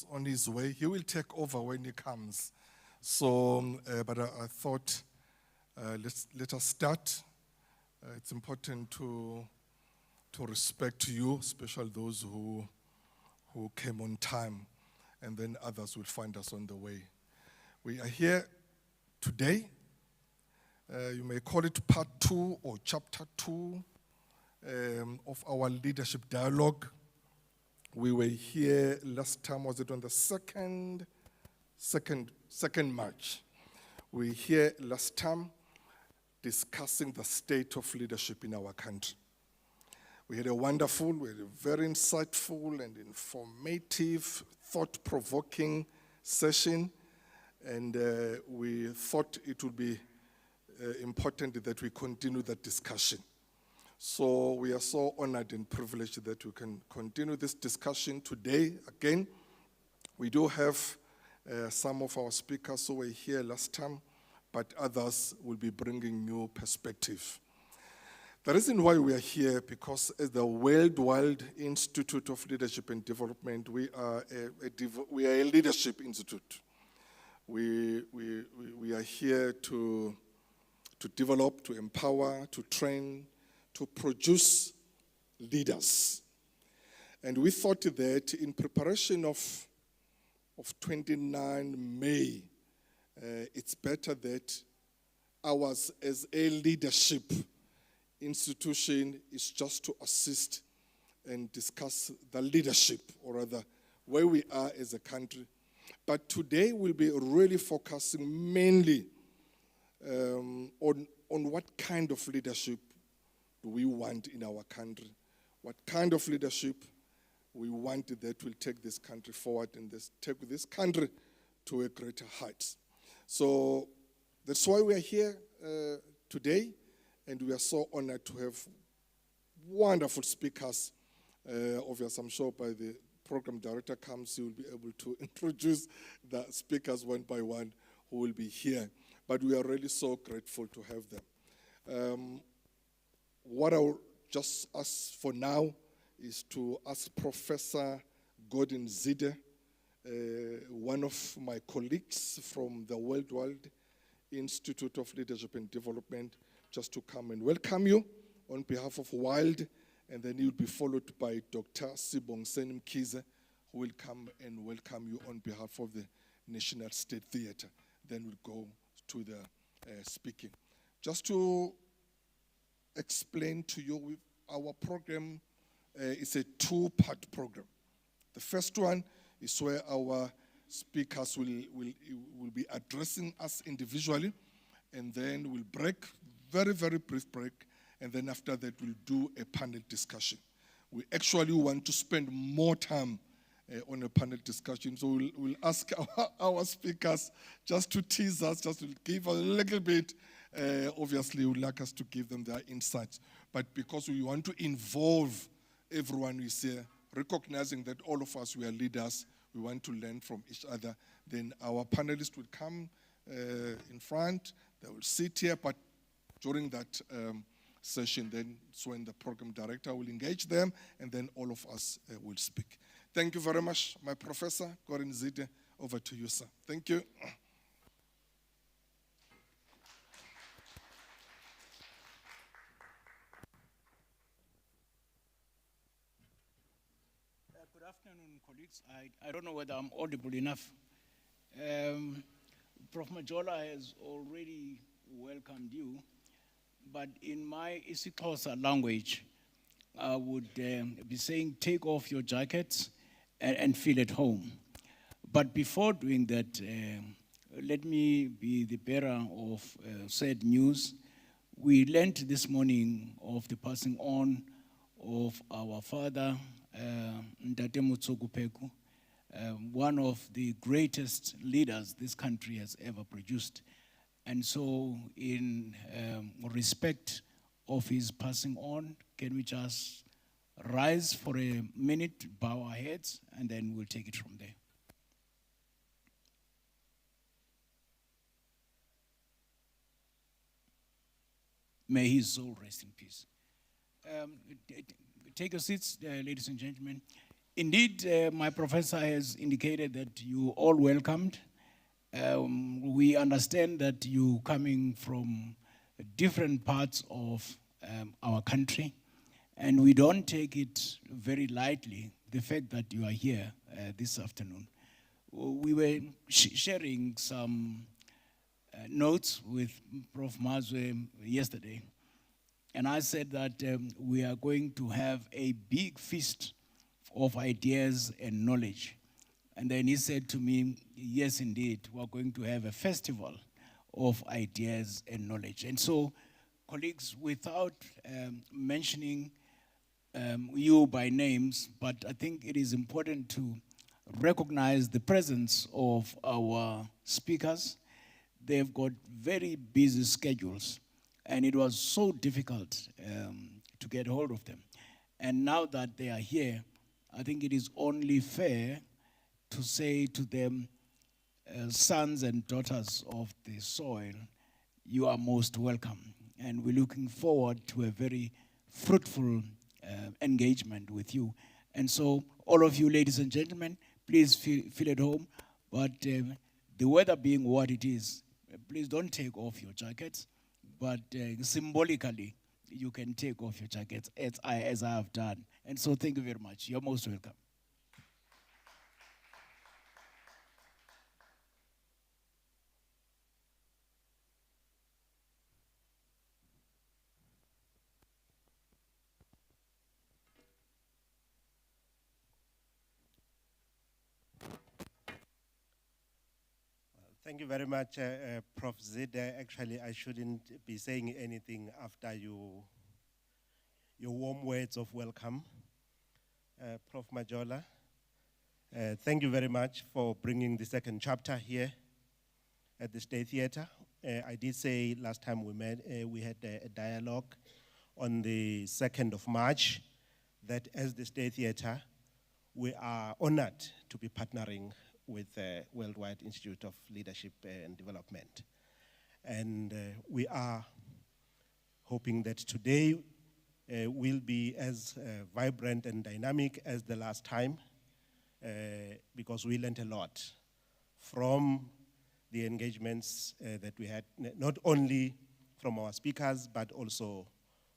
is on his way. He will take over when he comes. So, but I thought let us start. It's important to respect you, especially those who came on time, and then others will find us on the way. We are here today. You may call it part 2 or chapter 2 of our leadership dialogue. We were here last time, was it on the 2nd March? We were here last time discussing the state of leadership in our country. We had a very insightful and informative, thought-provoking session, and we thought it would be important that we continue that discussion. So we are so honored and privileged that we can continue this discussion today again. We do have some of our speakers who were here last time, but others will be bringing new perspective. The reason why we are here, because as the Worldwide Institute of Leadership and Development, we are a leadership institute. We are here to develop, to empower, to train, to produce leaders. And we thought that in preparation of 29 May, it's better that ours as a leadership institution is just to assist and discuss the leadership, or rather where we are as a country. But today we'll be really focusing mainly on what kind of leadership do we want in our country, what kind of leadership we want that will take this country forward and take this country to a greater height. So that's why we are here today, and we are so honored to have wonderful speakers. Obviously, I'm sure by the program director comes, he will be able to introduce the speakers one by one who will be here. But we are really so grateful to have them. What I will just ask for now is to ask Professor Gordon Zide, one of my colleagues from the Worldwide Institute of Leadership and Development, just to come and welcome you on behalf of WILD, and then he'll be followed by Dr. Sibongiseni Mkhize, who will come and welcome you on behalf of the National State Theatre. Then we'll go to the speaking. Just to explain to you, our program is a 2-part program. The first one is where our speakers will be addressing us individually, and then we'll break, very, very brief break, and then after that we'll do a panel discussion. We actually want to spend more time on a panel discussion, so we'll ask our speakers just to tease us, just to give a little bit. Obviously, we'd like us to give them their insights, but because we want to involve everyone who is here, recognizing that all of us, we are leaders, we want to learn from each other, then our panelists will come in front, they will sit here, but during that session, then it's when the program director will engage them, and then all of us will speak. Thank you very much, my professor, Gordon Zide. Over to you, sir. Thank you. Good afternoon, colleagues. I don't know whether I'm audible enough. Prof. Majola has already welcomed you, but in my isiXhosa language, I would be saying, take off your jackets and feel at home. But before doing that, let me be the bearer of sad news. We learned this morning of the passing on of our father, Ntate Motsoku Pheko, one of the greatest leaders this country has ever produced. And so in respect of his passing on, can we just rise for a minute, bow our heads, and then we'll take it from there. May his soul rest in peace. Take your seats, ladies and gentlemen. Indeed, my professor has indicated that you all welcomed. We understand that you coming from different parts of our country, and we don't take it very lightly, the fact that you are here this afternoon. We were sharing some notes with Prof. Mazwe yesterday, and I said that we are going to have a big feast of ideas and knowledge. And then he said to me, yes, indeed, we're going to have a festival of ideas and knowledge. And so, colleagues, without mentioning you by names, but I think it is important to recognize the presence of our speakers. They've got very busy schedules, and it was so difficult to get hold of them. And now that they are here, I think it is only fair to say to them, sons and daughters of the soil, you are most welcome. And we're looking forward to a very fruitful engagement with you. And so, all of you, ladies and gentlemen, please feel at home. But the weather being what it is, please don't take off your jackets. But symbolically, you can take off your jackets as I have done. And so, thank you very much. You're most welcome. Thank you very much, Prof. Zid. Actually, I shouldn't be saying anything after your warm words of welcome. Prof. Majola, thank you very much for bringing the second chapter here at the State Theatre. I did say last time we met, we had a dialogue on the 2nd of March that as the State Theatre, we are honored to be partnering with the Worldwide Institute of Leadership and Development. And we are hoping that today will be as vibrant and dynamic as the last time, because we learned a lot from the engagements that we had, not only from our speakers, but also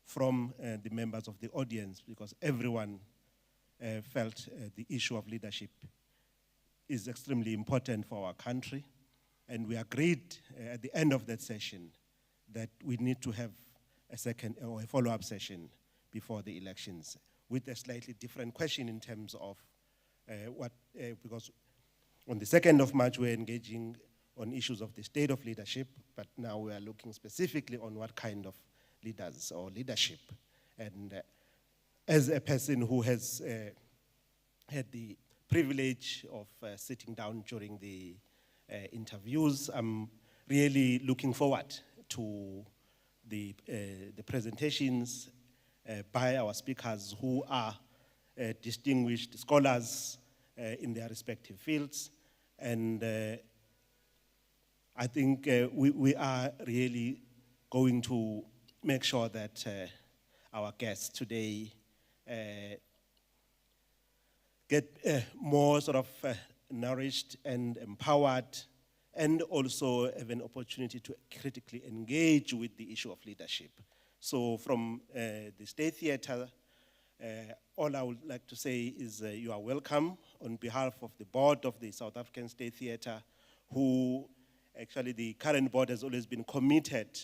from the members of the audience, because everyone felt the issue of leadership is extremely important for our country. And we agreed at the end of that session that we need to have a second or a follow-up session before the elections with a slightly different question in terms of because on the 2nd of March we're engaging on issues of the state of leadership, but now we are looking specifically on what kind of leaders or leadership. And as a person who has had the privilege of sitting down during the interviews, I'm really looking forward to the presentations by our speakers who are distinguished scholars in their respective fields. And I think we are really going to make sure that our guests today get more sort of nourished and empowered, and also have an opportunity to critically engage with the issue of leadership. So from the State Theatre, all I would like to say is you are welcome on behalf of the board of the South African State Theatre, who actually the current board has always been committed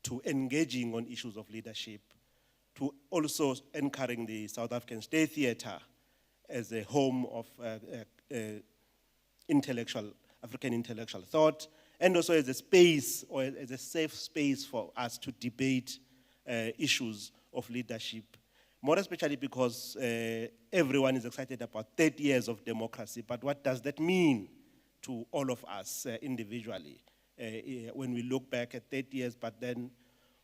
to engaging on issues of leadership, to also encouraging the South African State Theatre as a home of African intellectual thought, and also as a space or as a safe space for us to debate issues of leadership, more especially because everyone is excited about 30 years of democracy, but what does that mean to all of us individually? When we look back at 30 years, but then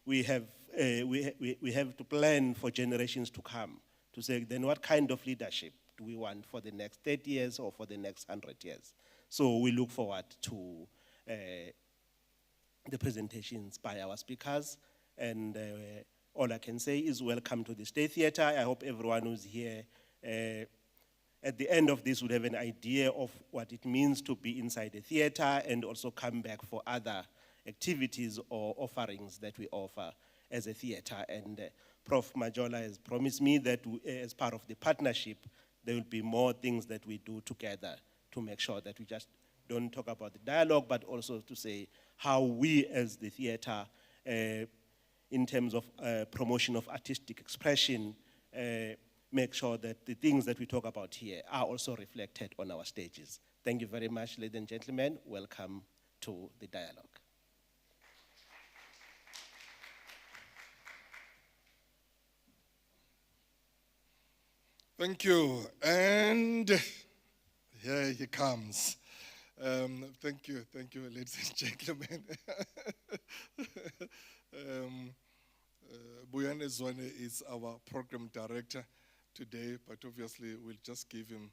we have to plan for generations to come, to say, then what kind of leadership do we want for the next 30 years or for the next 100 years? So we look forward to the presentations by our speakers, and all I can say is welcome to the State Theatre. I hope everyone who's here at the end of this would have an idea of what it means to be inside a theater and also come back for other activities or offerings that we offer as a theater. And Prof. Majola has promised me that as part of the partnership, there will be more things that we do together to make sure that we just don't talk about the dialogue, but also to say how we as the theater, in terms of promotion of artistic expression, make sure that the things that we talk about here are also reflected on our stages. Thank you very much, ladies and gentlemen. Welcome to the dialogue. Thank you. And here he comes. Thank you, ladies and gentlemen. Buyane Zwane is our program director today, but obviously we'll just give him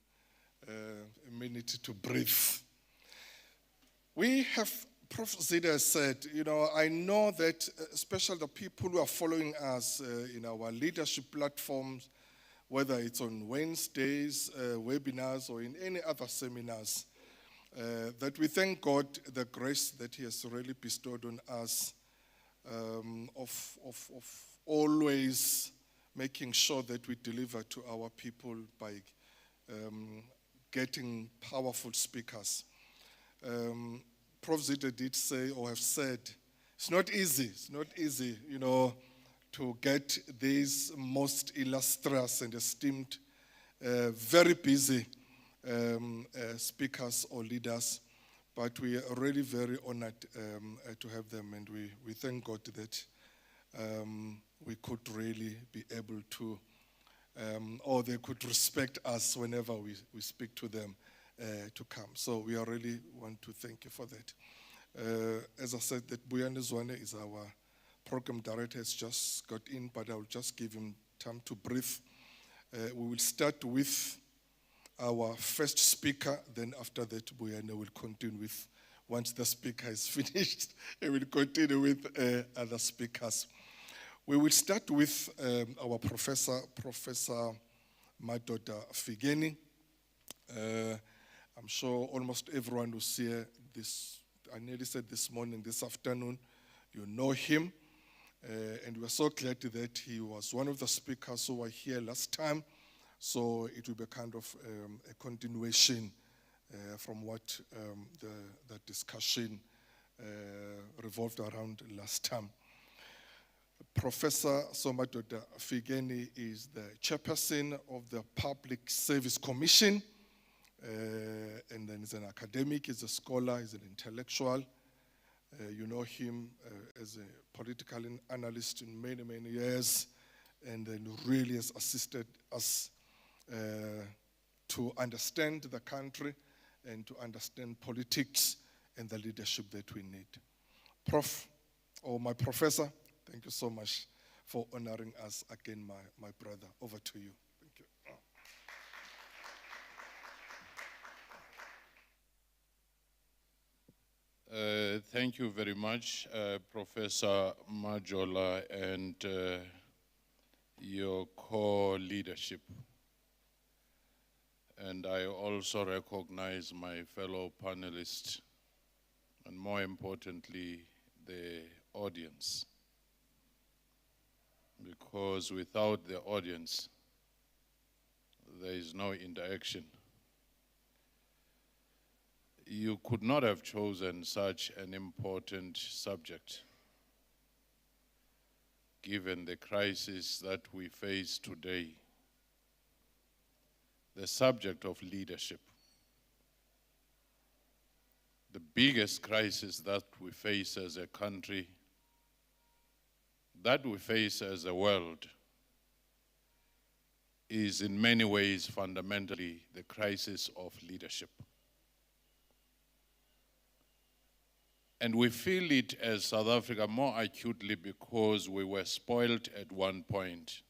a minute to breathe. We have, Prof. Zida said, I know that especially the people who are following us in our leadership platforms, whether it's on Wednesdays, webinars, or in any other seminars, that we thank God the grace that He has really bestowed on us of always making sure that we deliver to our people by getting powerful speakers. Prof. Zita did say or have said, it's not easy, to get these most illustrious and esteemed, very busy speakers or leaders, but we are really very honored to have them, and we thank God that we could really be able to, or they could respect us whenever we speak to them to come. So we really want to thank you for that. As I said, that Buyane Zwane is our program director, has just got in, but I'll just give him time to breathe. We will start with our first speaker, then after that, Buyane will continue with, once the speaker is finished, he will continue with other speakers. We will start with our Professor Madoda Figeni. I'm sure almost everyone who's here I nearly said this morning, this afternoon, you know him. And we're so glad that he was one of the speakers who were here last time. So it will be kind of a continuation from what the discussion revolved around last time. Professor Madoda Figeni is the chairperson of the Public Service Commission, and then he's an academic, he's a scholar, he's an intellectual. You know him as a political analyst in many, many years, and then really has assisted us to understand the country and to understand politics and the leadership that we need. Prof, or my professor, thank you so much for honoring us again, my brother. Over to you. Thank you. Thank you very much, Professor Majola, and your core leadership. And I also recognize my fellow panelists, and more importantly, the audience. Because without the audience, there is no interaction. You could not have chosen such an important subject, given the crisis that we face today, the subject of leadership. The biggest crisis that we face as a country, that we face as a world, is in many ways fundamentally the crisis of leadership. And we feel it as South Africa more acutely because we were spoiled at one point.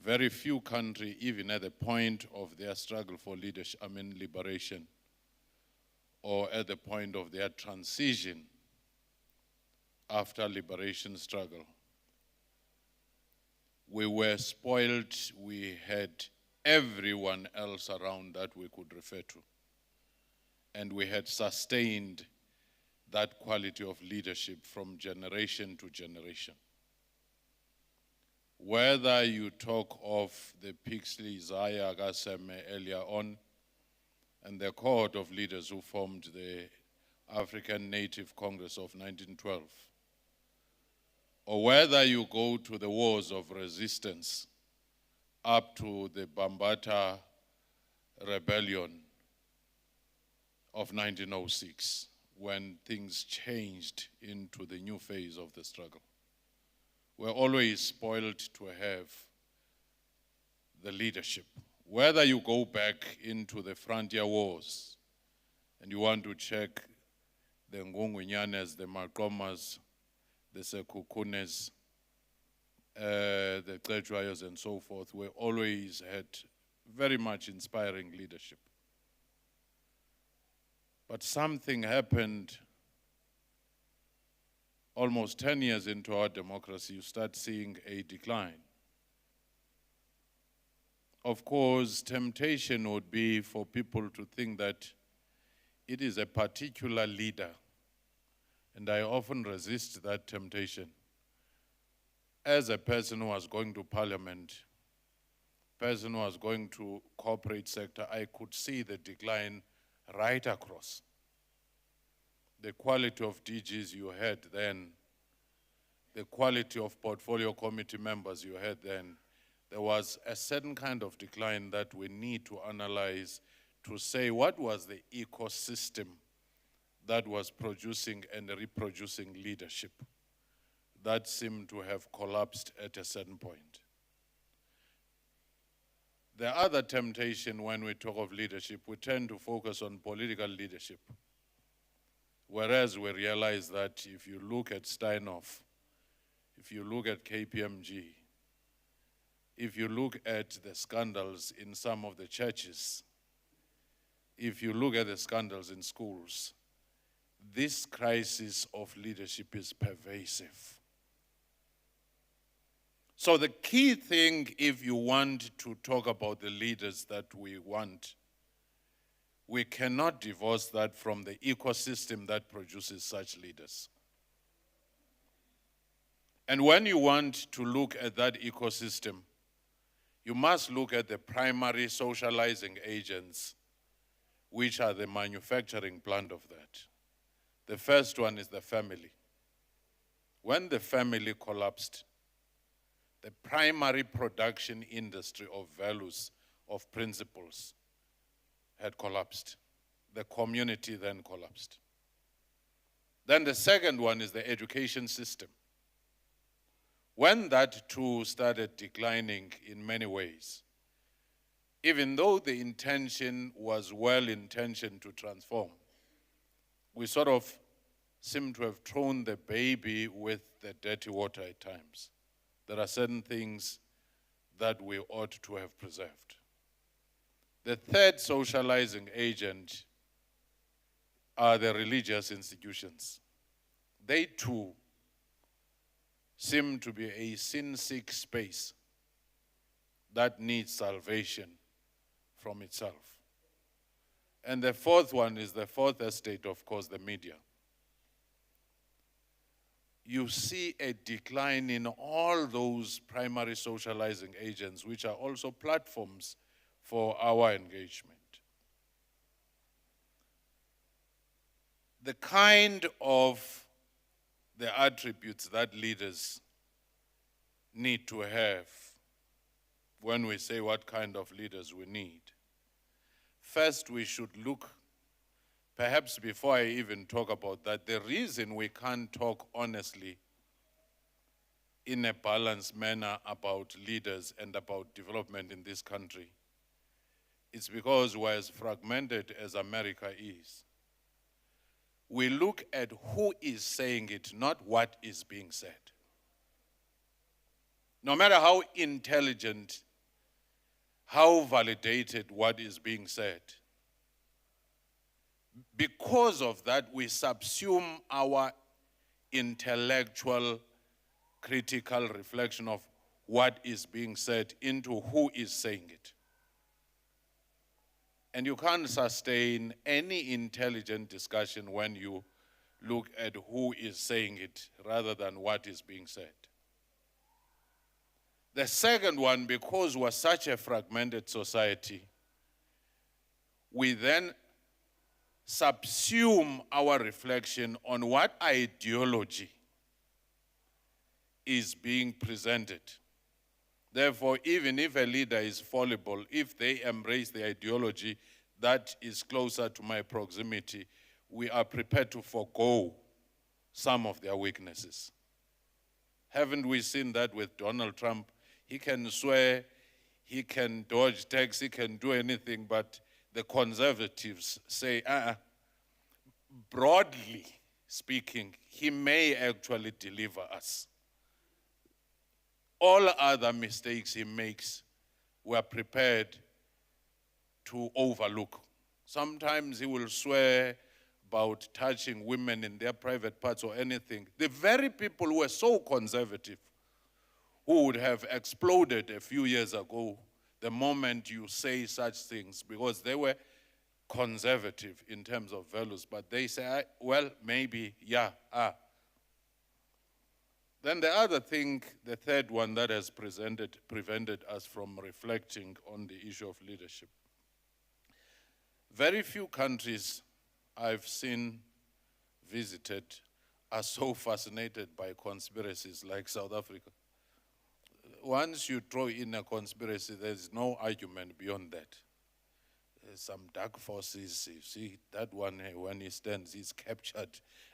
Very few countries, even at the point of their struggle for leadership, liberation, or at the point of their transition after liberation struggle. We were spoiled, we had everyone else around that we could refer to. And we had sustained that quality of leadership from generation to generation. Whether you talk of the Pixley, Zaya, Gaseme earlier on, and the cohort of leaders who formed the African Native Congress of 1912, or whether you go to the wars of resistance up to the Bambata Rebellion of 1906, when things changed into the new phase of the struggle. We're always spoiled to have the leadership. Whether you go back into the frontier wars and you want to check the Ngungwinyanes, the Maqomas, the Sekukunes, the Qejwayas and so forth, we always had very much inspiring leadership. But something happened almost 10 years into our democracy. You start seeing a decline. Of course, temptation would be for people to think that it is a particular leader, and I often resist that temptation. As a person who was going to parliament, person who was going to corporate sector, I could see the decline right across. The quality of DGs you had then, the quality of portfolio committee members you had then, there was a certain kind of decline that we need to analyze to say what was the ecosystem that was producing and reproducing leadership that seemed to have collapsed at a certain point. The other temptation when we talk of leadership, we tend to focus on political leadership. Whereas we realize that if you look at Steinhoff, if you look at KPMG, if you look at the scandals in some of the churches, if you look at the scandals in schools, this crisis of leadership is pervasive. So the key thing, if you want to talk about the leaders that we want, we cannot divorce that from the ecosystem that produces such leaders. And when you want to look at that ecosystem, you must look at the primary socializing agents, which are the manufacturing plant of that. The first one is the family. When the family collapsed, the primary production industry of values, of principles, had collapsed. The community then collapsed. Then the second one is the education system. When that too started declining in many ways, even though the intention was well-intentioned to transform, we sort of seem to have thrown the baby with the dirty water at times. There are certain things that we ought to have preserved. The third socializing agent are the religious institutions. They too seem to be a sin-sick space that needs salvation from itself. And the fourth one is the fourth estate, of course, the media. You see a decline in all those primary socializing agents, which are also platforms for our engagement. The kind of the attributes that leaders need to have when we say what kind of leaders we need. First, we should look, perhaps before I even talk about that, the reason we can't talk honestly in a balanced manner about leaders and about development in this country is because we're as fragmented as America is. We look at who is saying it, not what is being said. No matter how intelligent, how validated what is being said, because of that, we subsume our intellectual, critical reflection of what is being said into who is saying it. And you can't sustain any intelligent discussion when you look at who is saying it rather than what is being said. The second one, because we're such a fragmented society, we then subsume our reflection on what ideology is being presented. Therefore, even if a leader is fallible, if they embrace the ideology that is closer to my proximity, we are prepared to forego some of their weaknesses. Haven't we seen that with Donald Trump? He can swear, he can dodge tax, he can do anything, but the conservatives say, broadly speaking, he may actually deliver us. All other mistakes he makes, we are prepared to overlook. Sometimes he will swear about touching women in their private parts or anything. The very people who were so conservative, who would have exploded a few years ago the moment you say such things, because they were conservative in terms of values, but they say, well, maybe, yeah, Then the other thing, the third one that has prevented us from reflecting on the issue of leadership. Very few countries I've seen visited are so fascinated by conspiracies like South Africa. Once you throw in a conspiracy, there's no argument beyond that. There's some dark forces, you see, that one, when he stands, he's captured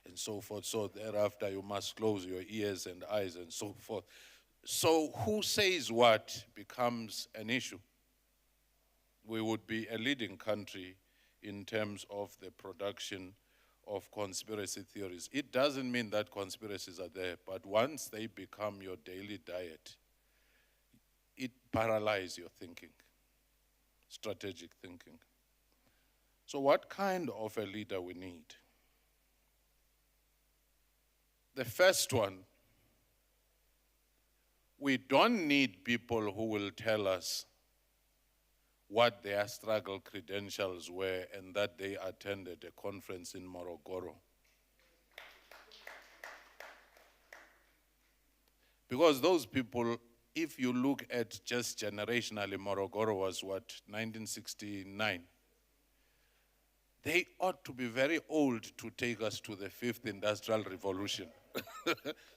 and so forth. So thereafter, you must close your ears and eyes and so forth. So who says what becomes an issue? We would be a leading country in terms of the production of conspiracy theories. It doesn't mean that conspiracies are there, but once they become your daily diet, it paralyzes your thinking, strategic thinking. So what kind of a leader we need? The first one, we don't need people who will tell us what their struggle credentials were and that they attended a conference in Morogoro. Because those people, if you look at just generationally, Morogoro was what, 1969? They ought to be very old to take us to the 5th Industrial Revolution.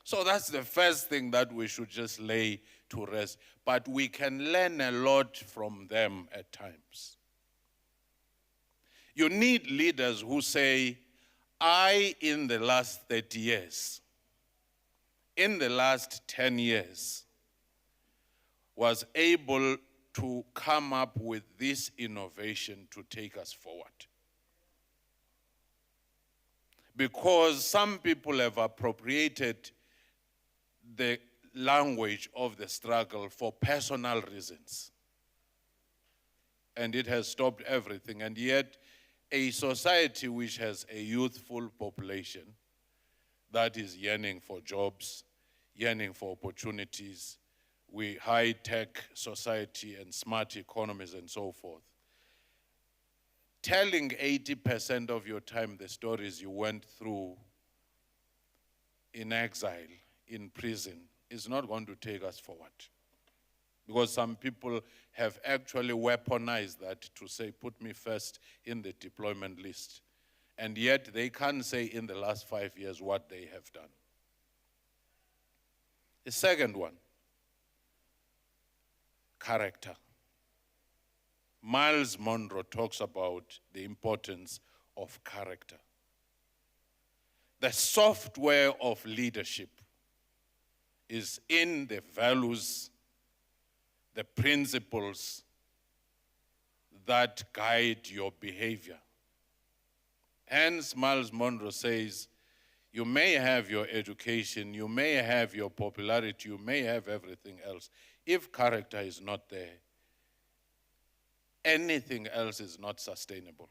So that's the first thing that we should just lay to rest. But we can learn a lot from them at times. You need leaders who say, in the last 30 years, in the last 10 years, was able to come up with this innovation to take us forward. Because some people have appropriated the language of the struggle for personal reasons. And it has stopped everything. And yet, a society which has a youthful population that is yearning for jobs, yearning for opportunities, we high-tech society and smart economies and so forth. Telling 80% of your time the stories you went through in exile, in prison, is not going to take us forward. Because some people have actually weaponized that to say, put me first in the deployment list. And yet they can't say in the last 5 years what they have done. The second one, character. Miles Monroe talks about the importance of character. The software of leadership is in the values, the principles that guide your behavior. Hence, Miles Monroe says, you may have your education, you may have your popularity, you may have everything else. If character is not there, anything else is not sustainable.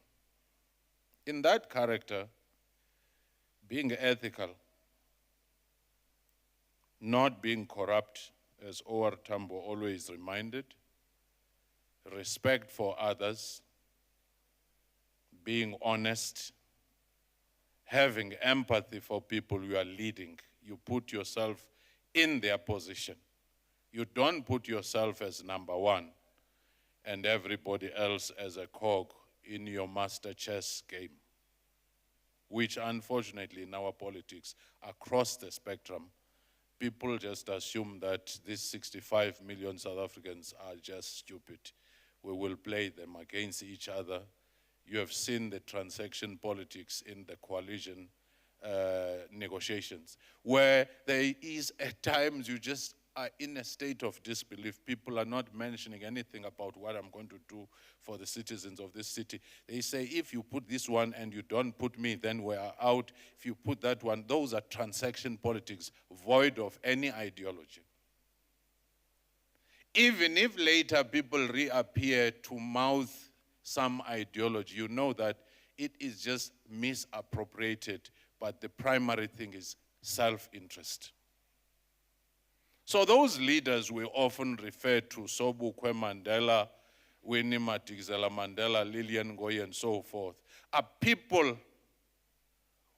In that character, being ethical, not being corrupt, as O.R. Tambo always reminded, respect for others, being honest, having empathy for people you are leading. You put yourself in their position. You don't put yourself as number one and everybody else as a cog in your master chess game, which unfortunately in our politics across the spectrum, people just assume that these 65 million South Africans are just stupid. We will play them against each other. You have seen the transaction politics in the coalition negotiations, where there is at times you just are in a state of disbelief. People are not mentioning anything about what I'm going to do for the citizens of this city. They say, if you put this one and you don't put me, then we are out. If you put that one, those are transaction politics, void of any ideology. Even if later people reappear to mouth some ideology, you know that it is just misappropriated, but the primary thing is self-interest. So those leaders we often refer to, Sobukwe Mandela, Winnie Madikizela Mandela, Lillian Ngoyi, and so forth, are people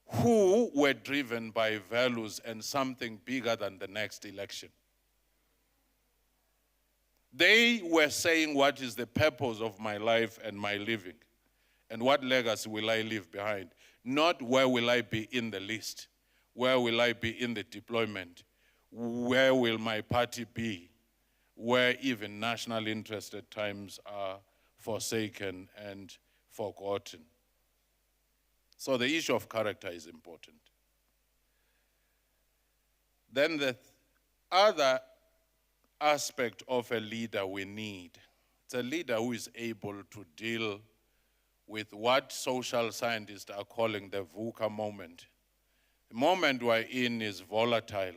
who were driven by values and something bigger than the next election. They were saying, what is the purpose of my life and my living? And what legacy will I leave behind? Not where will I be in the list? Where will I be in the deployment? Where will my party be? Where even national interests at times are forsaken and forgotten. So the issue of character is important. Then the other aspect of a leader we need, it's a leader who is able to deal with what social scientists are calling the VUCA moment. The moment we're in is volatile,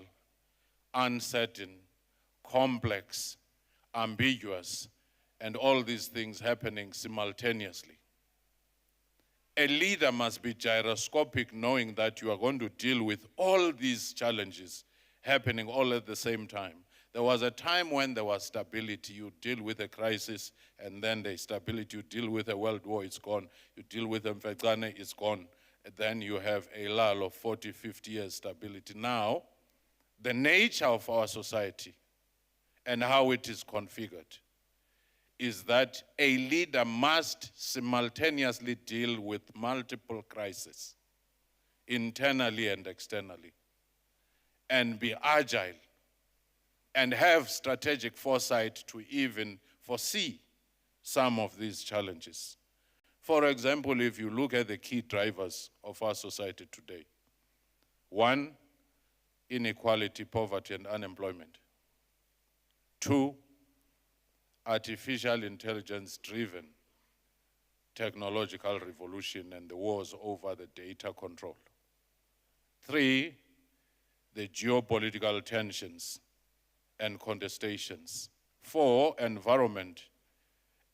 uncertain, complex, ambiguous, and all these things happening simultaneously. A leader must be gyroscopic, knowing that you are going to deal with all these challenges happening all at the same time. There was a time when there was stability. You deal with a crisis, and then there's stability. You deal with a world war, it's gone. You deal with a Mfecane, it's gone. And then you have a lull of 40, 50 years stability. Now, the nature of our society and how it is configured is that a leader must simultaneously deal with multiple crises, internally and externally, and be agile and have strategic foresight to even foresee some of these challenges. For example, if you look at the key drivers of our society today, one, inequality, poverty, and unemployment. Two, artificial intelligence-driven technological revolution and the wars over the data control. Three, the geopolitical tensions and contestations. Four, environment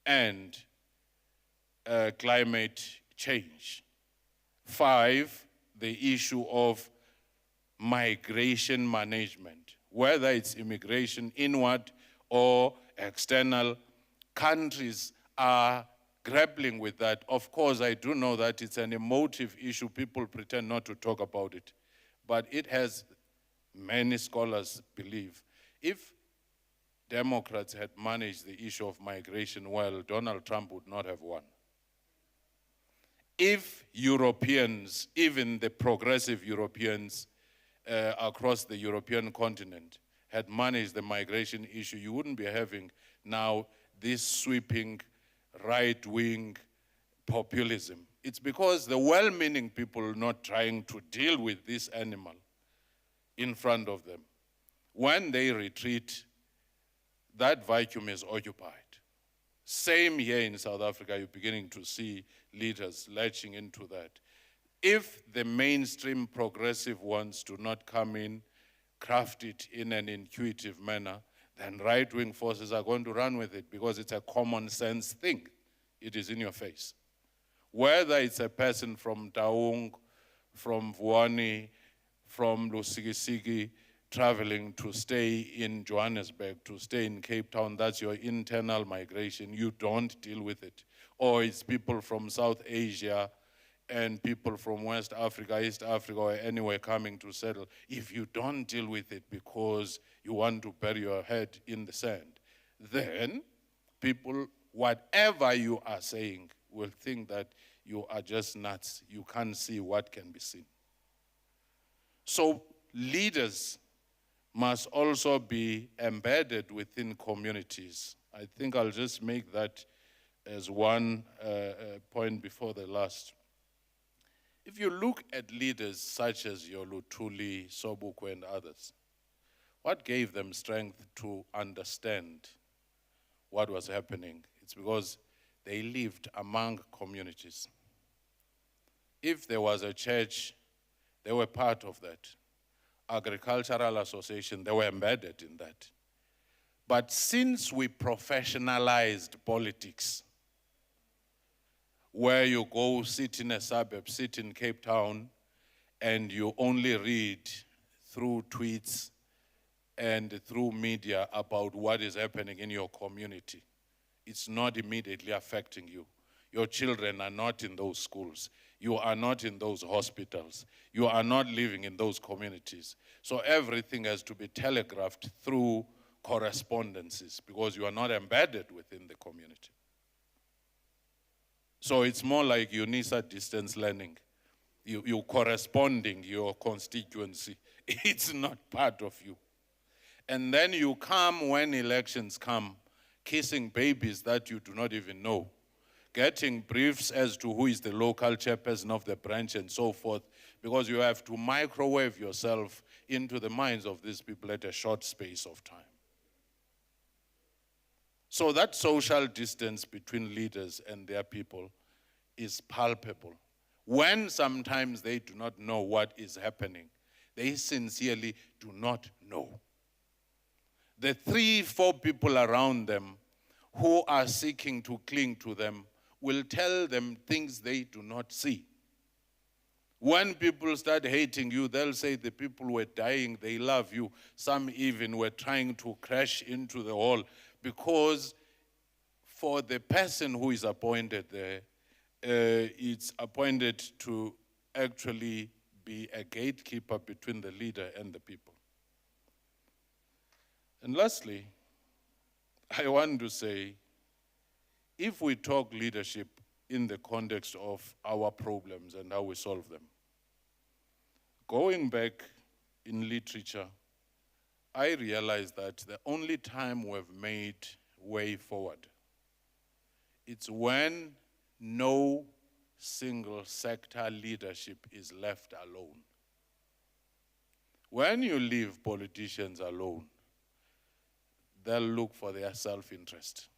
and climate change. Five, the issue of migration management, whether it's immigration inward or external. Countries are grappling with that. Of course, I do know that it's an emotive issue. People pretend not to talk about it. But it has, many scholars believe, if Democrats had managed the issue of migration well, Donald Trump would not have won. If Europeans, even the progressive Europeans across the European continent, had managed the migration issue, you wouldn't be having now this sweeping right-wing populism. It's because the well-meaning people are not trying to deal with this animal in front of them. When they retreat, that vacuum is occupied. Same here in South Africa, you're beginning to see leaders latching into that. If the mainstream progressive ones do not come in, craft it in an intuitive manner, then right-wing forces are going to run with it because it's a common sense thing. It is in your face. Whether it's a person from Taung, from Vuani, from Lusikisiki, traveling to stay in Johannesburg, to stay in Cape Town, that's your internal migration. You don't deal with it. or it's people from South Asia and people from West Africa, East Africa, or anywhere coming to settle, if you don't deal with it because you want to bury your head in the sand, then people, whatever you are saying, will think that you are just nuts. You can't see what can be seen. So leaders must also be embedded within communities. I think I'll just make that as one point before the last. If you look at leaders such as your Luthuli, Sobukwe, and others, what gave them strength to understand what was happening? It's because they lived among communities. If there was a church, they were part of that. Agricultural association, they were embedded in that. But since we professionalized politics, where you go sit in a suburb, sit in Cape Town, and you only read through tweets and through media about what is happening in your community, it's not immediately affecting you. Your children are not in those schools. You are not in those hospitals. You are not living in those communities. So everything has to be telegraphed through correspondences because you are not embedded within the community. So it's more like UNISA distance learning. You're corresponding your constituency. It's not part of you. And then you come when elections come, kissing babies that you do not even know, getting briefs as to who is the local chairperson of the branch and so forth, because you have to microwave yourself into the minds of these people at a short space of time. So that social distance between leaders and their people is palpable. When sometimes they do not know what is happening, they sincerely do not know. The 3-4 people around them who are seeking to cling to them will tell them things they do not see. When people start hating you, they'll say the people were dying, they love you. Some even were trying to crash into the hall because for the person who is appointed there, it's appointed to actually be a gatekeeper between the leader and the people. And lastly, I want to say, if we talk leadership in the context of our problems and how we solve them, going back in literature, I realized that the only time we've made way forward, it's when no single sector leadership is left alone. When you leave politicians alone, they'll look for their self-interest.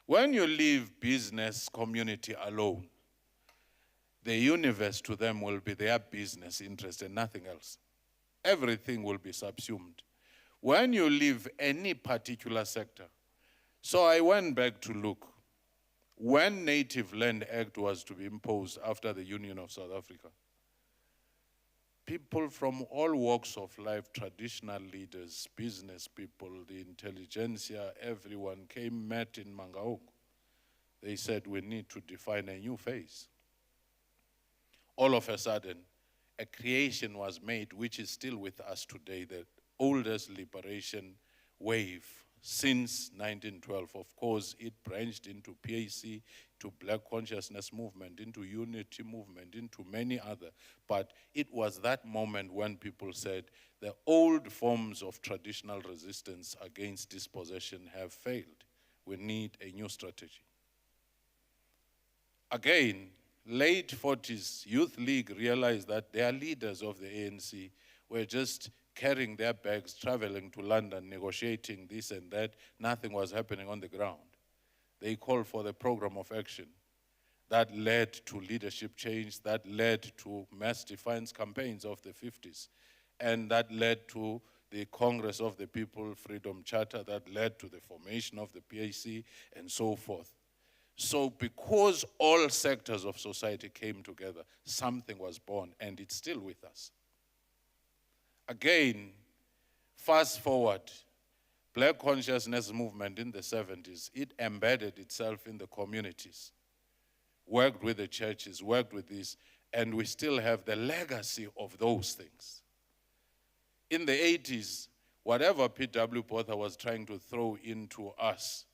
When you leave business community alone, the universe to them will be their business interest and nothing else. Everything will be subsumed. When you leave any particular sector, so I went back to look. When Native Land Act was to be imposed after the Union of South Africa, people from all walks of life, traditional leaders, business people, the intelligentsia, everyone came, met in Mangaung. They said, we need to define a new phase. All of a sudden, a creation was made, which is still with us today, the oldest liberation wave since 1912. Of course, it branched into PAC, to Black Consciousness Movement, into Unity Movement, into many other. But it was that moment when people said the old forms of traditional resistance against dispossession have failed. We need a new strategy. Again, late 40s, Youth League realized that their leaders of the ANC were just carrying their bags, traveling to London, negotiating this and that. Nothing was happening on the ground. They called for the program of action that led to leadership change, that led to mass defiance campaigns of the 50s, and that led to the Congress of the People Freedom Charter, that led to the formation of the PAC, and so forth. So because all sectors of society came together, something was born, and it's still with us. Again, fast forward, Black consciousness movement in the 70s, it embedded itself in the communities, worked with the churches, worked with this, and we still have the legacy of those things. In the 80s, whatever P.W. Botha was trying to throw into us,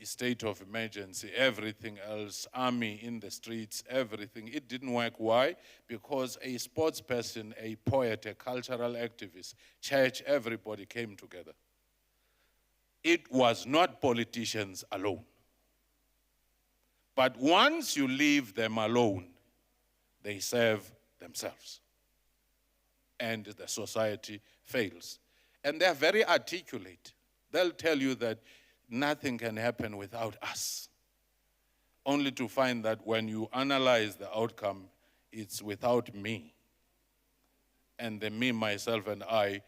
state of emergency, everything else, army in the streets, everything, it didn't work. Why? Because a sports person, a poet, a cultural activist, church, everybody came together. It was not politicians alone. But once you leave them alone, they serve themselves. And the society fails. And they're very articulate. They'll tell you that nothing can happen without us. Only to find that when you analyze the outcome, it's without me. And the me, myself, and I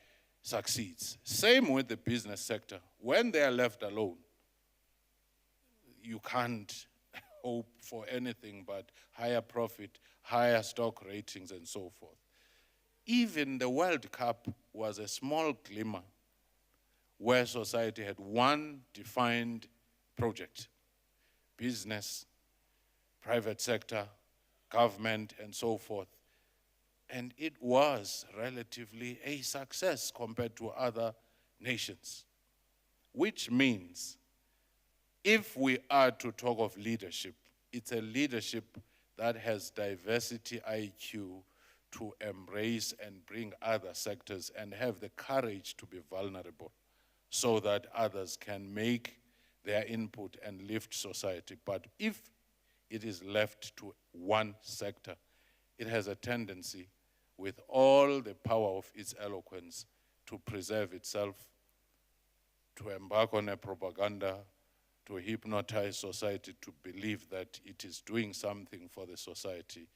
succeeds. Same with the business sector. When they are left alone, you can't hope for anything but higher profit, higher stock ratings, and so forth. Even the World Cup was a small glimmer where society had one defined project: business, private sector, government, and so forth. And it was relatively a success compared to other nations, which means if we are to talk of leadership, it's a leadership that has diversity IQ to embrace and bring other sectors and have the courage to be vulnerable so that others can make their input and lift society. But if it is left to one sector, it has a tendency, with all the power of its eloquence, to preserve itself, to embark on a propaganda, to hypnotize society to believe that it is doing something for the society.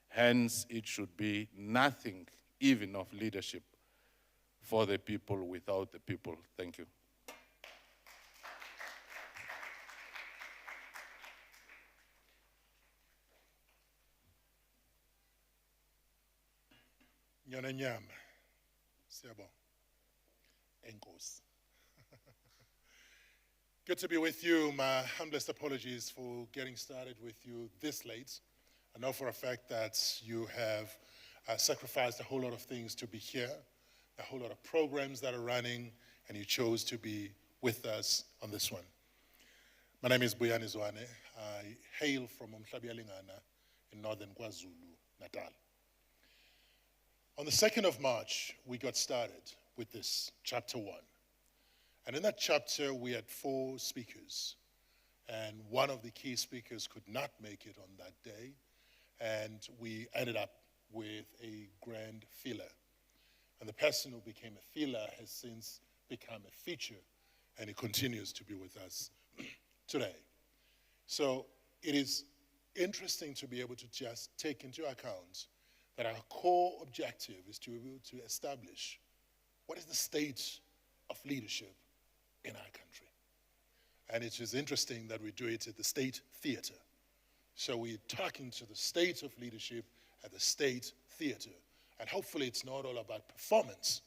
Hence, it should be nothing, even of leadership, for the people without the people. Thank you. Nyana nyama, siyabonga, enkosi. Good to be with you. My humblest apologies for getting started with you this late. I know for a fact that you have sacrificed a whole lot of things to be here, a whole lot of programs that are running, and you chose to be with us on this one. My name is Buyani Zwane. I hail from Umhlabialingana in northern KwaZulu, Natal. On the 2nd of March, we got started with this chapter 1. And in that chapter, we had 4 speakers. And one of the key speakers could not make it on that day. And we ended up with a grand filler. And the person who became a filler has since become a feature. And he continues to be with us today. So it is interesting to be able to just take into account that our core objective is to be able to establish what is the state of leadership in our country. And it is interesting that we do it at the State Theatre. So we're talking to the state of leadership at the State Theatre. And hopefully it's not all about performance,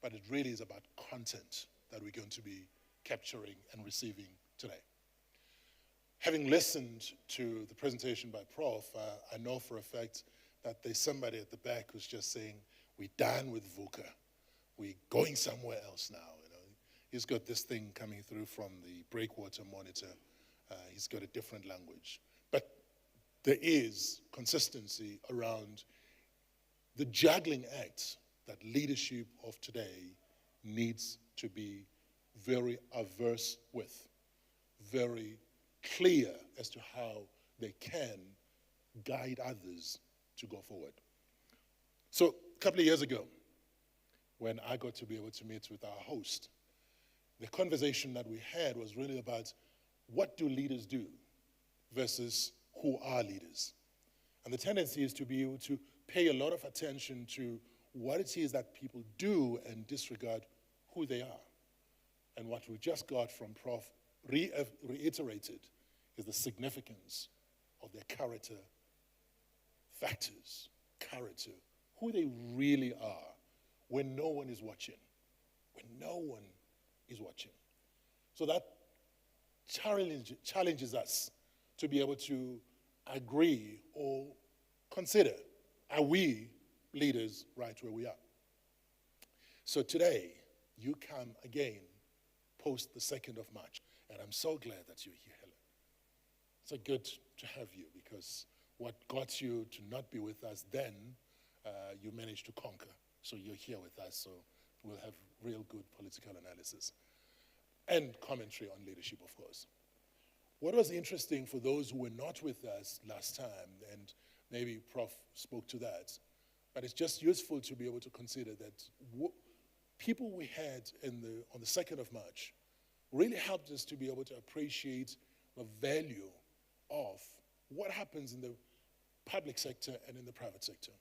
but it really is about content that we're going to be capturing and receiving today. Having listened to the presentation by Prof, I know for a fact that there's somebody at the back who's just saying, we're done with VUCA. We're going somewhere else now. You know, he's got this thing coming through from the breakwater monitor. He's got a different language. But there is consistency around the juggling act that leadership of today needs to be very averse with, very clear as to how they can guide others to go forward. So a couple of years ago, when I got to be able to meet with our host, the conversation that we had was really about what do leaders do versus who are leaders. And the tendency is to be able to pay a lot of attention to what it is that people do and disregard who they are. And what we just got from Prof reiterated is the significance of their character factors, character, who they really are when no one is watching, when no one is watching. So that challenges us to be able to agree or consider, are we leaders right where we are? So today, you come again post the 2nd of March, and I'm so glad that you're here, Helen. It's so good to have you, because what got you to not be with us then, you managed to conquer. So you're here with us, so we'll have real good political analysis and commentary on leadership, of course. What was interesting for those who were not with us last time, and maybe Prof spoke to that, but it's just useful to be able to consider that people we had on the 2nd of March really helped us to be able to appreciate the value of what happens in the public sector and in the private sector.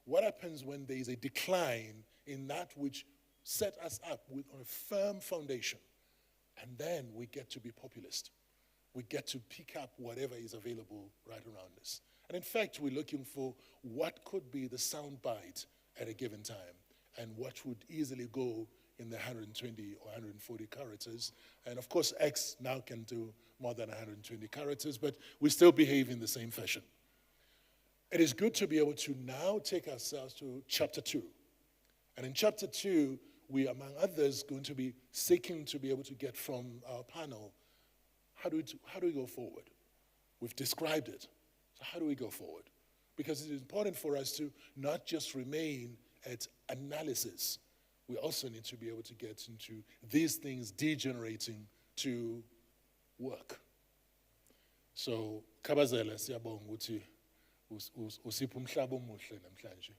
What happens when there is a decline in that which set us up on a firm foundation, and then we get to be populist. We get to pick up whatever is available right around us. And in fact, we're looking for what could be the sound bite at a given time, and what would easily go in the 120 or 140 characters. And of course, X now can do more than 120 characters, but we still behave in the same fashion. It is good to be able to now take ourselves to chapter 2. And in chapter 2, we, among others, going to be seeking to be able to get from our panel, how do we go forward? We've described it. So how do we go forward? Because it is important for us to not just remain at analysis. We also need to be able to get into these things degenerating to work. So, Kabazela siyabonga ukuthi usipha umhlaba omuhle namhlanje,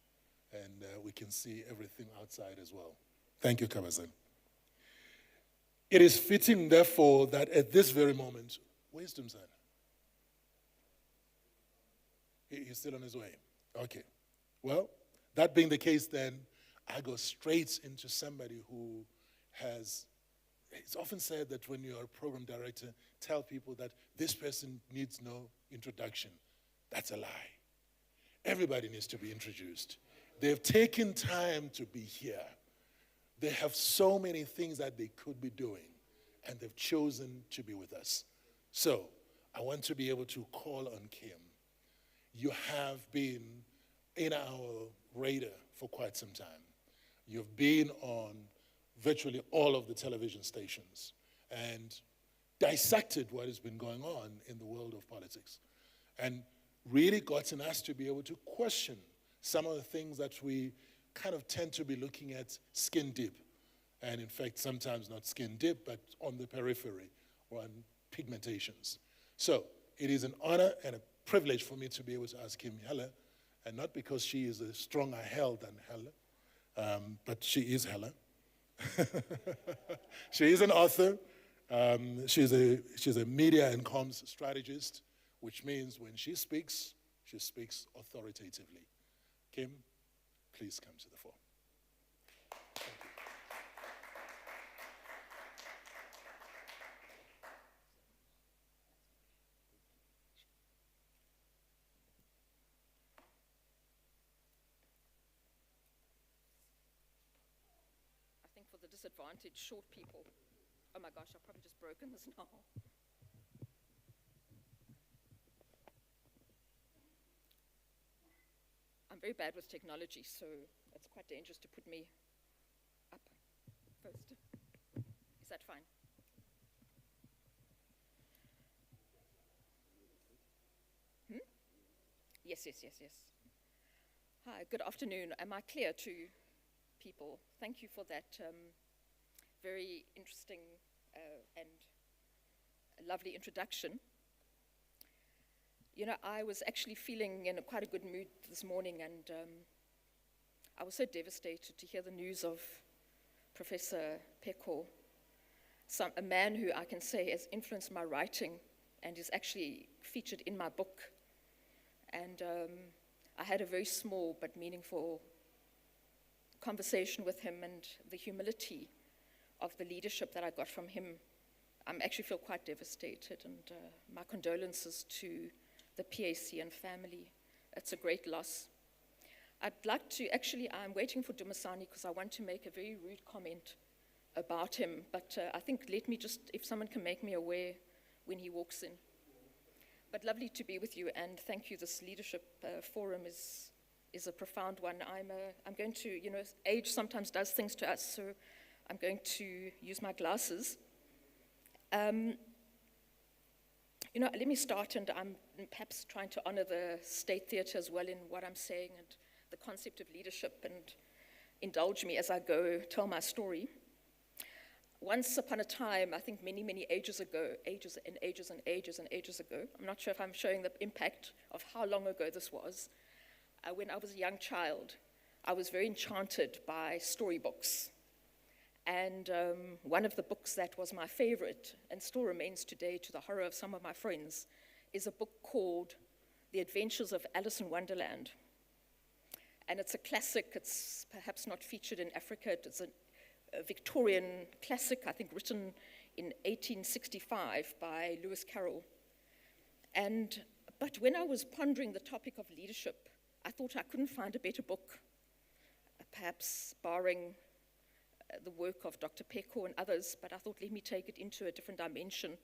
and we can see everything outside as well. Thank you, Kabazela. It is fitting, therefore, that at this very moment, where's Dumzana? He's still on his way. Okay. Well, that being the case, then I go straight into somebody who has, it's often said that when you're a program director, tell people that this person needs no introduction. That's a lie. Everybody needs to be introduced. They've taken time to be here. They have so many things that they could be doing, and they've chosen to be with us. So I want to be able to call on Kim. You have been in our radar for quite some time. You've been on virtually all of the television stations and dissected what has been going on in the world of politics, and really gotten us to be able to question some of the things that we kind of tend to be looking at skin deep. And in fact, sometimes not skin deep, but on the periphery or on pigmentations. So it is an honor and a privilege for me to be able to ask Kim Helle, and not because she is a stronger Helle than Helle, but she is Helle. She is an author. She's a media and comms strategist, which means when she speaks authoritatively. Kim, please come to the fore. Thank you. I think for the disadvantaged short people, oh my gosh, I've probably just broken this now. I'm very bad with technology, so it's quite dangerous to put me up first. Is that fine? Yes. Hi, good afternoon. Am I clear to people? Thank you for that very interesting and lovely introduction. You know, I was actually feeling in quite a good mood this morning, and I was so devastated to hear the news of Professor Pheko, a man who I can say has influenced my writing and is actually featured in my book. And I had a very small but meaningful conversation with him, and the humility of the leadership that I got from him, I actually feel quite devastated, and my condolences to the PAC and family. It's a great loss. I'd like to, actually, I'm waiting for Dumisani because I want to make a very rude comment about him, but I think let me just, if someone can make me aware when he walks in. But lovely to be with you, and thank you. This leadership forum is a profound one. I'm going to, age sometimes does things to us, so I'm going to use my glasses. Let me start, and I'm perhaps trying to honor the State Theatre as well in what I'm saying and the concept of leadership, and indulge me as I go tell my story. Once upon a time, I think many, many ages ago, ages and ages and ages and ages ago, I'm not sure if I'm showing the impact of how long ago this was, when I was a young child, I was very enchanted by storybooks. And one of the books that was my favorite, and still remains today to the horror of some of my friends, is a book called The Adventures of Alice in Wonderland. And it's a classic. It's perhaps not featured in Africa. It's a Victorian classic, I think written in 1865 by Lewis Carroll. But when I was pondering the topic of leadership, I thought I couldn't find a better book, perhaps barring the work of Dr. Peko and others, but I thought, let me take it into a different dimension.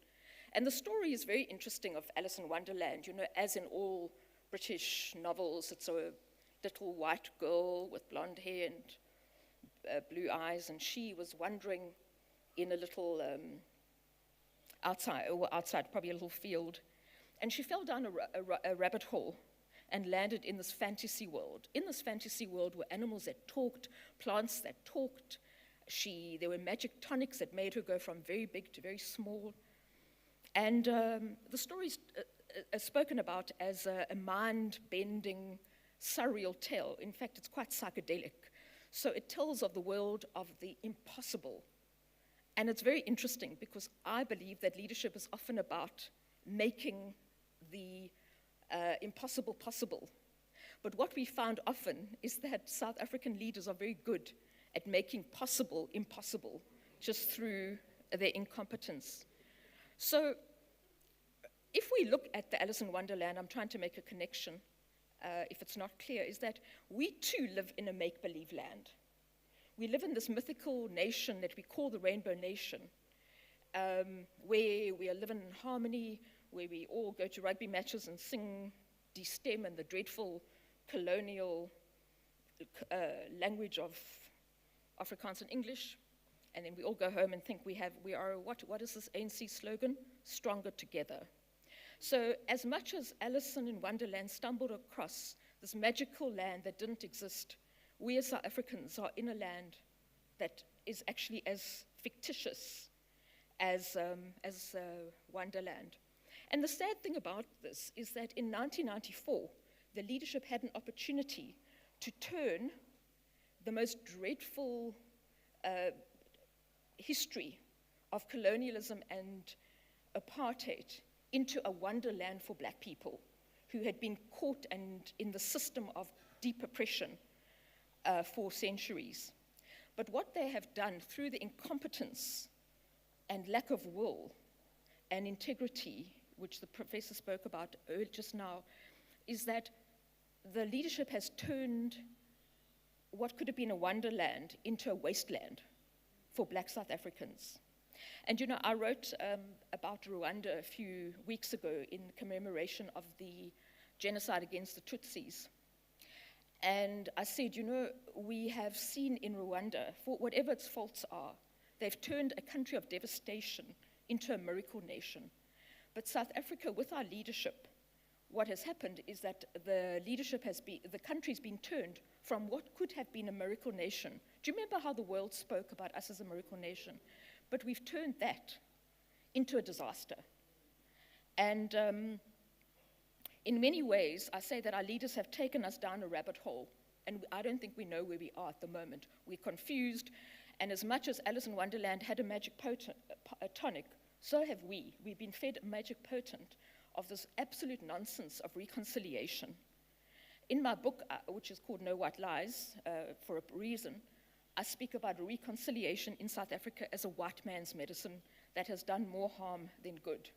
And the story is very interesting of Alice in Wonderland. As in all British novels, it's a little white girl with blonde hair and blue eyes, and she was wandering in a little outside, probably a little field, and she fell down a rabbit hole and landed in this fantasy world. In this fantasy world were animals that talked, plants that talked. There were magic tonics that made her go from very big to very small. And the story is spoken about as a mind-bending, surreal tale. In fact, it's quite psychedelic. So it tells of the world of the impossible. And it's very interesting because I believe that leadership is often about making the impossible possible. But what we found often is that South African leaders are very good at making possible impossible just through their incompetence. So if we look at the Alice in Wonderland, I'm trying to make a connection, if it's not clear, is that we too live in a make-believe land. We live in this mythical nation that we call the Rainbow Nation, where we live in harmony, where we all go to rugby matches and sing De-Stem and the dreadful colonial language of Afrikaans and English, and then we all go home and think we are, what is this ANC slogan? Stronger together. So as much as Alice in Wonderland stumbled across this magical land that didn't exist, we as South Africans are in a land that is actually as fictitious as Wonderland. And the sad thing about this is that in 1994, the leadership had an opportunity to turn the most dreadful history of colonialism and apartheid into a wonderland for black people who had been caught and in the system of deep oppression for centuries. But what they have done through the incompetence and lack of will and integrity, which the professor spoke about just now, is that the leadership has turned what could have been a wonderland into a wasteland for black South Africans. And I wrote about Rwanda a few weeks ago in commemoration of the genocide against the Tutsis. And I said, we have seen in Rwanda, for whatever its faults are, they've turned a country of devastation into a miracle nation. But South Africa, with our leadership, what has happened is that the country's been turned from what could have been a miracle nation. Do you remember how the world spoke about us as a miracle nation? But we've turned that into a disaster. And in many ways, I say that our leaders have taken us down a rabbit hole, and I don't think we know where we are at the moment. We're confused, and as much as Alice in Wonderland had a magic tonic, so have we. We've been fed a magic potent of this absolute nonsense of reconciliation. In my book, which is called No White Lies, for a reason, I speak about reconciliation in South Africa as a white man's medicine that has done more harm than good.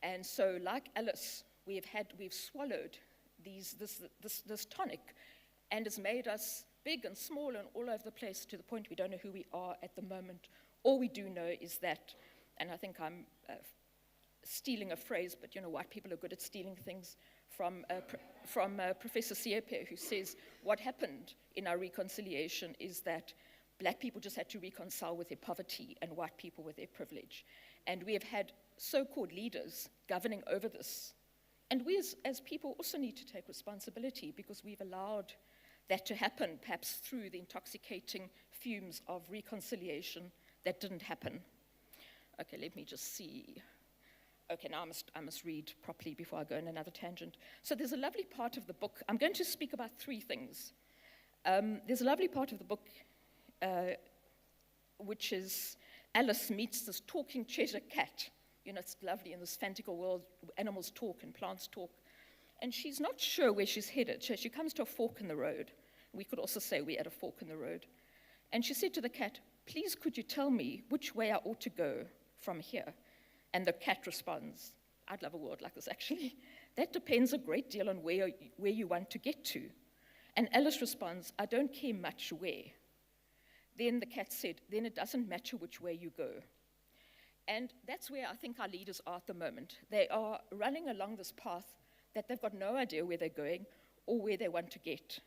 And so, like Alice, we've swallowed this tonic, and has made us big and small and all over the place to the point we don't know who we are at the moment. All we do know is that, and I think I'm stealing a phrase, but you know, white people are good at stealing things, from Professor Siepe, who says what happened in our reconciliation is that black people just had to reconcile with their poverty and white people with their privilege. And we have had so-called leaders governing over this. And we as people also need to take responsibility because we've allowed that to happen, perhaps through the intoxicating fumes of reconciliation that didn't happen. Okay, let me just see. Okay, now I must read properly before I go on another tangent. So there's a lovely part of the book. I'm going to speak about three things. There's a lovely part of the book which is Alice meets this talking Cheshire cat. You know, it's lovely in this fantastical world, animals talk and plants talk. And she's not sure where she's headed. So she comes to a fork in the road. We could also say we're at a fork in the road. And she said to the cat, "Please, could you tell me which way I ought to go from here?" And the cat responds, "I'd love a world like this, actually. That depends a great deal on where you want to get to." And Alice responds, "I don't care much where." Then the cat said, "Then it doesn't matter which way you go." And that's where I think our leaders are at the moment. They are running along this path that they've got no idea where they're going or where they want to get.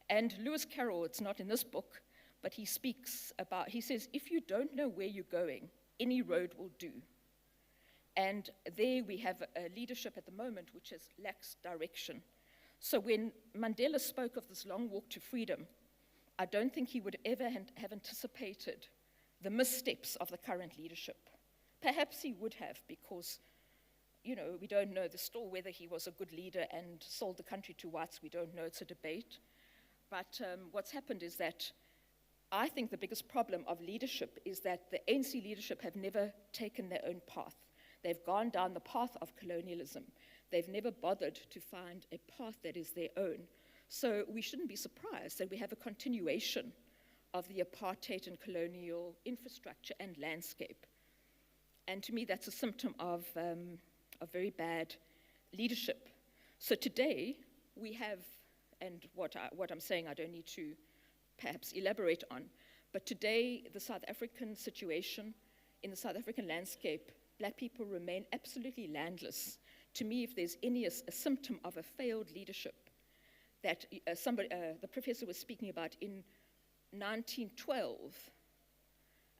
And Lewis Carroll, it's not in this book, but he says, if you don't know where you're going, any road will do. And there we have a leadership at the moment which lacks direction. So when Mandela spoke of this long walk to freedom, I don't think he would ever have anticipated the missteps of the current leadership. Perhaps he would have, because, you know, we don't know the story, whether he was a good leader and sold the country to whites. We don't know. It's a debate. But what's happened is that I think the biggest problem of leadership is that the ANC leadership have never taken their own path. They've gone down the path of colonialism. They've never bothered to find a path that is their own. So we shouldn't be surprised that we have a continuation of the apartheid and colonial infrastructure and landscape. And to me, that's a symptom of very bad leadership. So today, we have, and what I'm saying I don't need to perhaps elaborate on, but today, the South African situation, in the South African landscape, black people remain absolutely landless. To me, if there's any a symptom of a failed leadership, that the professor was speaking about in 1912,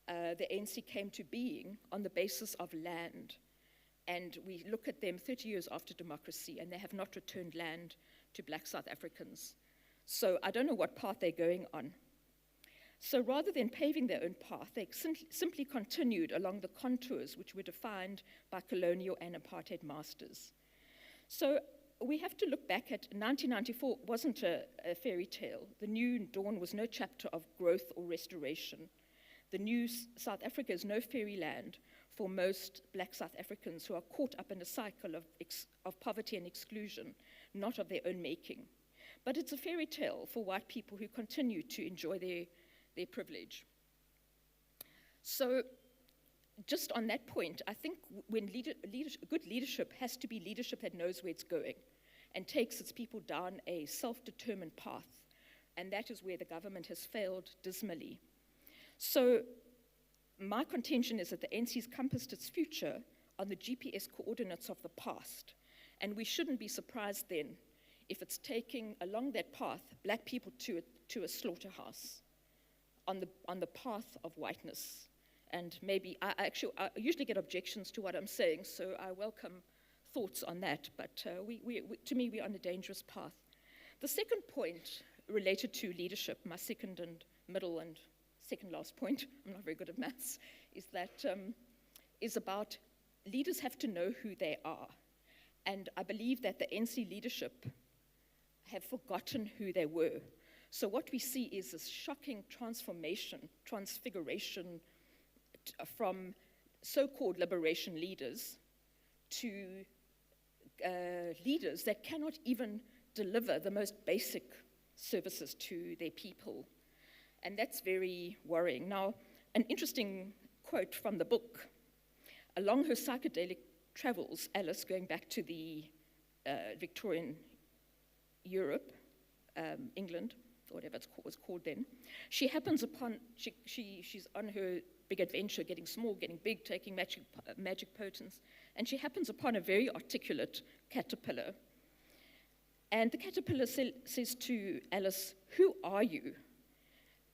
the ANC came to being on the basis of land. And we look at them 30 years after democracy, and they have not returned land to black South Africans. So I don't know what path they're going on. So rather than paving their own path, they simply continued along the contours which were defined by colonial and apartheid masters. So we have to look back at 1994 wasn't a fairy tale. The new dawn was no chapter of growth or restoration. The new South Africa is no fairyland for most black South Africans who are caught up in a cycle of poverty and exclusion, not of their own making. But it's a fairy tale for white people who continue to enjoy their privilege. So just on that point, I think when good leadership has to be leadership that knows where it's going and takes its people down a self-determined path, and that is where the government has failed dismally. So my contention is that the ANC's compassed its future on the GPS coordinates of the past, and we shouldn't be surprised then if it's taking along that path black people to a slaughterhouse on the path of whiteness. And maybe, I usually get objections to what I'm saying, so I welcome thoughts on that, but to me, we're on a dangerous path. The second point related to leadership, my second and middle and second last point, I'm not very good at maths, is that is about leaders have to know who they are. And I believe that the ANC leadership have forgotten who they were. So what we see is this shocking transfiguration from so-called liberation leaders to leaders that cannot even deliver the most basic services to their people. And that's very worrying. Now, an interesting quote from the book. Along her psychedelic travels, Alice, going back to the Victorian Europe, England, or whatever it was called then. She happens upon, she's on her big adventure, getting small, getting big, taking magic potions, and she happens upon a very articulate caterpillar. And the caterpillar says to Alice, "Who are you?"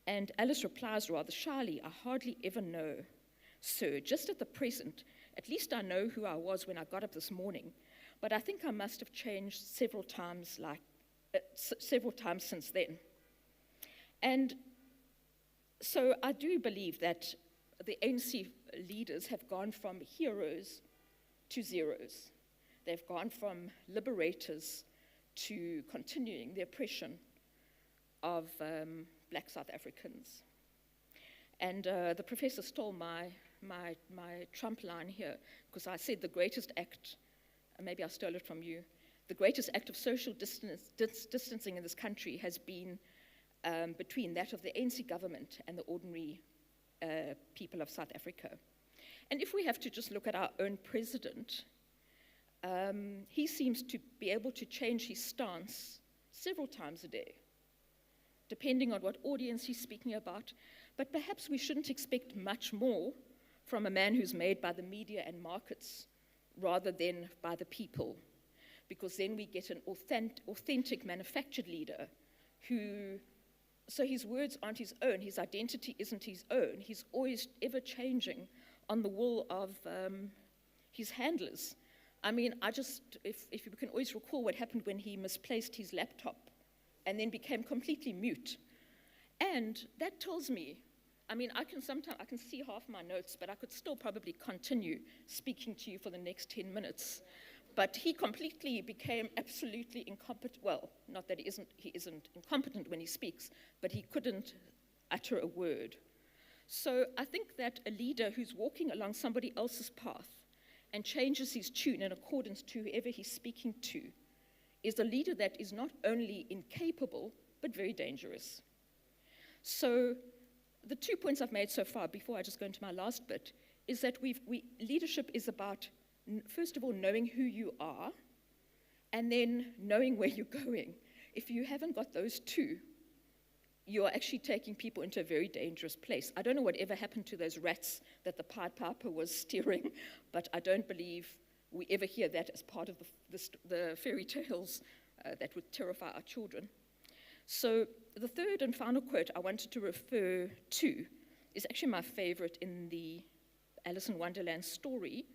And Alice replies rather shyly, "I hardly ever know, sir. Just at the present, at least I know who I was when I got up this morning, but I think I must have changed several times since then." And so I do believe that the ANC leaders have gone from heroes to zeros. They've gone from liberators to continuing the oppression of black South Africans. And the professor stole my Trump line here, because I said the greatest act, maybe I stole it from you, the greatest act of social distancing in this country has been between that of the ANC government and the ordinary people of South Africa. And if we have to just look at our own president, he seems to be able to change his stance several times a day, depending on what audience he's speaking about. But perhaps we shouldn't expect much more from a man who's made by the media and markets rather than by the people, because then we get an authentic manufactured leader who, so his words aren't his own, his identity isn't his own, he's always ever changing on the will of his handlers. I mean, if you can always recall what happened when he misplaced his laptop and then became completely mute. And that tells me, I mean, I can see half my notes, but I could still probably continue speaking to you for the next 10 minutes. But he completely became absolutely incompetent. Well, not that he isn't incompetent when he speaks, but he couldn't utter a word. So I think that a leader who's walking along somebody else's path and changes his tune in accordance to whoever he's speaking to is a leader that is not only incapable, but very dangerous. So the 2 points I've made so far, before I just go into my last bit, is that leadership is about, first of all, knowing who you are, and then knowing where you're going. If you haven't got those two, you are actually taking people into a very dangerous place. I don't know whatever happened to those rats that the Pied Piper was steering, but I don't believe we ever hear that as part of the fairy tales that would terrify our children. So the third and final quote I wanted to refer to is actually my favorite in the Alice in Wonderland story.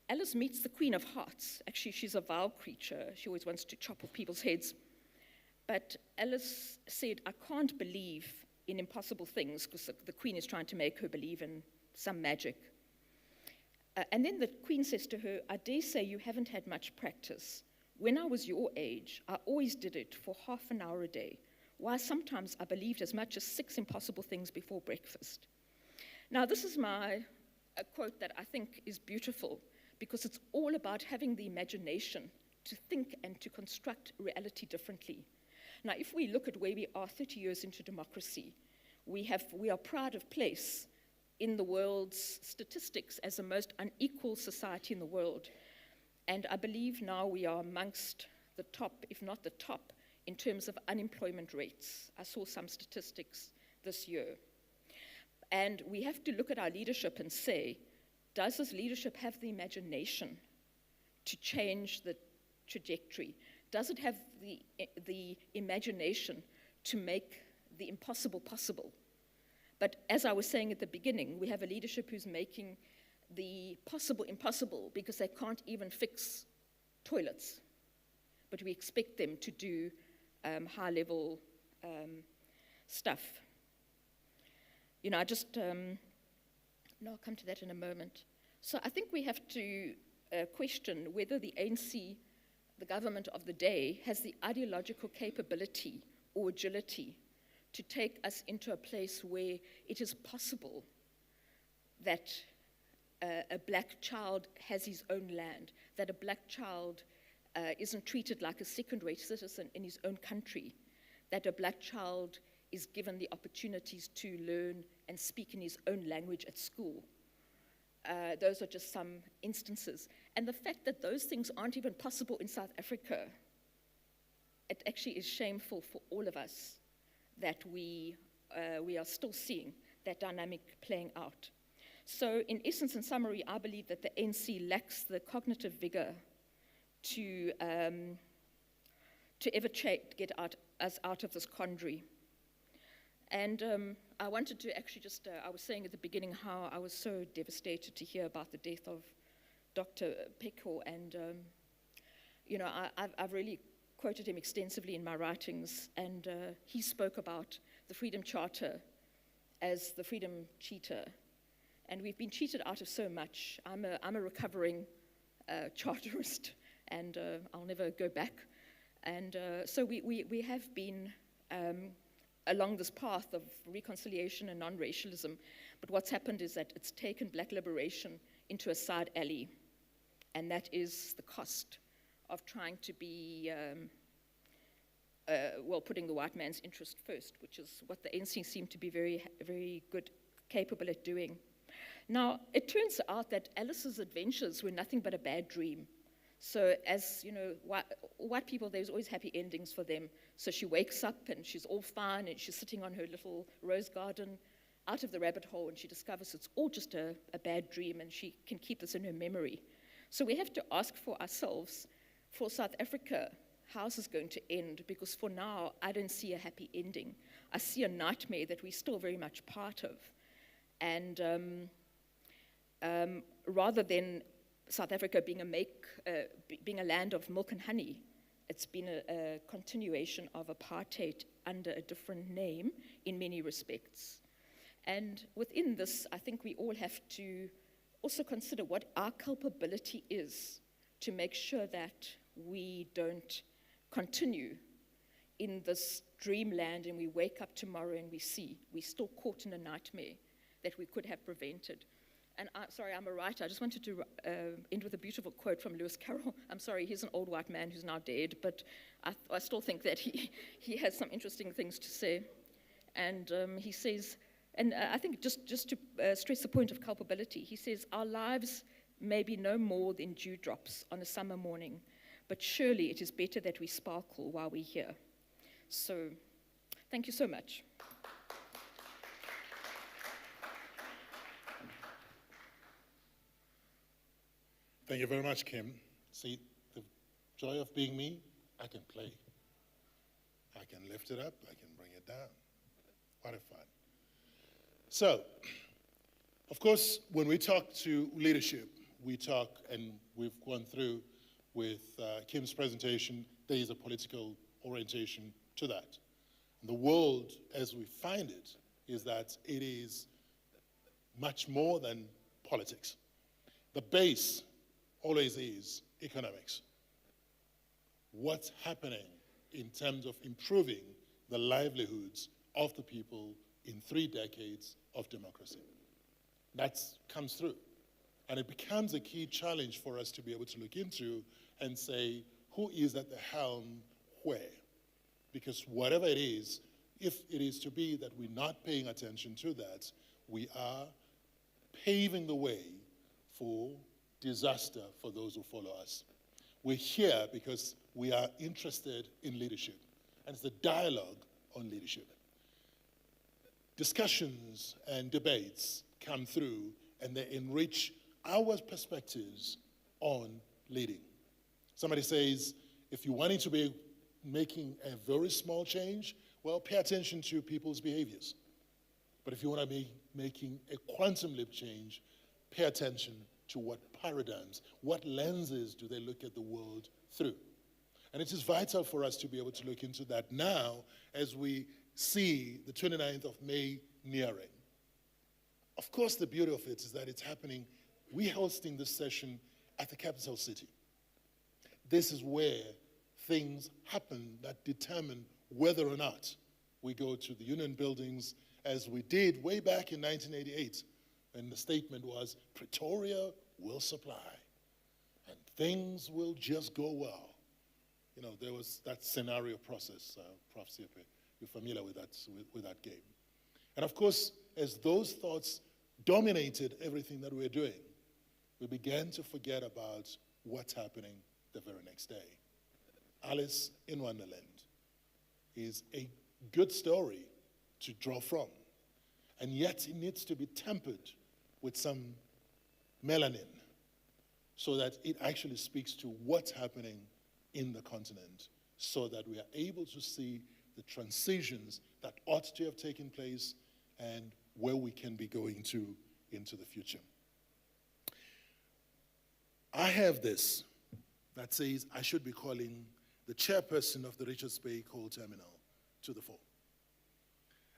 Alice meets the Queen of Hearts. Actually, she's a vile creature. She always wants to chop off people's heads. But Alice said, "I can't believe in impossible things," because the Queen is trying to make her believe in some magic. And then the Queen says to her, "I dare say you haven't had much practice. When I was your age, I always did it for half an hour a day. Why, sometimes I believed as much as 6 impossible things before breakfast." Now, this is a quote that I think is beautiful, because it's all about having the imagination to think and to construct reality differently. Now, if we look at where we are 30 years into democracy, we are proud of place in the world's statistics as the most unequal society in the world. And I believe now we are amongst the top, if not the top, in terms of unemployment rates. I saw some statistics this year. And we have to look at our leadership and say, does this leadership have the imagination to change the trajectory? Does it have the imagination to make the impossible possible? But as I was saying at the beginning, we have a leadership who's making the possible impossible because they can't even fix toilets. But we expect them to do high-level stuff. You know, I'll come to that in a moment. So I think we have to question whether the ANC, the government of the day, has the ideological capability or agility to take us into a place where it is possible that a black child has his own land, that a black child isn't treated like a second-rate citizen in his own country, that a black child is given the opportunities to learn and speak in his own language at school. Those are just some instances. And the fact that those things aren't even possible in South Africa it actually is shameful for all of us that we are still seeing that dynamic playing out. So in essence and summary, I believe that the ANC lacks the cognitive vigor to ever get us out of this quandary. And I wanted to actually just, I was saying at the beginning how I was so devastated to hear about the death of Dr. Peko, and you know, I've really quoted him extensively in my writings, and he spoke about the Freedom Charter as the freedom cheater. And we've been cheated out of so much. I'm a recovering charterist, and I'll never go back. And so we have been along this path of reconciliation and non-racialism, but what's happened is that it's taken black liberation into a side alley, and that is the cost of trying to be, putting the white man's interest first, which is what the ANC seem to be very, very good, capable at doing. Now, it turns out that Alice's adventures were nothing but a bad dream. So as, you know, white people, there's always happy endings for them. So she wakes up and she's all fine and she's sitting on her little rose garden out of the rabbit hole, and she discovers it's all just a bad dream, and she can keep this in her memory. So we have to ask for ourselves, for South Africa, how's this going to end? Because for now, I don't see a happy ending. I see a nightmare that we're still very much part of. And rather than South Africa being a land of milk and honey, it's been a continuation of apartheid under a different name in many respects. And within this, I think we all have to also consider what our culpability is to make sure that we don't continue in this dreamland and we wake up tomorrow and we see we're still caught in a nightmare that we could have prevented. And sorry, I'm a writer. I just wanted to end with a beautiful quote from Lewis Carroll. I'm sorry, he's an old white man who's now dead, but I still think that he has some interesting things to say. And he says, and I think just to stress the point of culpability, he says, our lives may be no more than dewdrops on a summer morning, but surely it is better that we sparkle while we're here. So, thank you so much. Thank you very much, Kim. See, the joy of being me, I can play. I can lift it up, I can bring it down. What a fun. So, of course, when we talk to leadership, we talk, and we've gone through with Kim's presentation, there is a political orientation to that. And the world, as we find it, is that it is much more than politics. The base always is economics. What's happening in terms of improving the livelihoods of the people in 3 decades of democracy? That comes through. And it becomes a key challenge for us to be able to look into and say, who is at the helm where? Because whatever it is, if it is to be that we're not paying attention to that, we are paving the way for disaster for those who follow us. We're here because we are interested in leadership, and it's a dialogue on leadership. Discussions and debates come through, and they enrich our perspectives on leading. Somebody says, if you're wanting to be making a very small change, well, pay attention to people's behaviors. But if you want to be making a quantum leap change, pay attention to what paradigms, what lenses do they look at the world through. And it is vital for us to be able to look into that now as we see the 29th of May nearing. Of course, the beauty of it is that it's happening, we're hosting this session at the capital city. This is where things happen that determine whether or not we go to the union buildings as we did way back in 1988. And the statement was, Pretoria will supply, and things will just go well. You know, there was that scenario process, Prof. Sipe, you're familiar with that game. And of course, as those thoughts dominated everything that we're doing, we began to forget about what's happening the very next day. Alice in Wonderland. is a good story to draw from. And yet it needs to be tempered with some melanin so that it actually speaks to what's happening in the continent, so that we are able to see the transitions that ought to have taken place and where we can be going to into the future. I have this that says I should be calling the chairperson of the Richards Bay Coal Terminal to the fore.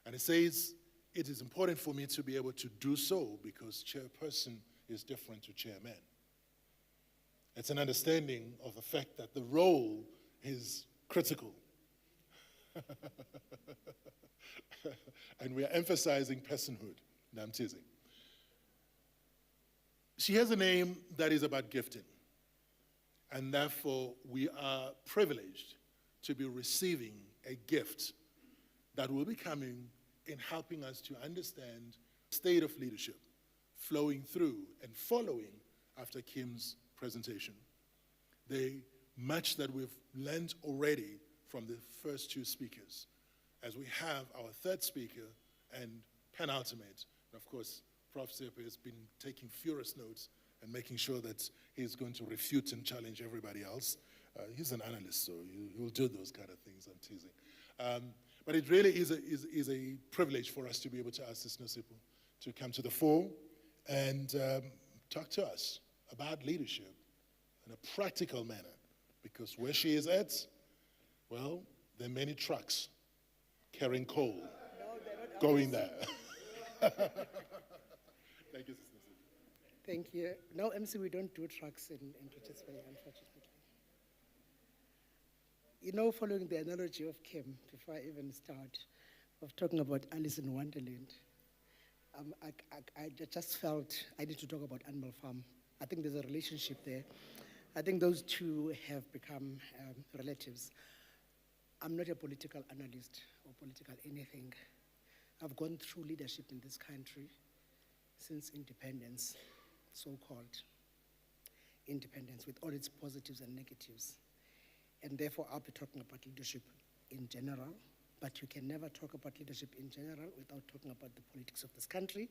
And it says it is important for me to be able to do so because chairperson is different to chairman. It's an understanding of the fact that the role is critical. And we are emphasizing personhood. No, I'm teasing. She has a name that is about gifting. And therefore, we are privileged to be receiving a gift that will be coming in helping us to understand the state of leadership flowing through and following after Kim's presentation. The much that we've learned already from the first two speakers, as we have our third speaker and penultimate. And of course, Prof. Sepe has been taking furious notes and making sure that he's going to refute and challenge everybody else. He's an analyst, so he'll do those kind of things. I'm teasing. But it really is a privilege for us to be able to ask this Nosipo to come to the fore and talk to us about leadership in a practical manner. Because where she is at, well, there are many trucks carrying coal going there. Thank you, Sister. Thank you. No, MC, we don't do trucks in Richards Bay, unfortunately. You know, following the analogy of Kim, before I even start, of talking about Alice in Wonderland, I just felt I need to talk about Animal Farm. I think there's a relationship there. I think those two have become relatives. I'm not a political analyst or political anything. I've gone through leadership in this country since independence, so-called independence, with all its positives and negatives. And therefore, I'll be talking about leadership in general, but you can never talk about leadership in general without talking about the politics of this country,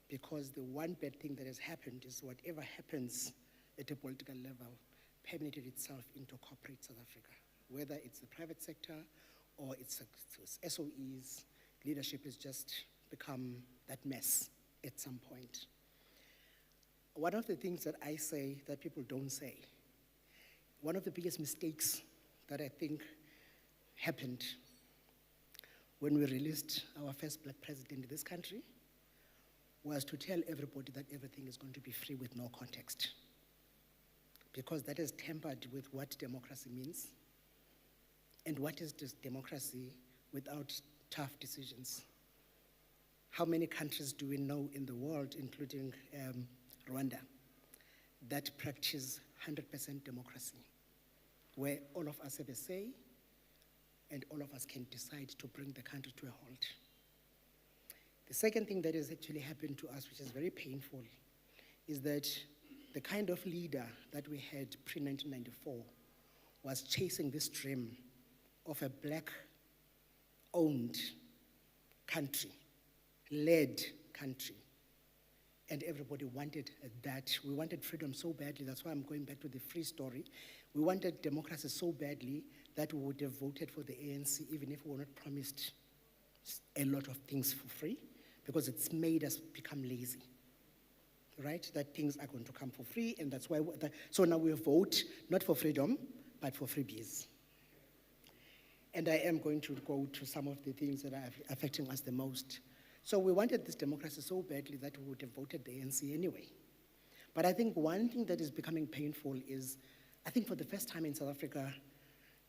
because the one bad thing that has happened is whatever happens at a political level permeated itself into corporate South Africa, whether it's the private sector or it's SOEs. Leadership has just become that mess at some point. One of the things that I say that people don't say, one of the biggest mistakes that I think happened when we released our first black president in this country was to tell everybody that everything is going to be free with no context. Because that is tempered with what democracy means and what is this democracy without tough decisions. How many countries do we know in the world, including Rwanda, that practice 100% democracy, where all of us have a say and all of us can decide to bring the country to a halt? The second thing that has actually happened to us, which is very painful, is that the kind of leader that we had pre-1994 was chasing this dream of a black-owned country, led country. And everybody wanted that. We wanted freedom so badly. That's why I'm going back to the free story. We wanted democracy so badly that we would have voted for the ANC even if we were not promised a lot of things for free, because it's made us become lazy, right? That things are going to come for free, and that's why. So now we vote not for freedom, but for freebies. And I am going to go to some of the things that are affecting us the most. So we wanted this democracy so badly that we would have voted the ANC anyway. But I think one thing that is becoming painful is, I think for the first time in South Africa,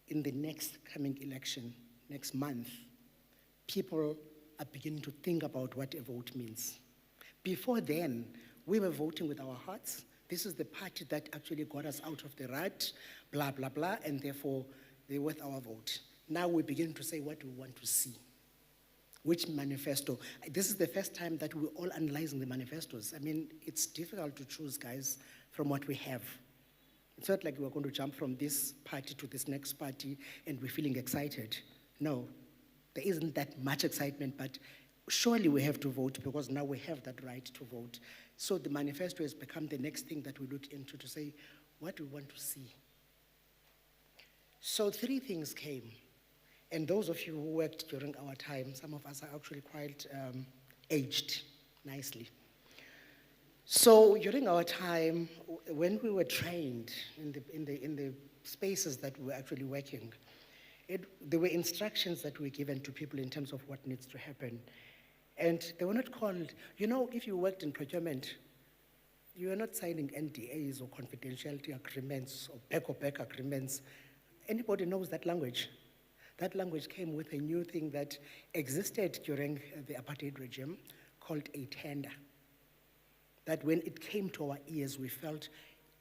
in the next coming election, next month, people are beginning to think about what a vote means. Before then, we were voting with our hearts. This is the party that actually got us out of the rut, blah, blah, blah, and therefore they're worth our vote. Now we begin to say what we want to see. Which manifesto? This is the first time that we're all analyzing the manifestos. I mean, it's difficult to choose, guys, from what we have. It's not like we're going to jump from this party to this next party and we're feeling excited. No, there isn't that much excitement, but surely we have to vote because now we have that right to vote. So the manifesto has become the next thing that we look into to say, what do we want to see? So 3 things came. And those of you who worked during our time, some of us are actually quite aged nicely. So during our time, when we were trained in the spaces that we were actually working, there were instructions that were given to people in terms of what needs to happen. And they were not called, if you worked in procurement, you were not signing NDAs or confidentiality agreements or back agreements. Anybody knows that language? That language came with a new thing that existed during the apartheid regime called a tender. That when it came to our ears, we felt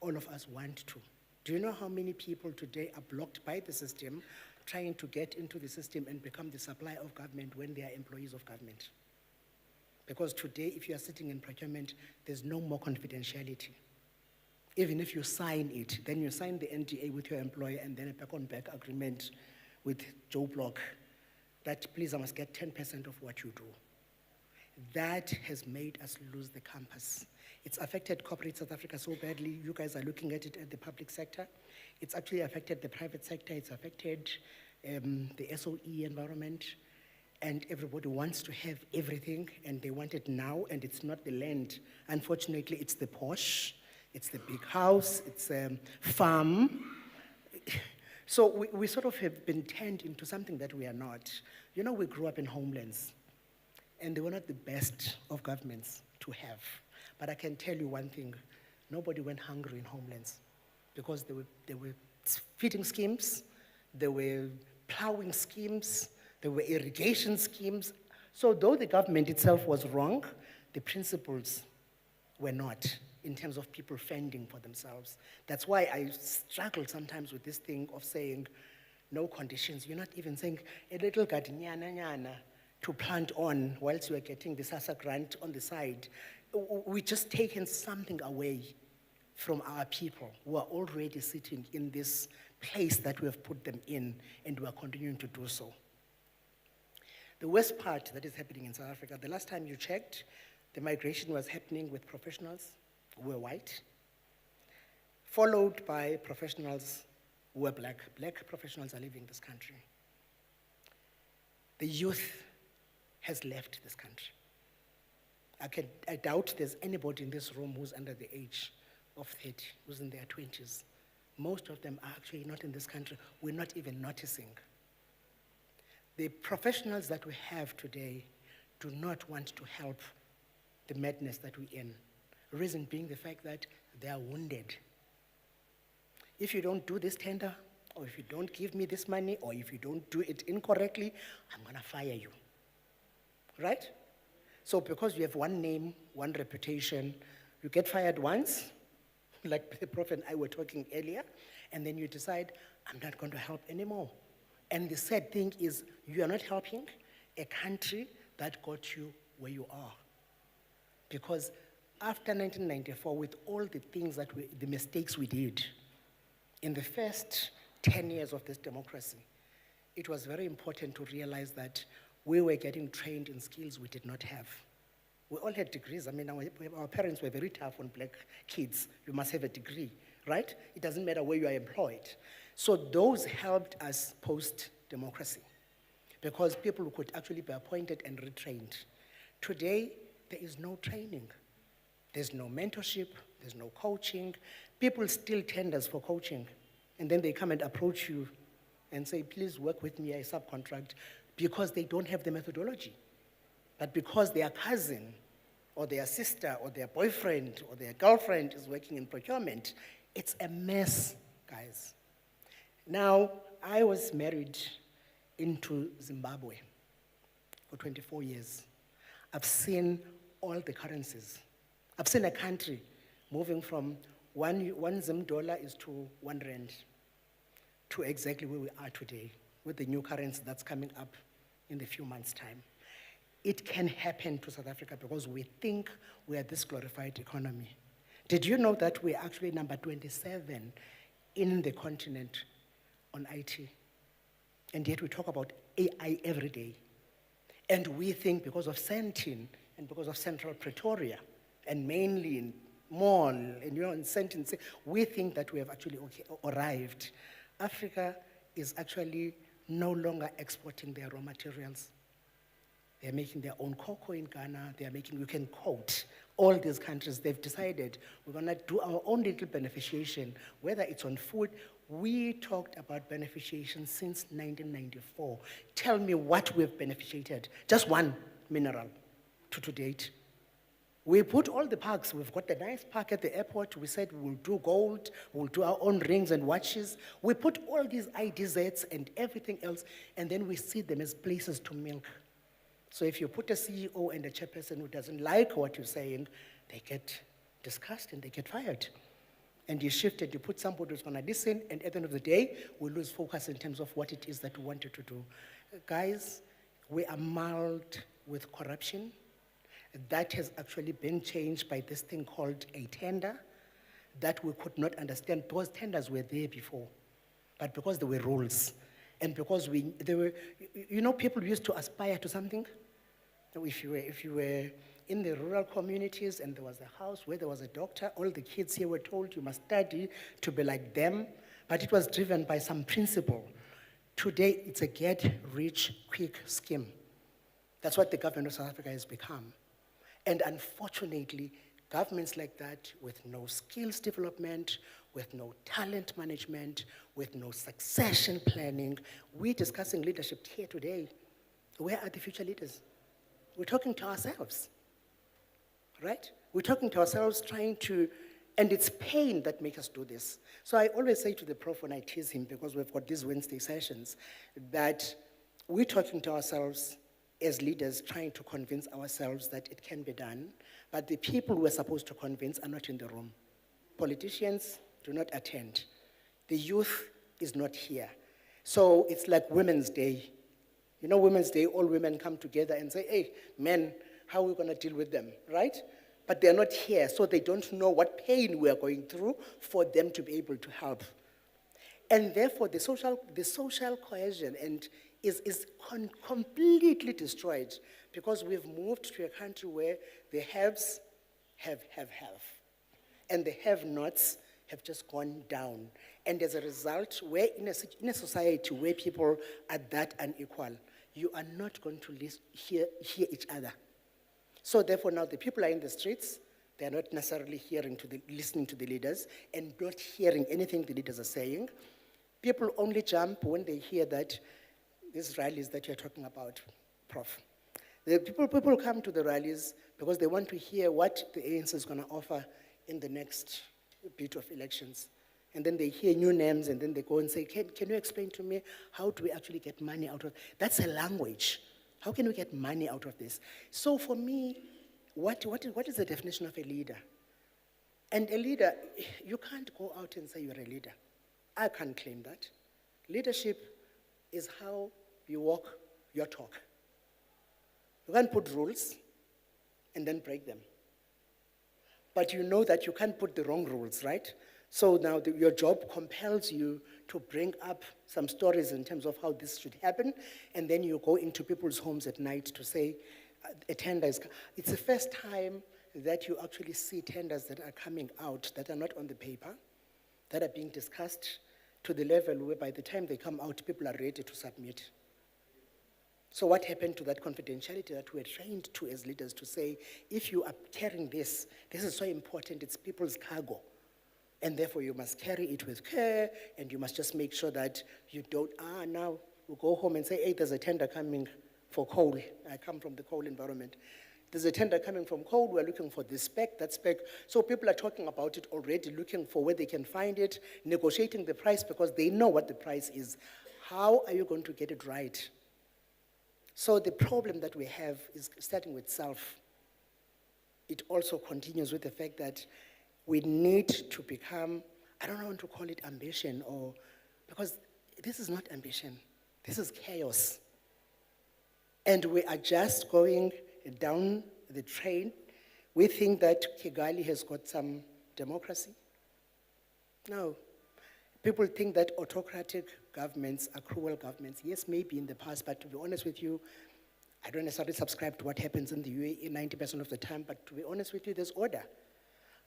all of us want to. Do you know how many people today are blocked by the system trying to get into the system and become the supplier of government when they are employees of government? Because today, if you are sitting in procurement, there's no more confidentiality. Even if you sign it, then you sign the NDA with your employer and then a back-on-back agreement with Joe Block that, please, I must get 10% of what you do. That has made us lose the campus. It's affected corporate South Africa so badly. You guys are looking at it at the public sector. It's actually affected the private sector. It's affected the SOE environment. And everybody wants to have everything, and they want it now, and it's not the land. Unfortunately, it's the Porsche, it's the big house, it's a farm. So we sort of have been turned into something that we are not. We grew up in homelands, and they were not the best of governments to have. But I can tell you one thing, nobody went hungry in homelands because there were feeding schemes, there were plowing schemes, there were irrigation schemes. So though the government itself was wrong, the principles were not in terms of people fending for themselves. That's why I struggle sometimes with this thing of saying no conditions. You're not even saying a little garden to plant on whilst you are getting the SASSA grant on the side. We've just taken something away from our people who are already sitting in this place that we have put them in, and we are continuing to do so. The worst part that is happening in South Africa, the last time you checked, the migration was happening with professionals who were white, followed by professionals who were black. Black professionals are leaving this country. The youth has left this country. I doubt there's anybody in this room who's under the age of 30, who's in their 20s. Most of them are actually not in this country. We're not even noticing. The professionals that we have today do not want to help the madness that we're in. Reason being the fact that they are wounded. If you don't do this tender, or if you don't give me this money, or if you don't do it incorrectly, I'm gonna fire you, right? So because you have one name, one reputation, you get fired once, like the Prof and I were talking earlier, and then you decide, I'm not going to help anymore. And the sad thing is, you are not helping a country that got you where you are. Because after 1994, with all the things the mistakes we did, in the first 10 years of this democracy, it was very important to realize that we were getting trained in skills we did not have. We all had degrees. I mean, our parents were very tough on black kids. You must have a degree, right? It doesn't matter where you are employed. So those helped us post-democracy because people could actually be appointed and retrained. Today, there is no training. There's no mentorship, there's no coaching. People still tenders for coaching, and then they come and approach you and say, please work with me, I subcontract, because they don't have the methodology. But because their cousin or their sister or their boyfriend or their girlfriend is working in procurement, it's a mess, guys. Now, I was married into Zimbabwe for 24 years. I've seen all the currencies. I've seen a country moving from one Zim dollar is to 1 rand to exactly where we are today with the new currency that's coming up in the few months' time. It can happen to South Africa because we think we are this glorified economy. Did you know that we're actually number 27 in the continent on IT? And yet we talk about AI every day. And we think because of Sentin and because of Central Pretoria, and mainly in Mall, and in Sentin, we think that we have actually arrived. Africa is actually no longer exporting their raw materials. They're making their own cocoa in Ghana. You can quote all these countries. They've decided we're gonna do our own little beneficiation, whether it's on food. We talked about beneficiation since 1994. Tell me what we've beneficiated. Just one mineral to date. We put all the parks. We've got the nice park at the airport. We said we'll do gold, we'll do our own rings and watches. We put all these IDZs and everything else, and then we see them as places to milk. So if you put a CEO and a chairperson who doesn't like what you're saying, they get discussed and they get fired. And you shift it, you put somebody who's gonna listen, and at the end of the day, we lose focus in terms of what it is that we wanted to do. Guys, we are marred with corruption. That has actually been changed by this thing called a tender that we could not understand. Those tenders were there before, but because there were rules, and because people used to aspire to something. So if you were in the rural communities and there was a house where there was a doctor, all the kids here were told you must study to be like them, but it was driven by some principle. Today, it's a get-rich-quick scheme. That's what the government of South Africa has become. And unfortunately, governments like that with no skills development, with no talent management, with no succession planning. We're discussing leadership here today. Where are the future leaders? We're talking to ourselves, right? We're talking to ourselves and it's pain that makes us do this. So I always say to the prof when I tease him, because we've got these Wednesday sessions, that we're talking to ourselves as leaders, trying to convince ourselves that it can be done, but the people we're supposed to convince are not in the room. Politicians do not attend. The youth is not here. So it's like Women's Day. You know, Women's Day, all women come together and say, hey, men, how are we gonna deal with them, right? But they're not here, so they don't know what pain we are going through for them to be able to help. And therefore, the social cohesion is completely destroyed because we've moved to a country where the haves have health, and the have-nots have just gone down. And as a result, we're in a society where people are that unequal, you are not going to hear each other. So therefore, now the people are in the streets, they're not necessarily listening to the leaders and not hearing anything the leaders are saying. People only jump when they hear that these rallies that you're talking about, Prof. The people come to the rallies because they want to hear what the ANC is going to offer in the next bit of elections. And then they hear new names, and then they go and say, can you explain to me, how do we actually get money out of it? That's a language. How can we get money out of this? So for me, what is the definition of a leader? And a leader, you can't go out and say you're a leader. I can't claim that. Leadership is how you walk your talk. You can't put rules and then break them. But you know that you can't put the wrong rules, right? So now your job compels you to bring up some stories in terms of how this should happen, and then you go into people's homes at night to say, a tender is... It's the first time that you actually see tenders that are coming out that are not on the paper, that are being discussed to the level where by the time they come out, people are ready to submit. So what happened to that confidentiality that we're trained to as leaders to say, if you are carrying this is so important, it's people's cargo. And therefore you must carry it with care, and you must just make sure that you don't, now we'll go home and say, hey, there's a tender coming for coal. I come from the coal environment. There's a tender coming from coal, we're looking for this spec, that spec. So people are talking about it already, looking for where they can find it, negotiating the price because they know what the price is. How are you going to get it right? So the problem that we have is starting with self. It also continues with the fact that we need to become, I don't want to call it ambition, because this is not ambition, this is chaos. And we are just going down the train. We think that Kigali has got some democracy. No. People think that autocratic governments are cruel governments. Yes, maybe in the past, but to be honest with you, I don't necessarily subscribe to what happens in the UAE 90% of the time, but to be honest with you, there's order.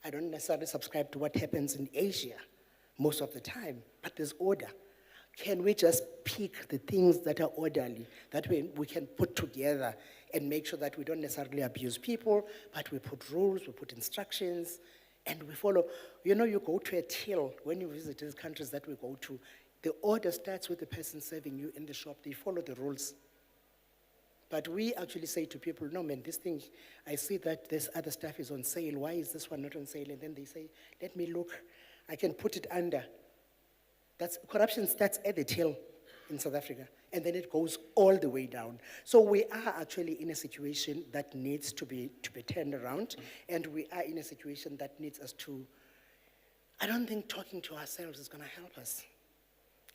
I don't necessarily subscribe to what happens in Asia most of the time, but there's order. Can we just pick the things that are orderly, that we can put together and make sure that we don't necessarily abuse people, but we put rules, we put instructions, and we follow. You know, you go to a till when you visit these countries that we go to, the order starts with the person serving you in the shop. They follow the rules. But we actually say to people, no man, this thing, I see that this other stuff is on sale. Why is this one not on sale? And then they say, let me look. I can put it under. Corruption starts at the till in South Africa, and then it goes all the way down. So we are actually in a situation that needs to be turned around, and we are in a situation that needs us to, I don't think talking to ourselves is going to help us.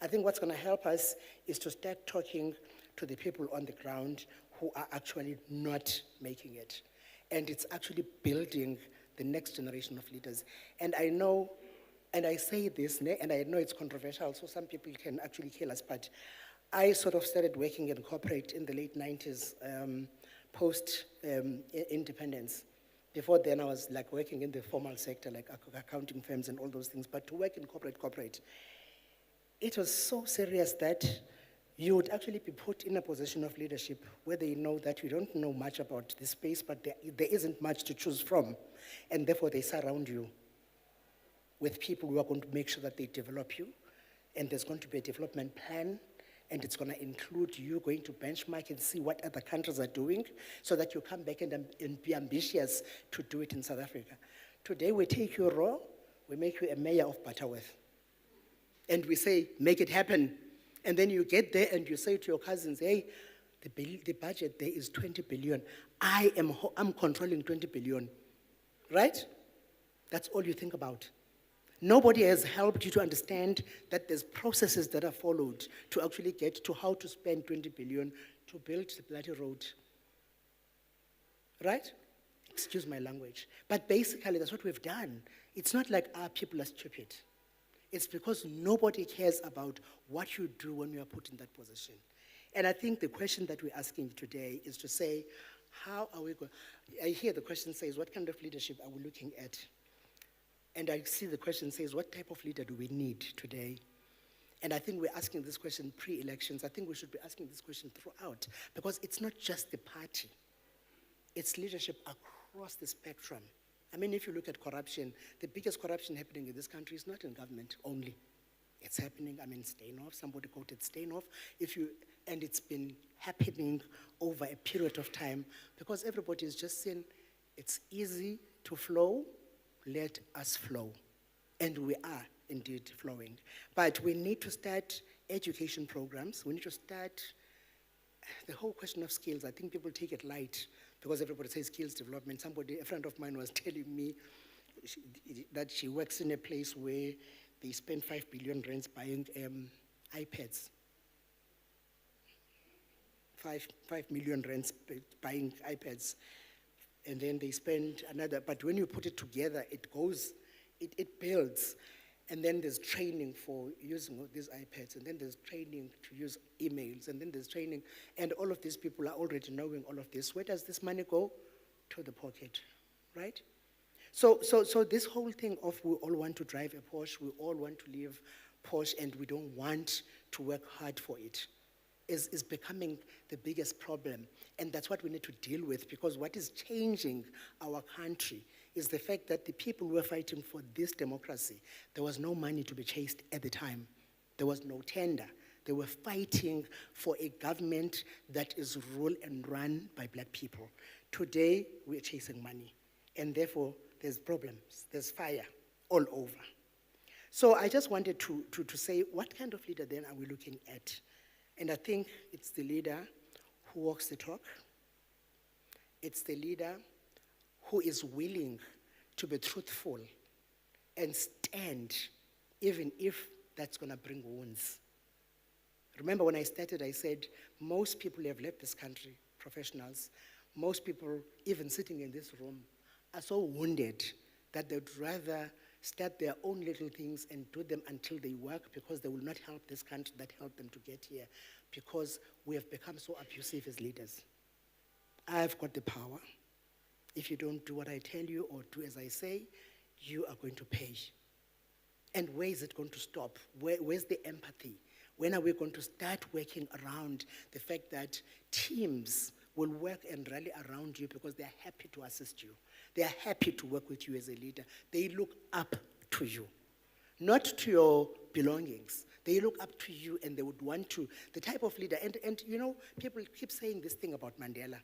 I think what's going to help us is to start talking to the people on the ground who are actually not making it. And it's actually building the next generation of leaders. And I know, and I say this, and I know it's controversial, so some people can actually kill us, but I sort of started working in corporate in the late 90s, post-independence. Before then, I was like working in the formal sector, like accounting firms and all those things, but to work in corporate, it was so serious that you would actually be put in a position of leadership where they know that you don't know much about this space, but there isn't much to choose from, and therefore they surround you with people who are going to make sure that they develop you, and there's going to be a development plan, and it's going to include you going to benchmark and see what other countries are doing so that you come back and be ambitious to do it in South Africa. Today we take you raw, we make you a mayor of Butterworth, and we say, make it happen. And then you get there and you say to your cousins, hey, the budget there is 20 billion. I'm controlling 20 billion, right? That's all you think about. Nobody has helped you to understand that there's processes that are followed to actually get to how to spend 20 billion to build the bloody road. Right? Excuse my language. But basically, that's what we've done. It's not like our people are stupid. It's because nobody cares about what you do when you are put in that position. And I think the question that we're asking today is to say, how are we going? I hear the question says, what kind of leadership are we looking at? And I see the question says, what type of leader do we need today? And I think we're asking this question pre-elections. I think we should be asking this question throughout, because it's not just the party. It's leadership across the spectrum. I mean, if you look at corruption, the biggest corruption happening in this country is not in government only. It's happening, I mean, Steinhoff, somebody quoted Steinhoff, and it's been happening over a period of time, because everybody is just saying, it's easy to flow, let us flow. And we are indeed flowing. But we need to start education programs. We need to start the whole question of skills. I think people take it light because everybody says skills development. A friend of mine was telling me that she works in a place where they spend 5 billion rands buying iPads. 5 million rands buying iPads. And then they spend another, but when you put it together, it builds. And then there's training for using these iPads, and then there's training to use emails, and then there's training, and all of these people are already knowing all of this. Where does this money go? To the pocket, right? So this whole thing of we all want to drive a Porsche, we all want to live Porsche, and we don't want to work hard for it, is becoming the biggest problem. And that's what we need to deal with, because what is changing our country is the fact that the people who were fighting for this democracy, there was no money to be chased at the time. There was no tender. They were fighting for a government that is ruled and run by black people. Today, we're chasing money. And therefore, there's problems. There's fire all over. So I just wanted to say, what kind of leader then are we looking at? And I think it's the leader who walks the talk. It's the leader who is willing to be truthful and stand, even if that's going to bring wounds. Remember when I started, I said, most people who have left this country, professionals, most people, even sitting in this room, are so wounded that they'd rather start their own little things and do them until they work, because they will not help this country that helped them to get here, because we have become so abusive as leaders. I've got the power. If you don't do what I tell you or do as I say, you are going to pay. And where is it going to stop? Where's the empathy? When are we going to start working around the fact that teams will work and rally around you because they're happy to assist you. They're happy to work with you as a leader. They look up to you, not to your belongings. They look up to you and they would want to, the type of leader, and you know, people keep saying this thing about Mandela,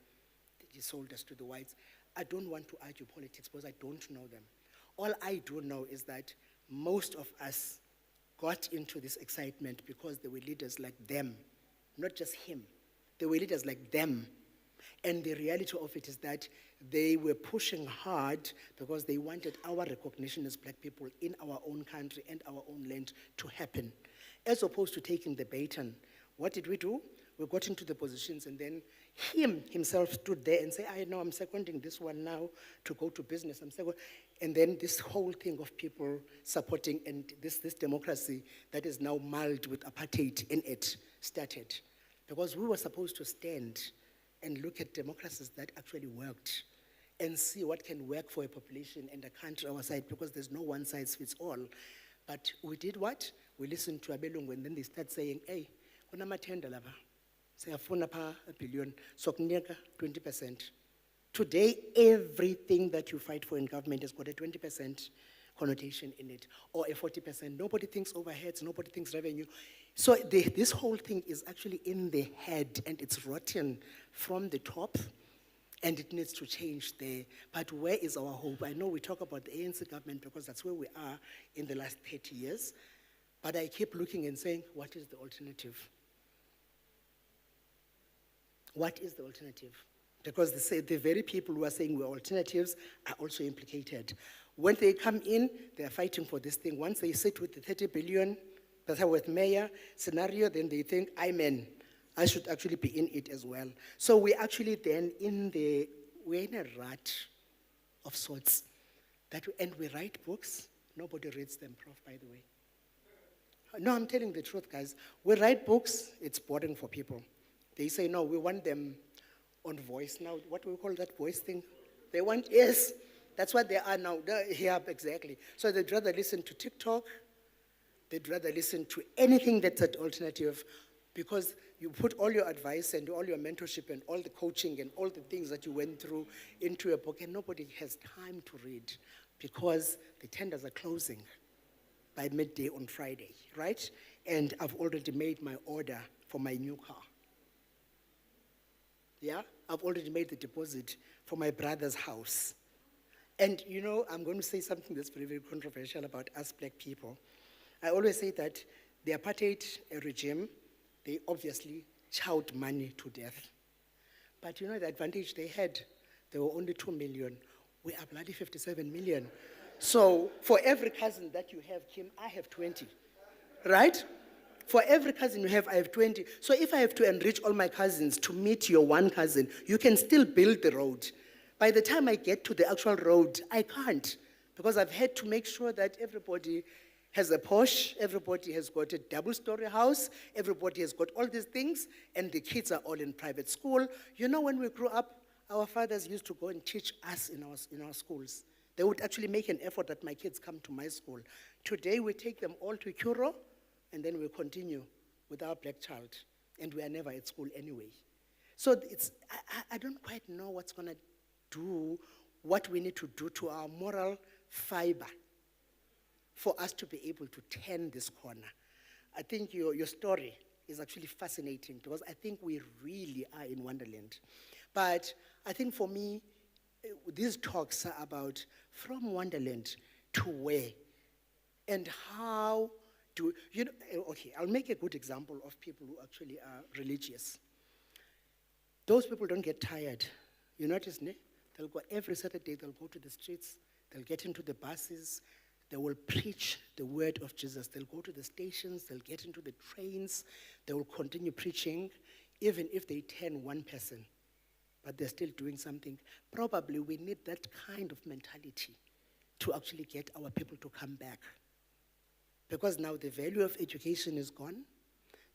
that he sold us to the whites. I don't want to argue politics because I don't know them. All I do know is that most of us got into this excitement because there were leaders like them, not just him. There were leaders like them. And the reality of it is that they were pushing hard because they wanted our recognition as black people in our own country and our own land to happen. As opposed to taking the baton, what did we do? We got into the positions and then himself stood there and said, I know I'm seconding this one now to go to business. And then this whole thing of people supporting and this democracy that is now marred with apartheid in it started. Because we were supposed to stand and look at democracies that actually worked and see what can work for a population and a country our side, because there's no one size fits all. But we did what? We listened to Abelungu and then they start saying, hey, kunamathenda lava. Siyafuna pha a billion, sokunika 20%. Today, everything that you fight for in government has got a 20% connotation in it, or a 40%. Nobody thinks overheads, nobody thinks revenue. So this whole thing is actually in the head and it's rotten from the top and it needs to change there. But where is our hope? I know we talk about the ANC government because that's where we are in the last 30 years, but I keep looking and saying, what is the alternative? What is the alternative? Because the very people who are saying we're alternatives are also implicated. When they come in, they're fighting for this thing. Once they sit with the 30 billion, that's how with mayor scenario, then they think, I should actually be in it as well. So we're actually then we're in a rut of sorts. And we write books, nobody reads them, Prof, by the way. No, I'm telling the truth, guys. We write books, it's boring for people. They say, no, we want them on voice now. What do we call that voice thing? They want, yes, that's what they are now. Yeah, exactly. So they'd rather listen to TikTok. They'd rather listen to anything that's an alternative, because you put all your advice and all your mentorship and all the coaching and all the things that you went through into a book, and nobody has time to read because the tenders are closing by midday on Friday, right? And I've already made my order for my new car. Yeah, I've already made the deposit for my brother's house. And you know, I'm going to say something that's very, very controversial about us black people. I always say that the apartheid regime, they obviously chowed money to death. But you know the advantage they had? There were only 2 million. We are bloody 57 million. So for every cousin that you have, Kim, I have 20, right? For every cousin you have, I have 20. So if I have to enrich all my cousins to meet your one cousin, you can still build the road. By the time I get to the actual road, I can't, because I've had to make sure that everybody has a Porsche, everybody has got a double-story house, everybody has got all these things, and the kids are all in private school. You know, when we grew up, our fathers used to go and teach us in our schools. They would actually make an effort that my kids come to my school. Today, we take them all to Kuro, and then we continue with our black child, and we are never at school anyway. So I don't quite know what's going to do, what we need to do to our moral fiber for us to be able to turn this corner. I think your story is actually fascinating, because I think we really are in Wonderland. But I think for me, these talks are about from Wonderland to where, and how do, you know, okay, I'll make a good example of people who actually are religious. Those people don't get tired. You notice, ne? They'll go every Saturday, they'll go to the streets, they'll get into the buses, they will preach the word of Jesus. They'll go to the stations, they'll get into the trains, they will continue preaching, even if they turn one person, but they're still doing something. Probably we need that kind of mentality to actually get our people to come back. Because now the value of education is gone,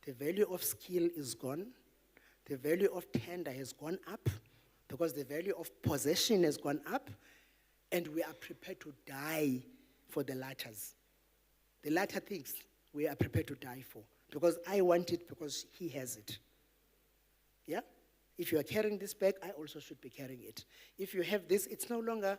the value of skill is gone, the value of tender has gone up, because the value of possession has gone up, and we are prepared to die for the latters. The latter things we are prepared to die for, because I want it because he has it. Yeah? If you are carrying this bag, I also should be carrying it. If you have this, it's no longer,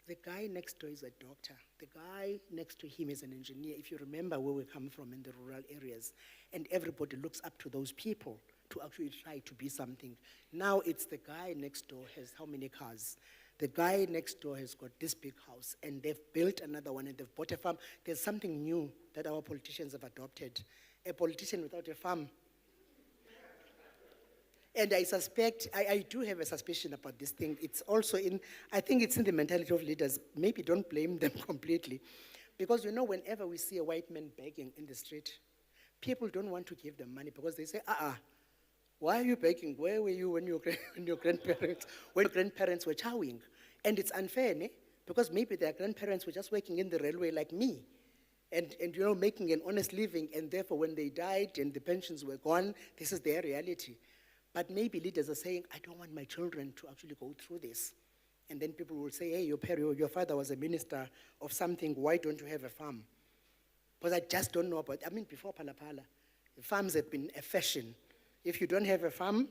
the guy next door is a doctor. The guy next to him is an engineer. If you remember where we come from in the rural areas, and everybody looks up to those people to actually try to be something. Now it's the guy next door has how many cars? The guy next door has got this big house, and they've built another one, and they've bought a farm. There's something new that our politicians have adopted. A politician without a farm. And I suspect, I do have a suspicion about this thing. It's also I think it's in the mentality of leaders. Maybe don't blame them completely. Because whenever we see a white man begging in the street, people don't want to give them money because they say, why are you begging? Where were you when your grandparents were chowing? And it's unfair, ne? Because maybe their grandparents were just working in the railway like me. And making an honest living, and therefore when they died and the pensions were gone, this is their reality. But maybe leaders are saying, I don't want my children to actually go through this. And then people will say, hey, your father was a minister of something, why don't you have a farm? Because I just don't know about, before Palapala, the farms have been a fashion. If you don't have a farm,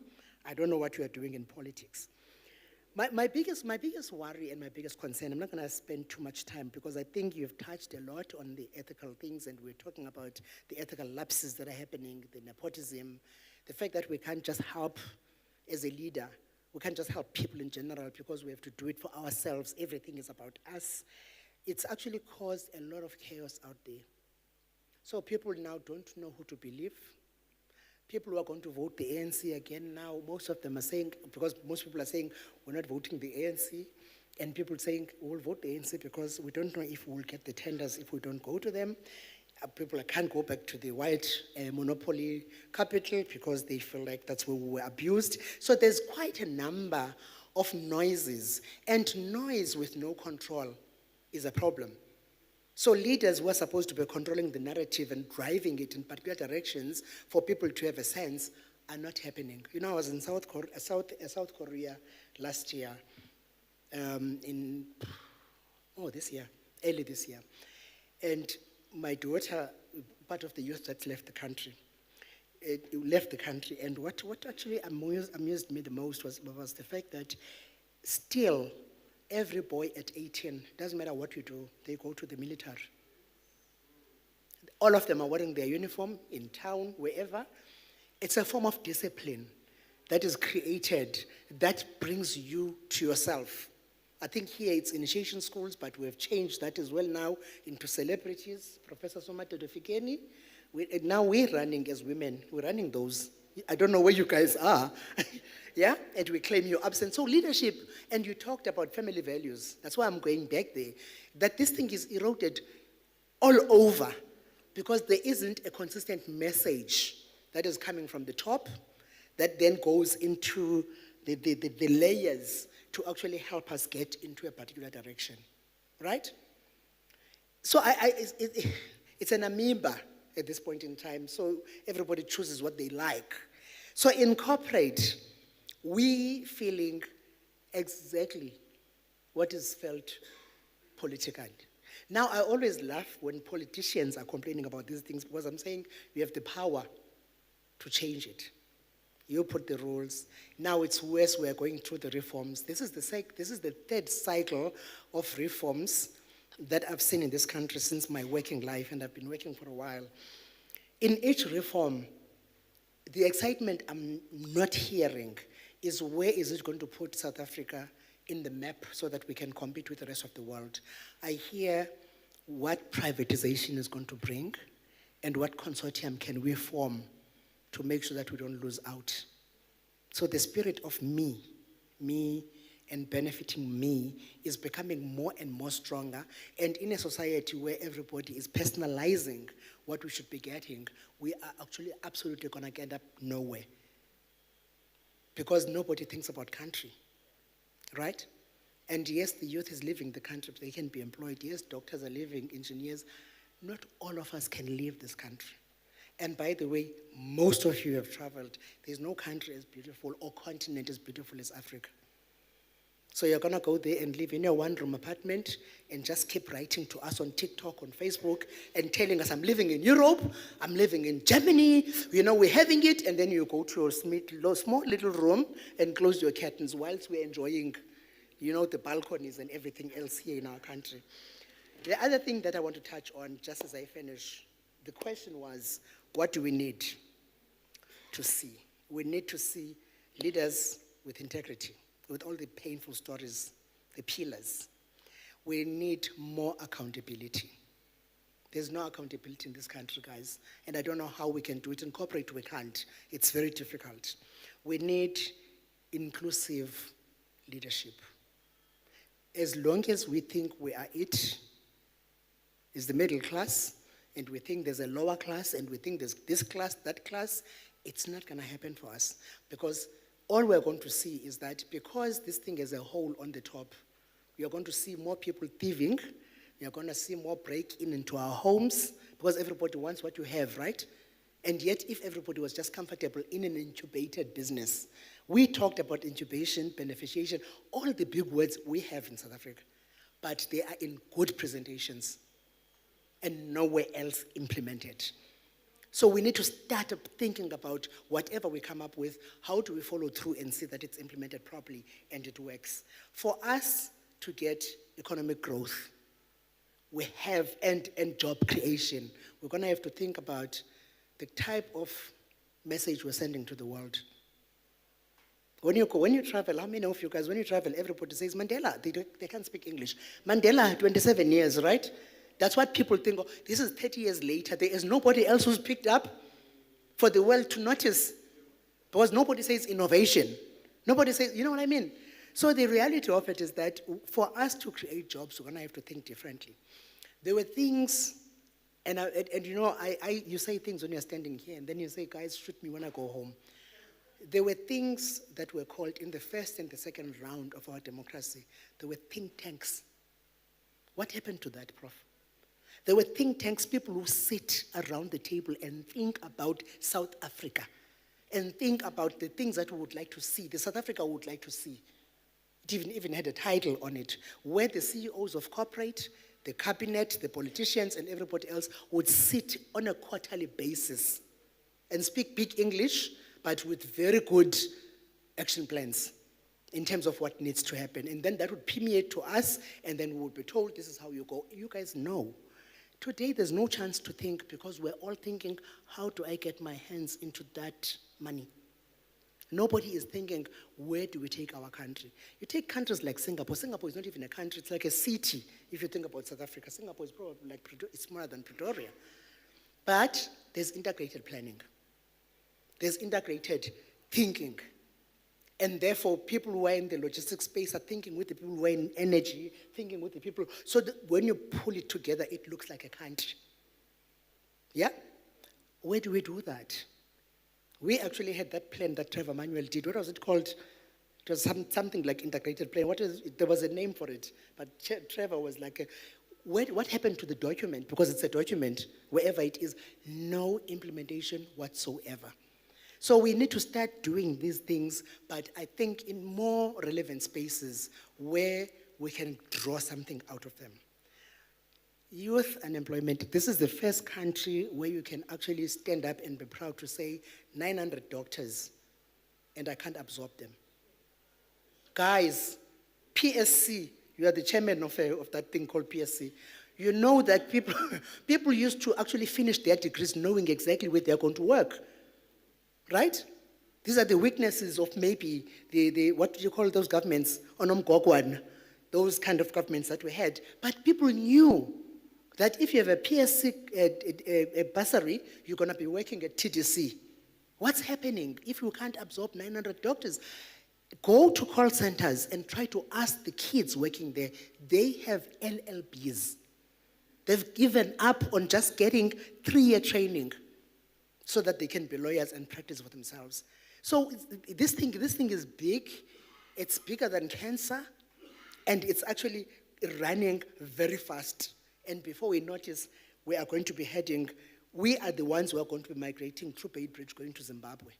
I don't know what you are doing in politics. My biggest worry and my biggest concern, I'm not going to spend too much time because I think you've touched a lot on the ethical things, and we're talking about the ethical lapses that are happening, the nepotism, the fact that we can't just help as a leader, we can't just help people in general because we have to do it for ourselves. Everything is about us. It's actually caused a lot of chaos out there. So people now don't know who to believe. People who are going to vote the ANC again now, most of them are saying, because most people are saying, we're not voting the ANC, and people saying, we'll vote the ANC because we don't know if we'll get the tenders if we don't go to them. People can't go back to the white monopoly capital because they feel like that's where we were abused. So there's quite a number of noises, and noise with no control is a problem. So leaders who are supposed to be controlling the narrative and driving it in particular directions for people to have a sense are not happening. I was in South Korea last year, early this year. And my daughter, part of the youth that left the country, and what actually amused me the most was the fact that still every boy at 18, doesn't matter what you do, they go to the military. All of them are wearing their uniform in town, wherever. It's a form of discipline that is created that brings you to yourself. I think here it's initiation schools, but we have changed that as well now into celebrities. Professor Somatelo Fikeni, now we're running as women, we're running those. I don't know where you guys are, yeah? And we claim you're absent. So leadership, and you talked about family values. That's why I'm going back there. That this thing is eroded all over because there isn't a consistent message that is coming from the top that then goes into the layers to actually help us get into a particular direction, right? So it's an amoeba at this point in time, so everybody chooses what they like. So in corporate, we feeling exactly what is felt politically. Now, I always laugh when politicians are complaining about these things because I'm saying you have the power to change it. You put the rules. Now it's worse, we're going through the reforms. This is the third cycle of reforms that I've seen in this country since my working life, and I've been working for a while. In each reform, the excitement I'm not hearing is where is it going to put South Africa in the map so that we can compete with the rest of the world. I hear what privatization is going to bring and what consortium can we form to make sure that we don't lose out. So the spirit of me, and benefiting me is becoming more and more stronger. And in a society where everybody is personalizing what we should be getting, we are actually absolutely going to end up nowhere. Because nobody thinks about country, right? And yes, the youth is leaving the country, they can be employed. Yes, doctors are leaving, engineers. Not all of us can leave this country. And by the way, most of you have traveled. There's no country as beautiful or continent as beautiful as Africa. So you're gonna go there and live in your one-room apartment and just keep writing to us on TikTok, on Facebook, and telling us, I'm living in Europe, I'm living in Germany, you know, we're having it, and then you go to your small little room and close your curtains whilst we're enjoying, you know, the balconies and everything else here in our country. The other thing that I want to touch on, just as I finish, the question was, what do we need to see? We need to see leaders with integrity, with all the painful stories, the pillars. We need more accountability. There's no accountability in this country, guys, and I don't know how we can do it. In corporate, we can't. It's very difficult. We need inclusive leadership. As long as we think we are it, is the middle class, and we think there's a lower class, and we think there's this class, that class, it's not gonna happen for us. Because all we're going to see is that because this thing is a hole on the top, we are going to see more people thieving, we are going to see more break-in into our homes, because everybody wants what you have, right? And yet, if everybody was just comfortable in an incubated business, we talked about incubation, beneficiation, all the big words we have in South Africa, but they are in good presentations and nowhere else implemented. So we need to start up thinking about whatever we come up with, how do we follow through and see that it's implemented properly and it works. For us to get economic growth, we have, and job creation, we're gonna have to think about the type of message we're sending to the world. When you travel, how many of you guys, when you travel, everybody says Mandela, they can't speak English. Mandela, 27 years, right? That's what people think, oh, this is 30 years later, there is nobody else who's picked up for the world to notice. Because nobody says innovation. Nobody says, you know what I mean? So the reality of it is that for us to create jobs, we're gonna have to think differently. There were things, and you know, you say things when you're standing here, and then you say, guys, shoot me when I go home. There were things that were called in the first and the second round of our democracy. There were think tanks. What happened to that, Prof? There were think tanks, people who sit around the table and think about South Africa and think about the things that we would like to see, the South Africa we would like to see. It even had a title on it, where the CEOs of corporate, the cabinet, the politicians, and everybody else would sit on a quarterly basis and speak big English, but with very good action plans in terms of what needs to happen. And then that would permeate to us, and then we would be told, this is how you go. You guys know. Today, there's no chance to think, because we're all thinking, how do I get my hands into that money? Nobody is thinking, where do we take our country? You take countries like Singapore. Singapore is not even a country, it's like a city. If you think about South Africa, Singapore is probably like, it's smaller than Pretoria. But there's integrated planning. There's integrated thinking. And therefore, people who are in the logistics space are thinking with the people who are in energy, thinking with the people. So that when you pull it together, it looks like a country. Yeah? Where do we do that? We actually had that plan that Trevor Manuel did. What was it called? It was something like integrated plan. There was a name for it. But Trevor was like, what happened to the document? Because it's a document, wherever it is, no implementation whatsoever. So we need to start doing these things, but I think in more relevant spaces where we can draw something out of them. Youth unemployment, this is the first country where you can actually stand up and be proud to say 900 doctors, and I can't absorb them. Guys, PSC, you are the chairman of that thing called PSC. You know that people used to actually finish their degrees knowing exactly where they're going to work. Right? These are the weaknesses of maybe what do you call those governments? Onomgogwan, those kind of governments that we had. But people knew that if you have a PSC a bursary, you're going to be working at TDC. What's happening if you can't absorb 900 doctors? Go to call centers and try to ask the kids working there. They have LLBs. They've given up on just getting 3-year training so that they can be lawyers and practice for themselves. So this thing is big. It's bigger than cancer, and it's actually running very fast. And before we notice, we are going to be heading We are the ones who are going to be migrating through Bay Bridge going to Zimbabwe.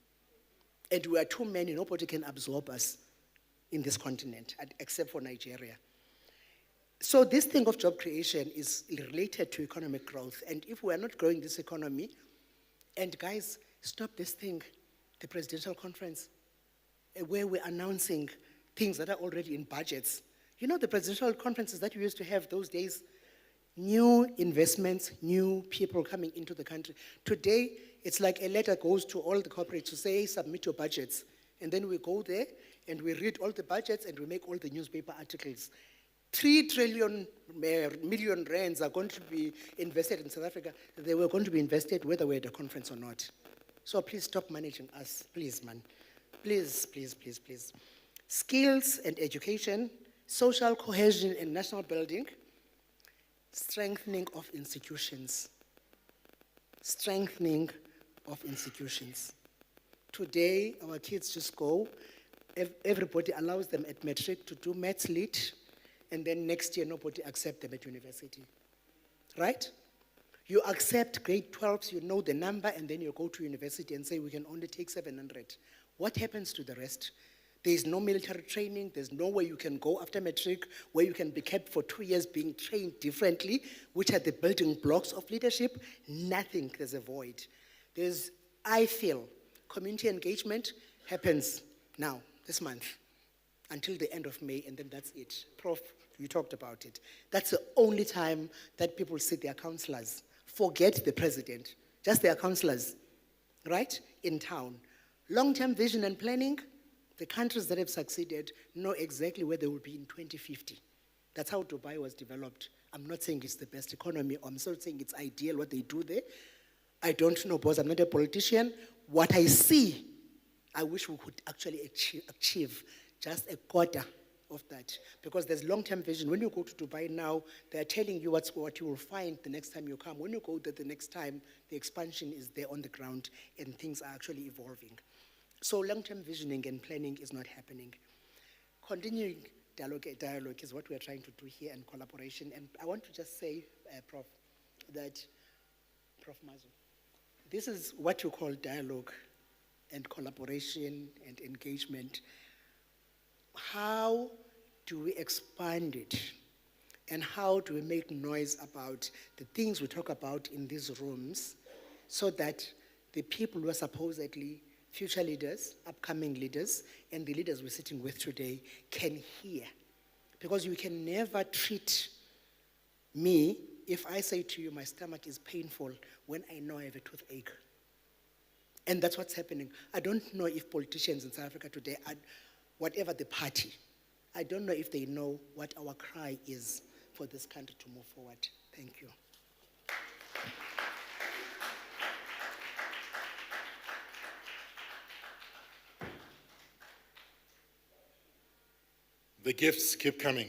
And we are too many, nobody can absorb us in this continent, except for Nigeria. So this thing of job creation is related to economic growth. And if we are not growing this economy, and guys, stop this thing, the presidential conference, where we're announcing things that are already in budgets. You know the presidential conferences that we used to have those days? New investments, new people coming into the country. Today, it's like a letter goes to all the corporates to say, hey, submit your budgets. And then we go there and we read all the budgets and we make all the newspaper articles. 3 trillion million rands are going to be invested in South Africa. They were going to be invested whether we're at a conference or not. So please stop managing us, please, man. Please, please, please, please. Skills and education, social cohesion and national building, strengthening of institutions. Strengthening of institutions. Today, our kids just go, everybody allows them at matric to do maths lit, and then next year nobody accepts them at university, right? You accept grade 12s, you know the number, and then you go to university and say we can only take 700. What happens to the rest? There's no military training, there's nowhere you can go after matric where you can be kept for 2 years being trained differently, which are the building blocks of leadership. Nothing, there's a void. I feel, community engagement happens now, this month, until the end of May, and then that's it. Prof, you talked about it. That's the only time that people see their councillors. Forget the president, just their councillors, right, in town. Long-term vision and planning, the countries that have succeeded know exactly where they will be in 2050. That's how Dubai was developed. I'm not saying it's the best economy, or I'm not saying it's ideal what they do there. I don't know, because I'm not a politician. What I see, I wish we could actually achieve just a quarter of that, because there's long-term vision. When you go to Dubai now, they're telling you what you will find the next time you come. When you go there the next time, the expansion is there on the ground and things are actually evolving. So long-term visioning and planning is not happening. Continuing dialogue is what we're trying to do here, and collaboration. And I want to just say, Prof, that, Prof Mazu, this is what you call dialogue and collaboration and engagement. How do we expand it? And how do we make noise about the things we talk about in these rooms so that the people who are supposedly future leaders, upcoming leaders, and the leaders we're sitting with today can hear? Because you can never treat me if I say to you my stomach is painful when I know I have a toothache. And that's what's happening. I don't know if politicians in South Africa today, whatever the party, I don't know if they know what our cry is for this country to move forward. Thank you. The gifts keep coming.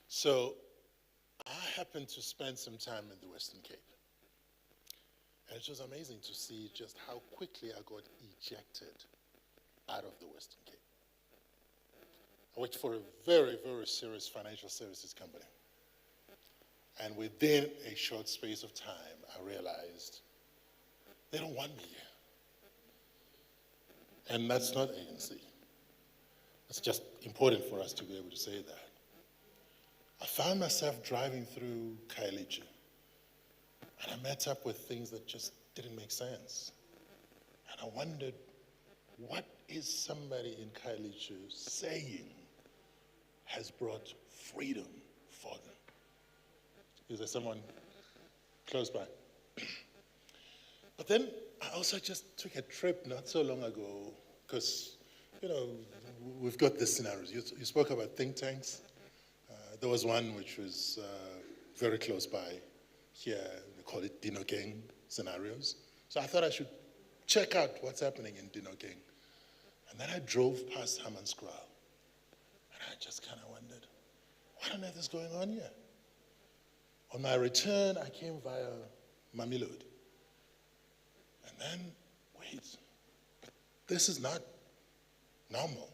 So I happened to spend some time in the Western Cape. And it was amazing to see just how quickly I got ejected out of the Western Cape. I worked for a very, very serious financial services company. And within a short space of time, I realized they don't want me here. And that's not ANC. It's just important for us to be able to say that. I found myself driving through Khayelitsha, and I met up with things that just didn't make sense. And I wondered, what is somebody in Khayelitsha saying has brought freedom for them? Is there someone close by? But then I also just took a trip not so long ago, because, you know, we've got these scenarios. You spoke about think tanks. There was one which was very close by here. They call it Dinokeng scenarios. So I thought I should check out what's happening in Dinokeng. And then I drove past Hammanskraal. And I just kind of wondered, what on earth is going on here? On my return, I came via Mamelodi. And then, wait, but this is not normal.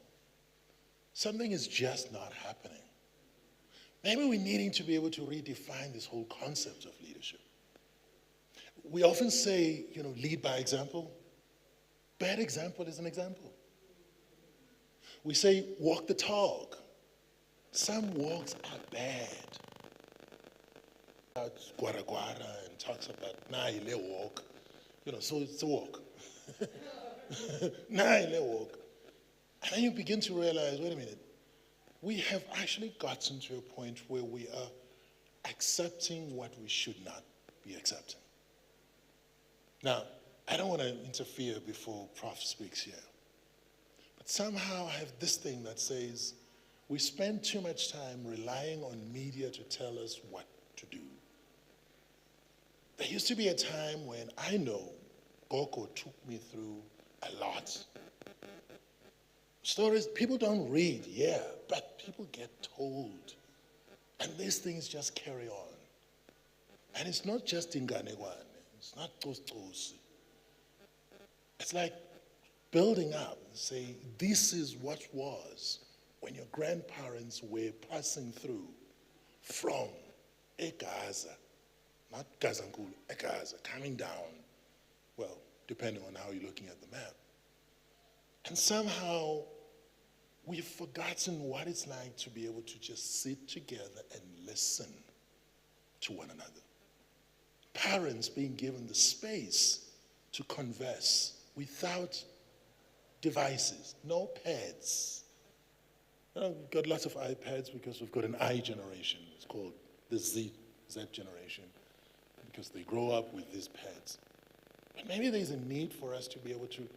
Something is just not happening. Maybe we're needing to be able to redefine this whole concept of leadership. We often say, lead by example. Bad example is an example. We say, walk the talk. Some walks are bad. Gwara gwara and talks about, ile walk. So it's a walk. Ile walk. And then you begin to realize, wait a minute, we have actually gotten to a point where we are accepting what we should not be accepting. Now, I don't want to interfere before Prof speaks here, but somehow I have this thing that says we spend too much time relying on media to tell us what to do. There used to be a time when I know Goko took me through a lot. Stories, people don't read, yeah, but people get told. And these things just carry on. And it's not just in Ganegwane, it's not Tosi. It's like building up and saying, this is what was when your grandparents were passing through from Gaza, not Gazankulu, Gaza, coming down, well, depending on how you're looking at the map. And somehow we've forgotten what it's like to be able to just sit together and listen to one another. Parents being given the space to converse without devices, no pads. We've got lots of iPads because we've got an I generation. It's called the Z generation because they grow up with these pads. But maybe there's a need for us to be able to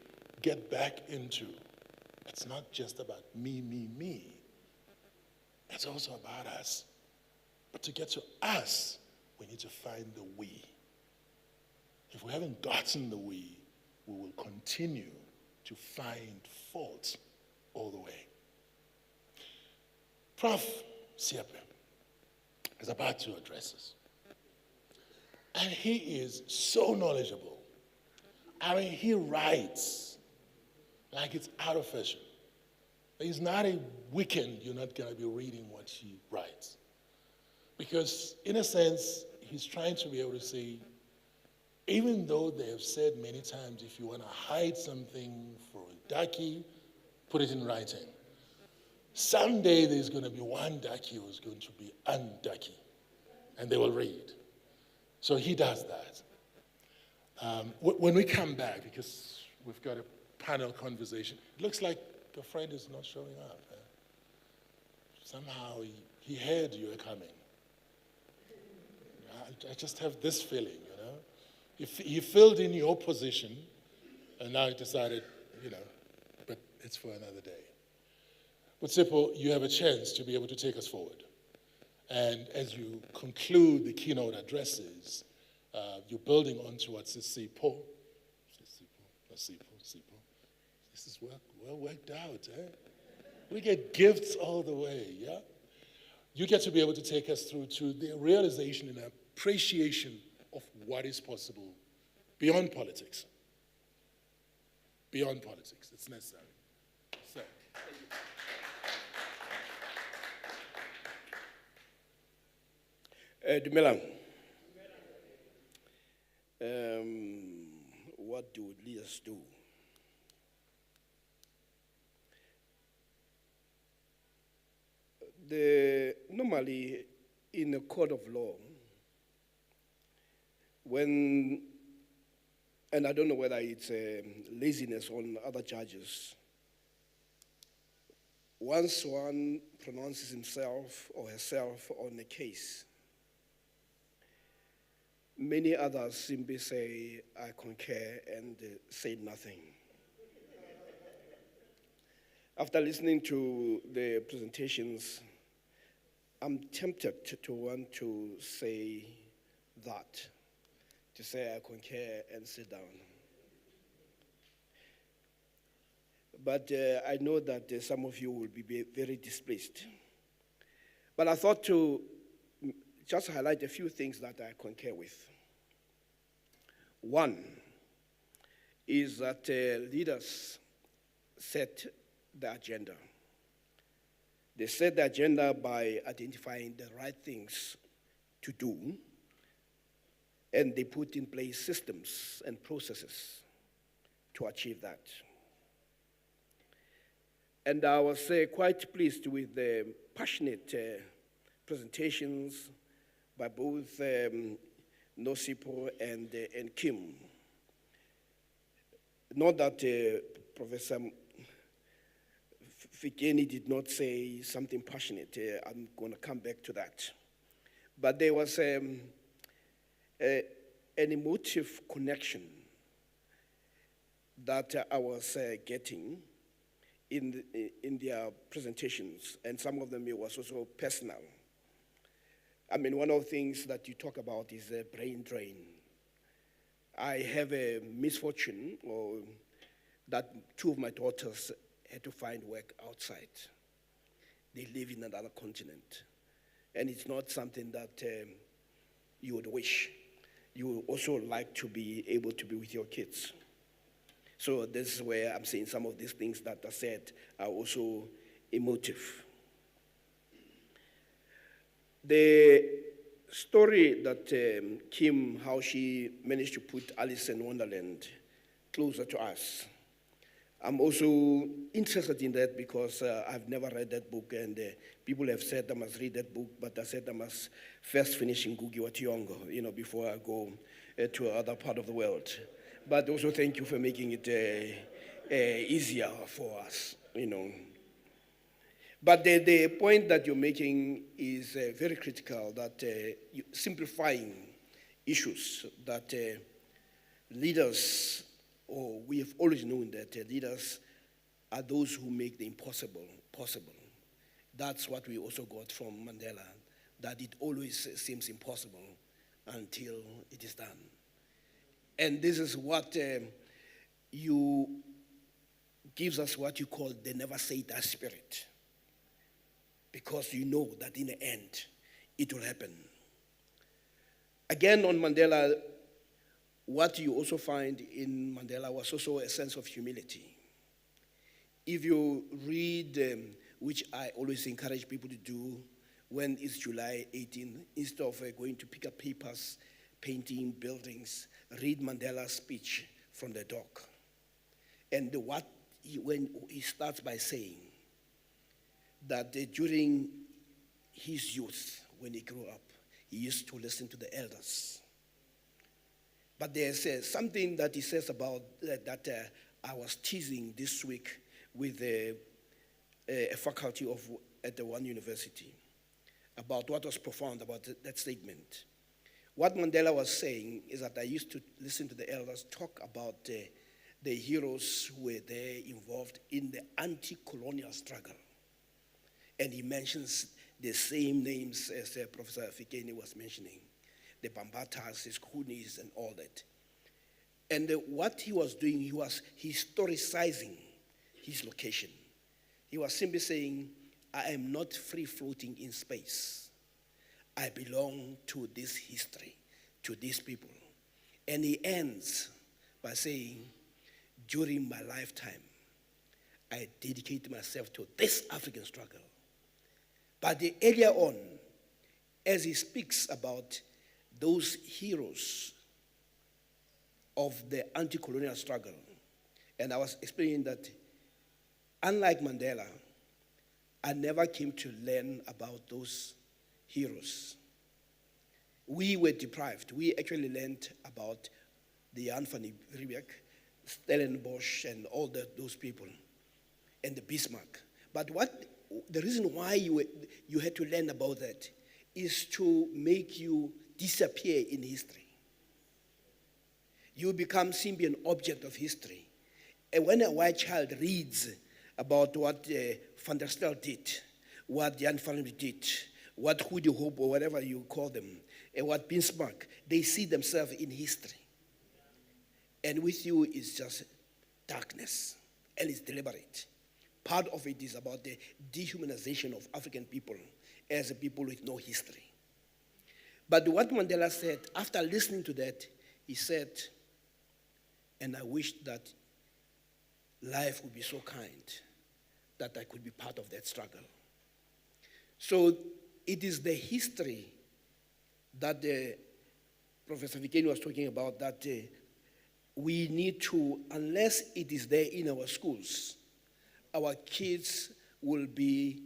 get back into, it's not just about me. It's also about us. But to get to us, we need to find the we. If we haven't gotten the we will continue to find fault all the way. Prof. Siepe is about to address us. And he is so knowledgeable. I mean, he writes like it's out of fashion. There's not a weekend you're not going to be reading what he writes. Because, in a sense, he's trying to be able to say, even though they have said many times, if you want to hide something for a Daki, put it in writing. Someday there's going to be one Daki who's going to be undaki, and they will read. So he does that. When we come back, because we've got a panel conversation, it looks like your friend is not showing up. Somehow he heard you were coming. I just have this feeling, He filled in your position, and now he decided, but it's for another day. But Sipho, you have a chance to be able to take us forward. And as you conclude the keynote addresses, you're building onto what Sipho. This is well worked out, eh? We get gifts all the way, yeah? You get to be able to take us through to the realization and appreciation of what is possible beyond politics. Beyond politics, it's necessary. So, Dumelang. What do leaders do? Normally, in a court of law, and I don't know whether it's laziness on other judges, once one pronounces himself or herself on a case, many others simply say, I concur, and say nothing. After listening to the presentations, I'm tempted to want to say that, to say I concur and sit down. But I know that some of you will be very displeased. But I thought to just highlight a few things that I concur with. One is that leaders set the agenda. They set the agenda by identifying the right things to do And they put in place systems and processes to achieve that. And I was quite pleased with the passionate presentations by both Nosipo and Kim. Not that Professor Fikeni did not say something passionate. I'm going to come back to that. But there was an emotive connection that I was getting in their presentations, and some of them it was also personal. I mean, one of the things that you talk about is a brain drain. I have a misfortune that two of my daughters had to find work outside. They live in another continent. And it's not something that you would wish. You would also like to be able to be with your kids. So this is where I'm saying some of these things that are said are also emotive. The story that Kim, how she managed to put Alice in Wonderland closer to us. I'm also interested in that because I've never read that book, and people have said I must read that book, but I said I must first finish in Ngugi wa Thiong'o, before I go to another part of the world. But also thank you for making it easier for us, But the point that you're making is very critical, that simplifying issues, that leaders, or we have always known that leaders are those who make the impossible possible. That's what we also got from Mandela, that it always seems impossible until it is done. And this is what gives us what you call the never say die spirit. Because you know that in the end, it will happen. Again, on Mandela, what you also find in Mandela was also a sense of humility. If you read, which I always encourage people to do when it's July 18, instead of going to pick up papers, painting buildings, read Mandela's speech from the dock. And when he starts by saying that during his youth, when he grew up, he used to listen to the elders. But there's something that he says about that I was teasing this week with a faculty at the one university about what was profound about that statement. What Mandela was saying is that I used to listen to the elders talk about the heroes who were there involved in the anti-colonial struggle. And he mentions the same names as Professor Fikeni was mentioning, the Bambatas, the Skunis, and all that. And what he was doing, he was historicizing his location. He was simply saying, I am not free-floating in space. I belong to this history, to these people. And he ends by saying, during my lifetime, I dedicate myself to this African struggle. But earlier on, as he speaks about those heroes of the anti-colonial struggle, and I was explaining that, unlike Mandela, I never came to learn about those heroes. We were deprived. We actually learned about the Jan van Riebeeck, Stellenbosch, and all those people, and the Bismarck. But the reason why you had to learn about that is to make you disappear in history. You become simply an object of history. And when a white child reads about what Van der Stel did, what Jan van Riebeeck did, what Goede Hoop, or whatever you call them, and what Bismarck, they see themselves in history. And with you is just darkness, and it's deliberate. Part of it is about the dehumanization of African people as a people with no history. But what Mandela said, after listening to that, he said, and I wish that life would be so kind that I could be part of that struggle. So it is the history that Professor Vikeni was talking about, that we need to, unless it is there in our schools, our kids will be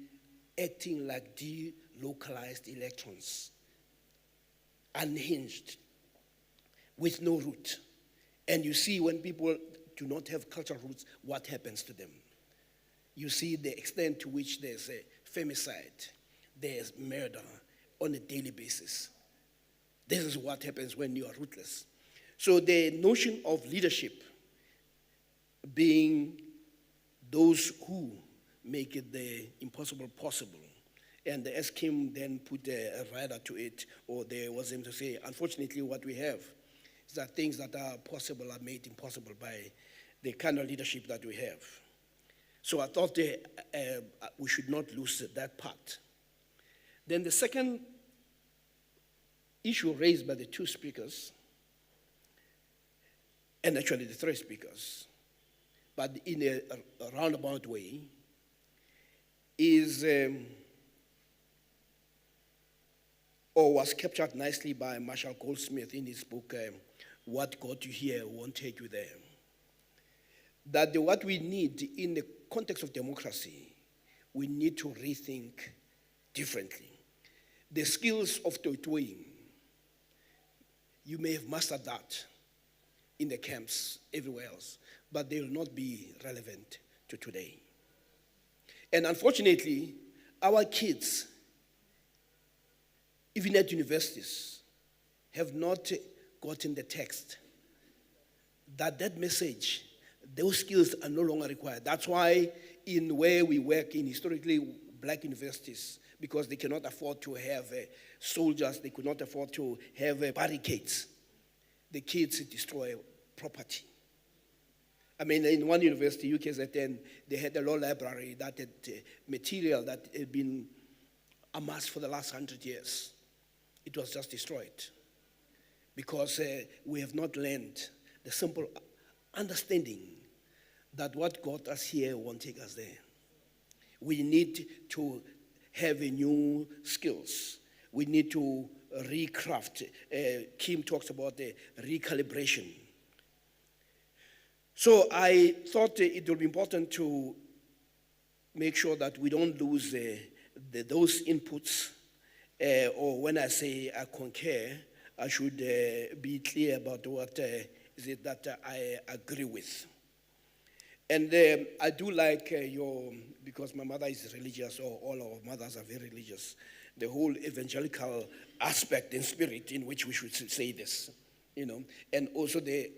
acting like delocalized electrons, unhinged, with no root. And you see when people do not have cultural roots, what happens to them. You see the extent to which there's a femicide, there's murder on a daily basis. This is what happens when you are rootless. So the notion of leadership being those who make it the impossible possible. And as Kim then put a rider to it, or there was him to say, unfortunately what we have is that things that are possible are made impossible by the kind of leadership that we have. So I thought we should not lose that part. Then the second issue raised by the two speakers, and actually the three speakers, but in a roundabout way, is, or was captured nicely by Marshall Goldsmith in his book, What Got You Here Won't Take You There. That what we need in the context of democracy, we need to rethink differently. The skills of toitoing, you may have mastered that in the camps, everywhere else, but they will not be relevant to today. And unfortunately, our kids, even at universities, have not gotten the text that message, those skills are no longer required. That's why in where we work in historically black universities, because they cannot afford to have soldiers, they could not afford to have barricades, the kids destroy property. I mean, in one university, UKZN, they had a law library that had material that had been amassed for the last 100 years. It was just destroyed because we have not learned the simple understanding that what got us here won't take us there. We need to have a new skills. We need to recraft. Kim talks about the recalibration. So I thought it would be important to make sure that we don't lose those inputs. Or when I say I concur, I should be clear about what is it that I agree with. And I do like because my mother is religious, or all our mothers are very religious, the whole evangelical aspect and spirit in which we should say this, and also the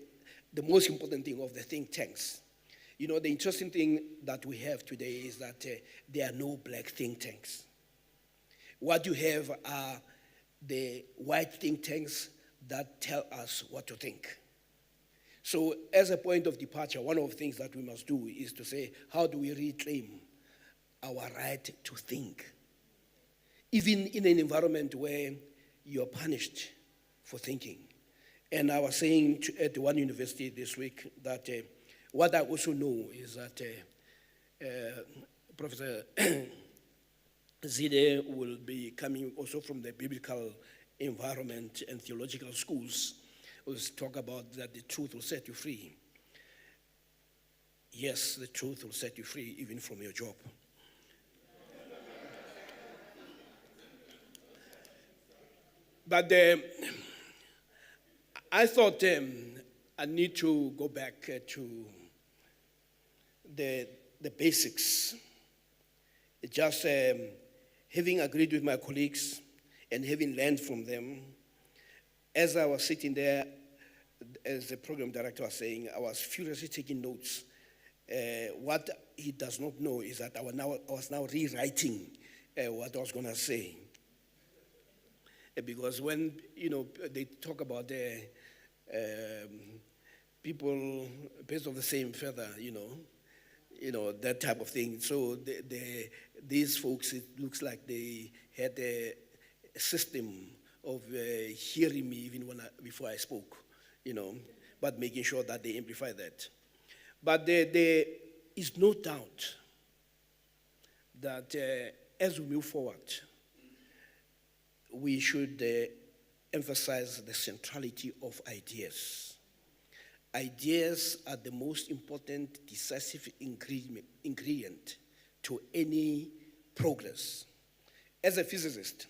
most important thing of the think tanks. The interesting thing that we have today is that there are no black think tanks. What you have are the white think tanks that tell us what to think. So as a point of departure, one of the things that we must do is to say, how do we reclaim our right to think? Even in an environment where you're punished for thinking. And I was saying at one university this week that what I also know is that Professor Zide will be coming also from the biblical environment and theological schools. We'll talk about that the truth will set you free. Yes, the truth will set you free even from your job. But I thought I need to go back to the basics. Just having agreed with my colleagues and having learned from them, as I was sitting there, as the program director was saying, I was furiously taking notes. What he does not know is that I was now rewriting what I was going to say. Because when, they talk about the people based on the same feather, that type of thing. So these folks, it looks like they had a system of hearing me even before I spoke, but making sure that they amplify that. But there is no doubt that as we move forward, we should emphasize the centrality of ideas. Ideas are the most important decisive ingredient to any progress. As a physicist,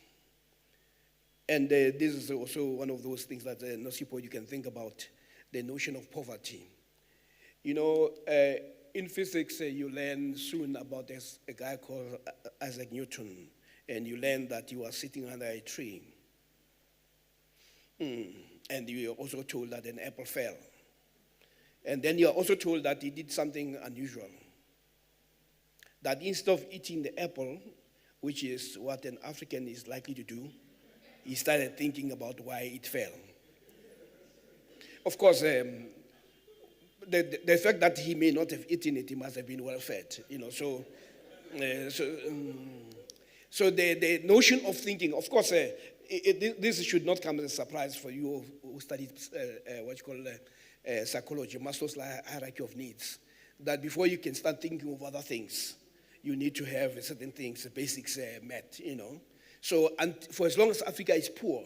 and this is also one of those things that Nosipo, you can think about, the notion of poverty. You know, in physics, you learn soon about a guy called Isaac Newton, and you learn that you are sitting under a tree. And you are also told that an apple fell. And then you are also told that he did something unusual. That instead of eating the apple, which is what an African is likely to do, he started thinking about why it fell. Of course, the fact that he may not have eaten it, he must have been well fed, you know. So the notion of thinking, of course, this should not come as a surprise for you who studied what you call psychology, Maslow's hierarchy of needs. That before you can start thinking of other things, you need to have certain things, the basics met, you know. So, and for as long as Africa is poor,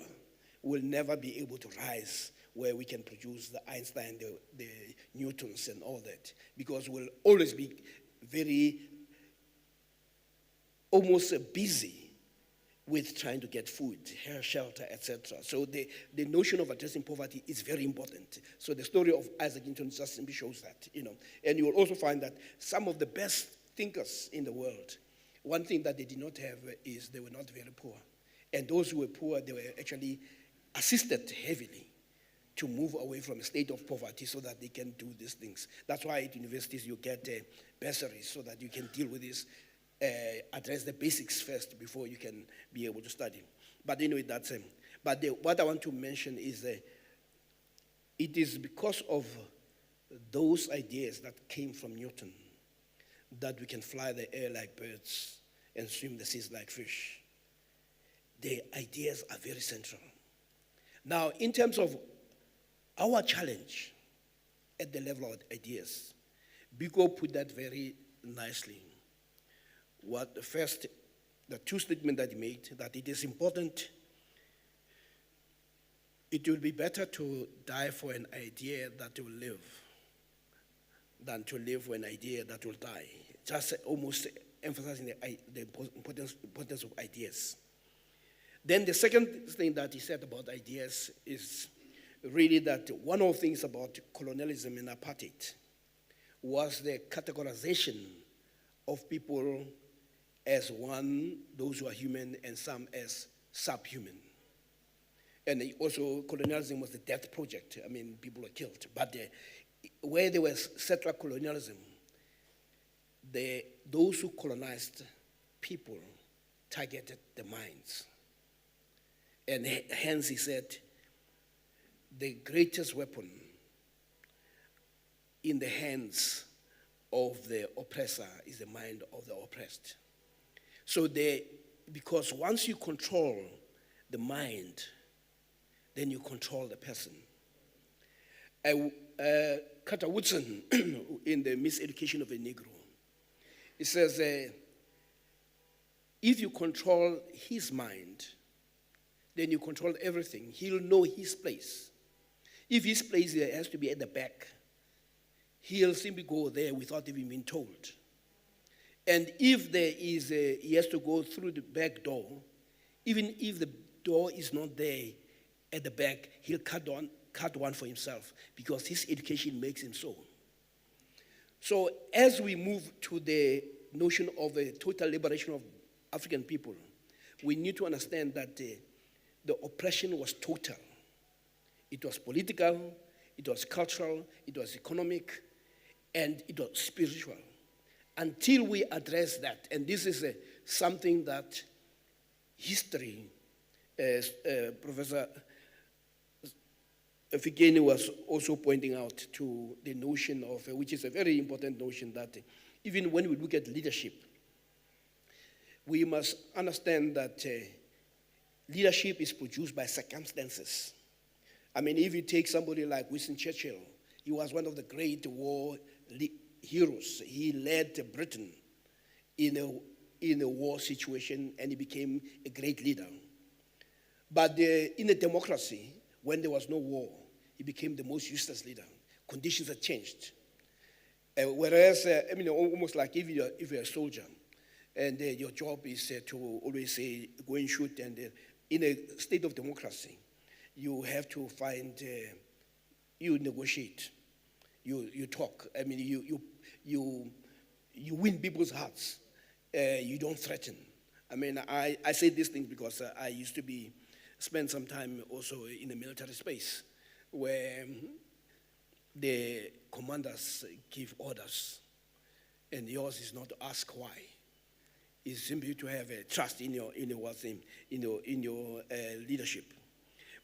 we'll never be able to rise where we can produce the Einstein, the Newtons and all that, because we'll always be very, almost busy with trying to get food, shelter, etc. So the notion of addressing poverty is very important. So the story of Isaac Newton just simply shows that, you know. And you will also find that some of the best thinkers in the world, one thing that they did not have is they were not very poor. And those who were poor, they were actually assisted heavily to move away from a state of poverty so that they can do these things. That's why at universities you get bursaries so that you can deal with this, address the basics first before you can be able to study. But anyway, that's what I want to mention is it is because of those ideas that came from Newton that we can fly the air like birds and swim the seas like fish. The ideas are very central. Now, in terms of our challenge at the level of ideas, Biko put that very nicely. The two statements that he made, that it is important, it will be better to die for an idea that will live than to live for an idea that will die. Just almost emphasizing the importance of ideas. Then the second thing that he said about ideas is really that one of the things about colonialism and apartheid was the categorization of people as one, those who are human, and some as subhuman. And also colonialism was the death project. I mean, people were killed. But where there was settler colonialism, those who colonized people targeted the minds. And hence he said, the greatest weapon in the hands of the oppressor is the mind of the oppressed. So because once you control the mind, then you control the person. Carter Woodson, in The Miseducation of a Negro, he says, if you control his mind, then you control everything. He'll know his place. If his place has to be at the back, he'll simply go there without even being told. And if he has to go through the back door, even if the door is not there at the back, he'll cut one for himself because his education makes him so. So as we move to the notion of a total liberation of African people, we need to understand that the oppression was total. It was political, it was cultural, it was economic, and it was spiritual. Until we address that, and this is something that history, as Professor Fikeni was also pointing out to the notion of, which is a very important notion, that even when we look at leadership, we must understand that leadership is produced by circumstances. I mean, if you take somebody like Winston Churchill, he was one of the great war heroes. He led Britain in a war situation and he became a great leader. But in a democracy, when there was no war, he became the most useless leader. Conditions had changed. Whereas, almost like if you're a soldier, and your job is to always say, go and shoot, and in a state of democracy, you have to find, you negotiate, you talk. I mean, you win people's hearts. You don't threaten. I mean, I say these things because I used to spend some time also in the military space where the commanders give orders, and yours is not to ask why. It's simply to have a trust in your leadership.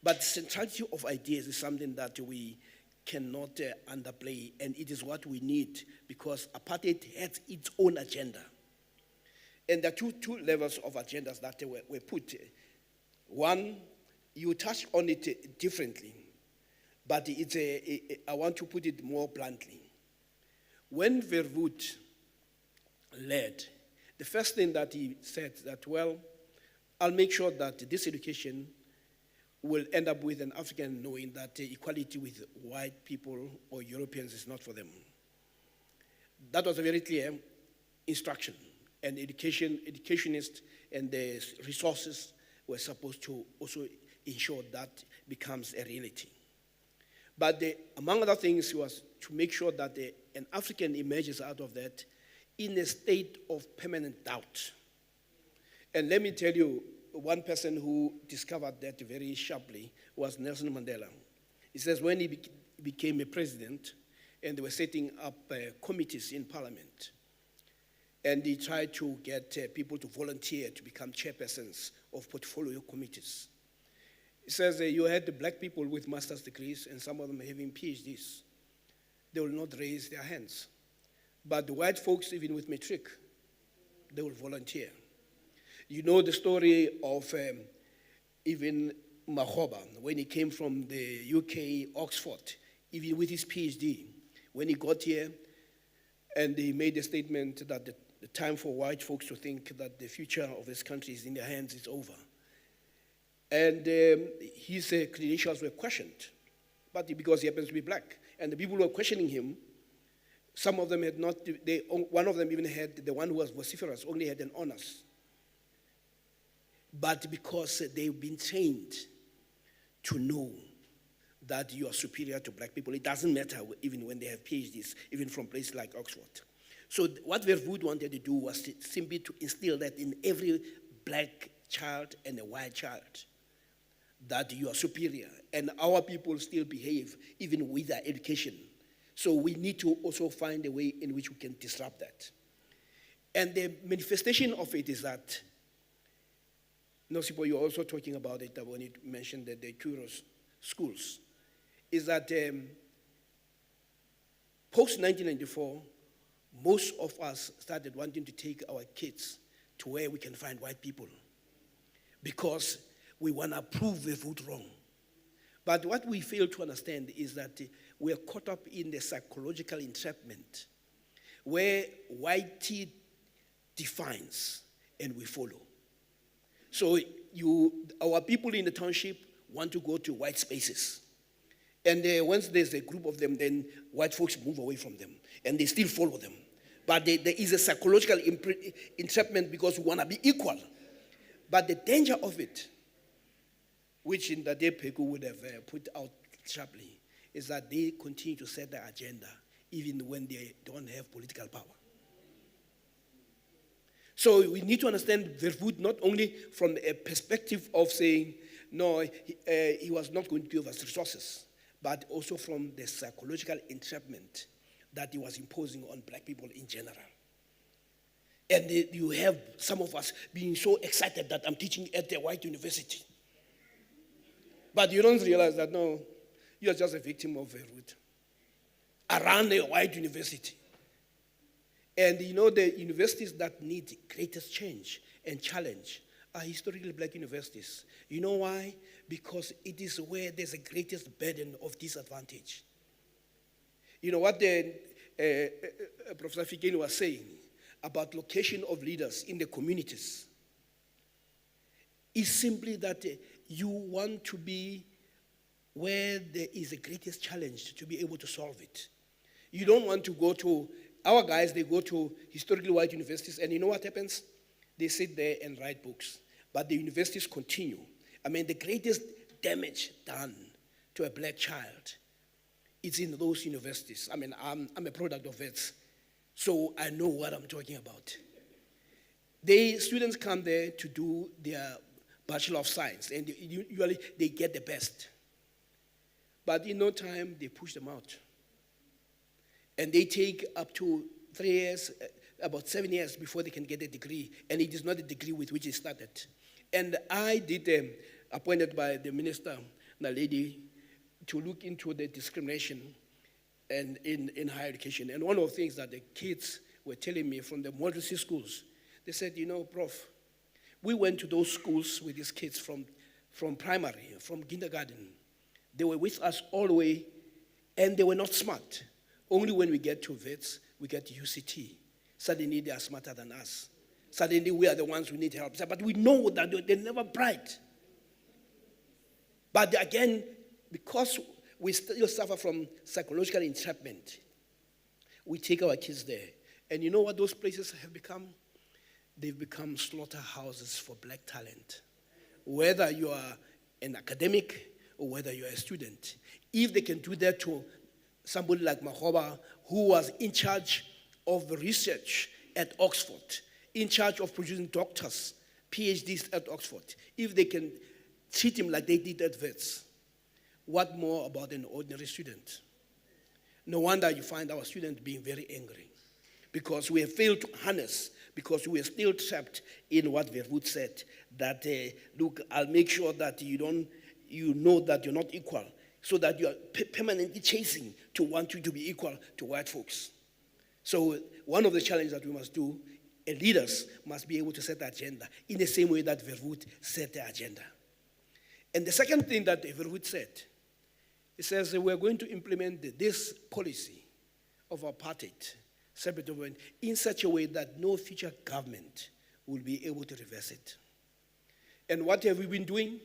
But centrality of ideas is something that we cannot underplay, and it is what we need because apartheid has its own agenda. And there are two levels of agendas that were put. One, you touch on it differently, but I want to put it more bluntly. When Verwoerd led, the first thing that he said that, well, I'll make sure that this education will end up with an African knowing that equality with white people or Europeans is not for them. That was a very clear instruction. And educationists and the resources were supposed to also ensure that becomes a reality. But among other things was to make sure that an African emerges out of that in a state of permanent doubt. And let me tell you, one person who discovered that very sharply was Nelson Mandela. He says when he became a president and they were setting up committees in parliament, and he tried to get people to volunteer to become chairpersons of portfolio committees. He says you had the black people with master's degrees and some of them having PhDs. They will not raise their hands. But the white folks, even with matric, they will volunteer. You know the story of even Mahoba, when he came from the UK, Oxford, even with his PhD. When he got here, and he made a statement that the time for white folks to think that the future of this country is in their hands is over. And his credentials were questioned, but because he happens to be black. And the people who were questioning him, some of them had not, one of them even had, the one who was vociferous, only had an honors. But because they've been trained to know that you are superior to black people, it doesn't matter even when they have PhDs, even from places like Oxford. So what Verwoerd wanted to do was simply to instill that in every black child and a white child, that you are superior. And our people still behave even with their education. So we need to also find a way in which we can disrupt that. And the manifestation of it is that, Nosipo, you're also talking about it when you mentioned the Kuros schools, is that post-1994, most of us started wanting to take our kids to where we can find white people because we want to prove the vote wrong. But what we fail to understand is that we are caught up in the psychological entrapment where whitey defines and we follow. So our people in the township want to go to white spaces. And once there's a group of them, then white folks move away from them. And they still follow them. But there is a psychological entrapment because we want to be equal. But the danger of it, which in the day Peku would have put out sharply, is that they continue to set the agenda even when they don't have political power. So we need to understand Verwoerd not only from a perspective of saying, no, he was not going to give us resources, but also from the psychological entrapment that he was imposing on black people in general. And you have some of us being so excited that I'm teaching at a white university. But you don't realize that, no, you're just a victim of Verwoerd around a white university. And you know, the universities that need greatest change and challenge are historically black universities. You know why? Because it is where there's the greatest burden of disadvantage. You know what Professor Fikeni was saying about location of leaders in the communities is simply that you want to be where there is the greatest challenge to be able to solve it. You don't want to go to, our guys, they go to historically white universities, and you know what happens? They sit there and write books. But the universities continue. I mean, the greatest damage done to a black child is in those universities. I mean, I'm a product of it, so I know what I'm talking about. Students come there to do their Bachelor of Science, and usually they get the best. But in no time, they push them out. And they take up to 3 years, about 7 years before they can get a degree, and it is not a degree with which they started. And I did, appointed by the minister, the lady, to look into the discrimination and in higher education. And one of the things that the kids were telling me from the model C schools, they said, you know, Prof, we went to those schools with these kids from primary, from kindergarten. They were with us all the way, and they were not smart. Only when we get to VETS, we get to UCT. Suddenly they are smarter than us. Suddenly we are the ones who need help. But we know that they're never bright. But again, because we still suffer from psychological entrapment, we take our kids there. And you know what those places have become? They've become slaughterhouses for black talent. Whether you are an academic or whether you are a student. If they can do that to somebody like Mahoba, who was in charge of the research at Oxford, in charge of producing doctors, PhDs at Oxford, if they can treat him like they did at VETS, what more about an ordinary student? No wonder you find our students being very angry, because we have failed to harness, because we are still trapped in what Verwoerd said, that, look, I'll make sure that you know that you're not equal, so that you are permanently chasing to want you to be equal to white folks. So one of the challenges that we must do, leaders must be able to set the agenda in the same way that Verwoerd set the agenda. And the second thing that Verwoerd said, it says that we're going to implement this policy of apartheid, separate government, in such a way that no future government will be able to reverse it. And what have we been doing?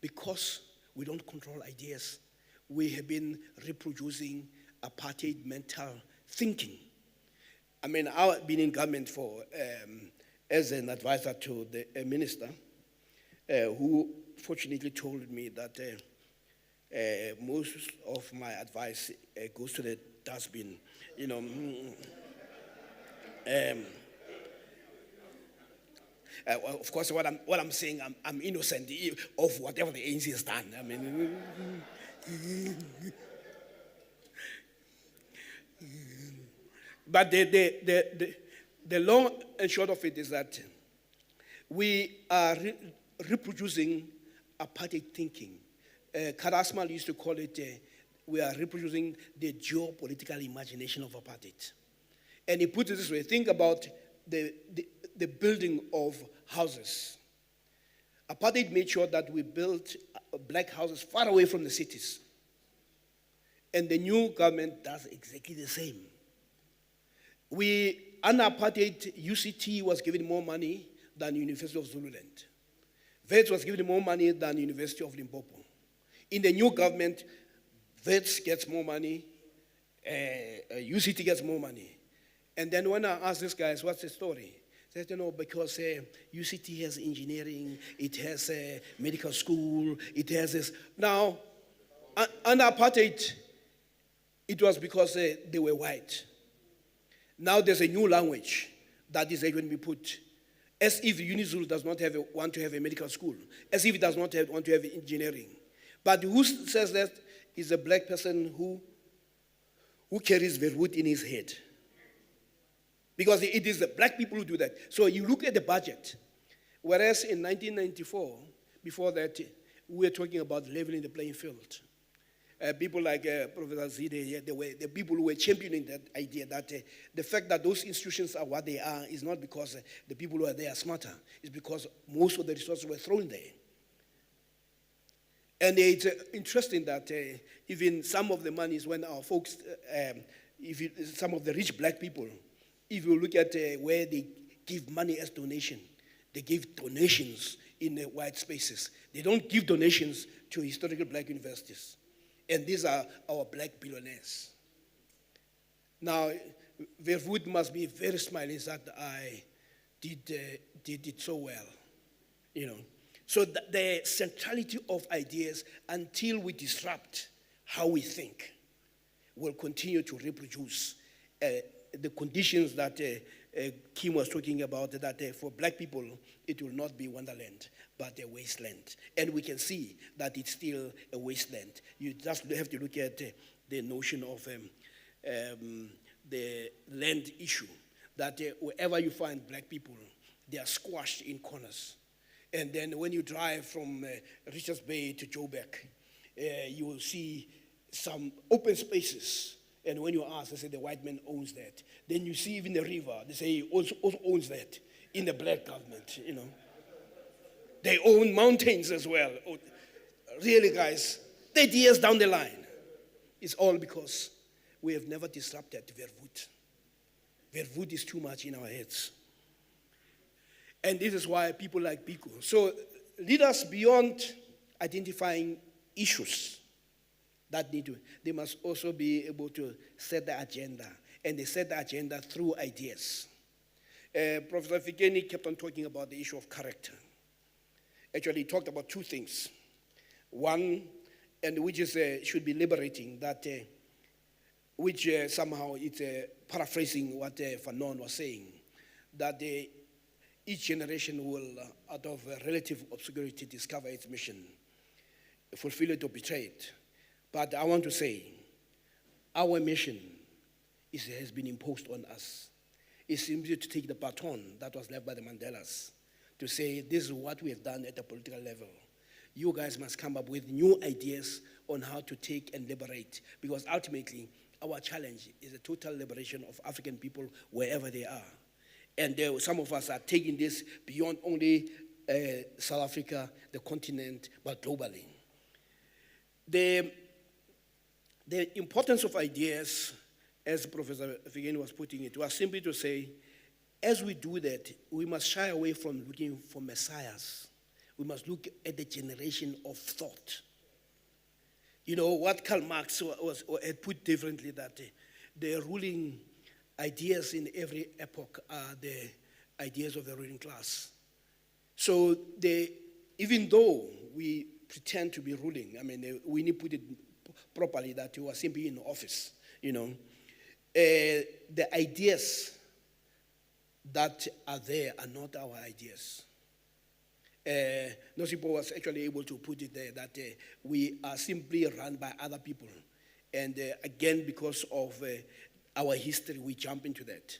Because we don't control ideas, we have been reproducing apartheid mental thinking. I mean, I've been in government for, as an advisor to the minister, who fortunately told me that most of my advice goes to the dustbin. You know, of course, what I'm saying, I'm innocent of whatever the ANC has done. I mean, but the long and short of it is that we are reproducing apartheid thinking. Karasmal used to call it, we are reproducing the geopolitical imagination of apartheid. And he put it this way, think about the building of houses. Apartheid made sure that we built black houses far away from the cities. And the new government does exactly the same. Under apartheid, UCT was given more money than University of Zululand. VETS was given more money than University of Limpopo. In the new government, VETS gets more money, UCT gets more money. And then when I asked these guys, what's the story? They said, you know, because UCT has engineering, it has a medical school, it has this. Now, under apartheid, it was because they were white. Now there's a new language that is going to be put, as if UniZulu does not want to have a medical school, as if it does not want to have engineering. But who says that is a black person who carries Verwoerd in his head. Because it is the black people who do that. So you look at the budget, whereas in 1994, before that, we were talking about leveling the playing field. People like Professor Zide, the people who were championing that idea that the fact that those institutions are what they are is not because the people who are there are smarter. It's because most of the resources were thrown there. And it's interesting that even some of the monies when our folks, some of the rich black people, if you look at where they give money as donation, they give donations in the white spaces. They don't give donations to historical black universities. And these are our black billionaires. Now, Verwoerd must be very smiling that I did it so well, you know. So the centrality of ideas until we disrupt how we think will continue to reproduce the conditions that Kim was talking about, that for black people, it will not be wonderland, but a wasteland. And we can see that it's still a wasteland. You just have to look at the notion of the land issue, that wherever you find black people, they are squashed in corners. And then when you drive from Richards Bay to Joburg, you will see some open spaces. And when you ask, they say the white man owns that. Then you see even the river, they say he also owns that in the black government, you know. They own mountains as well. Really, guys, 30 years down the line, it's all because we have never disrupted Verwoerd. Verwoerd is too much in our heads. And this is why people like Biko. So leaders beyond identifying issues that need to, they must also be able to set the agenda. And they set the agenda through ideas. Professor Fikeni kept on talking about the issue of character. Actually, he talked about two things. One, and which is should be liberating, that which somehow it's paraphrasing what Fanon was saying, that each generation will, out of relative obscurity, discover its mission, fulfill it or betray it. But I want to say, our mission has been imposed on us. It's simply to take the baton that was left by the Mandelas, to say, this is what we have done at the political level. You guys must come up with new ideas on how to take and liberate, because ultimately, our challenge is the total liberation of African people wherever they are. And some of us are taking this beyond only South Africa, the continent, but globally. The importance of ideas, as Professor Fikeni was putting it, was simply to say, as we do that, we must shy away from looking for messiahs. We must look at the generation of thought. You know, what Karl Marx had put differently, that the ruling ideas in every epoch are the ideas of the ruling class. So even though we pretend to be ruling, I mean, we need to put it properly that you are simply in office, you know. The ideas that are there are not our ideas. Nosipo was actually able to put it there that we are simply run by other people. And again, because of our history, we jump into that.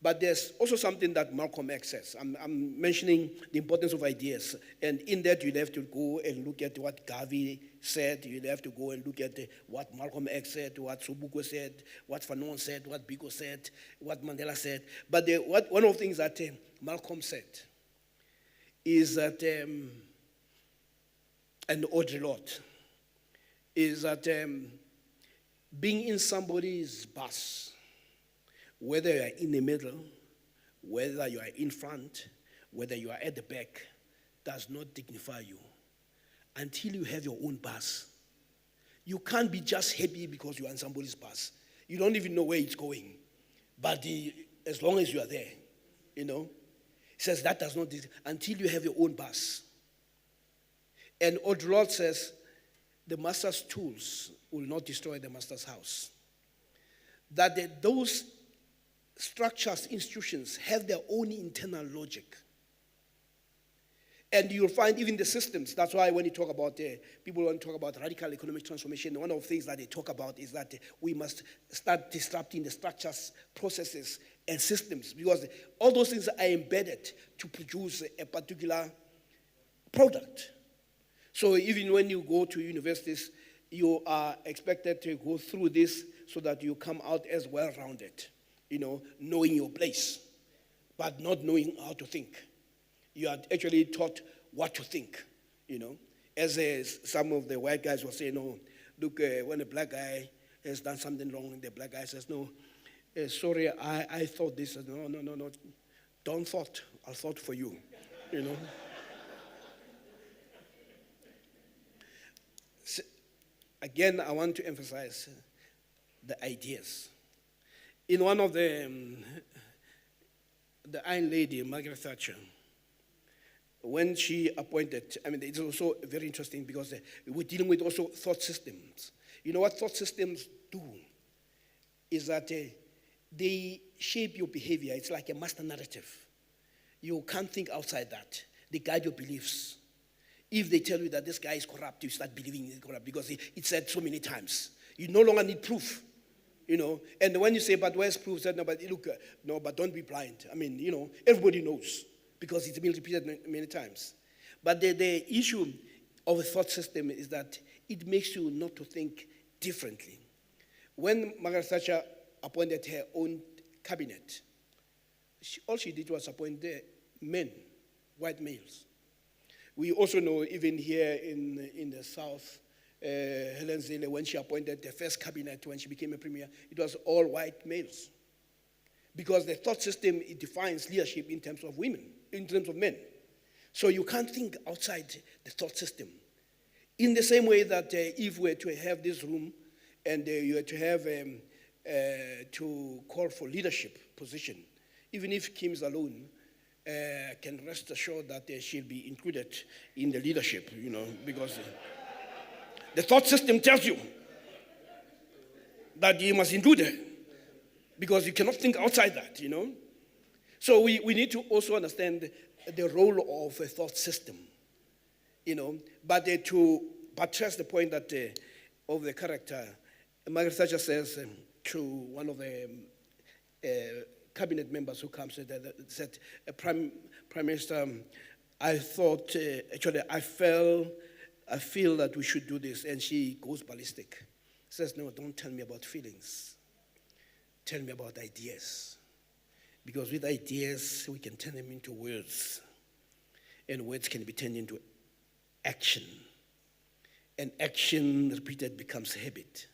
But there's also something that Malcolm X says. I'm mentioning the importance of ideas. And in that, you'll have to go and look at what Garvey said. You'll have to go and look at what Malcolm X said, what Sobukwe said, what Fanon said, what Biko said, what Mandela said. But one of the things that Malcolm said is that, and Audre Lorde, is that being in somebody's bus, whether you are in the middle, whether you are in front, whether you are at the back, does not dignify you until you have your own bus. You can't be just happy because you are in somebody's bus. You don't even know where it's going. But as long as you are there, you know, he says that does not, until you have your own bus. And Audre Lorde says, the master's tools will not destroy the master's house. That those structures, institutions have their own internal logic. And you'll find even the systems. That's why when you talk about, people want to talk about radical economic transformation, one of the things that they talk about is that we must start disrupting the structures, processes, and systems, because all those things are embedded to produce a particular product. So even when you go to universities, you are expected to go through this so that you come out as well-rounded, you know, knowing your place, but not knowing how to think. You are actually taught what to think, you know. As some of the white guys were saying, no, look, when a black guy has done something wrong, the black guy says, no, sorry, I thought this. No, don't thought. I'll thought for you, you know. again, I want to emphasize the ideas. In one of the Iron Lady, Margaret Thatcher, when she appointed, I mean, it's also very interesting because we're dealing with also thought systems. You know what thought systems do? Is that they shape your behavior. It's like a master narrative. You can't think outside that. They guide your beliefs. If they tell you that this guy is corrupt, you start believing he's corrupt because it's said so many times. You no longer need proof, you know. And when you say, but where's proof? Said, no, but look, no, but don't be blind. I mean, you know, everybody knows because it's been repeated many times. But the issue of a thought system is that it makes you not to think differently. When Margaret Thatcher appointed her own cabinet, all she did was appoint men, white males. We also know, even here in the South, Helen Zille, when she appointed the first cabinet, when she became a premier, it was all white males. Because the thought system, it defines leadership in terms of women, in terms of men. So you can't think outside the thought system. In the same way that if we were to have this room and you were to have to call for leadership position, even if Kim's alone, can rest assured that she'll be included in the leadership, you know, because the thought system tells you that you must include her because you cannot think outside that, you know. So we need to also understand the role of a thought system, you know, but to buttress the point that of the character, Margaret Thatcher says to one of the cabinet members who comes said, Prime Minister, I thought, actually, I feel that we should do this. And she goes ballistic. Says, no, don't tell me about feelings. Tell me about ideas. Because with ideas, we can turn them into words. And words can be turned into action. And action repeated becomes habit.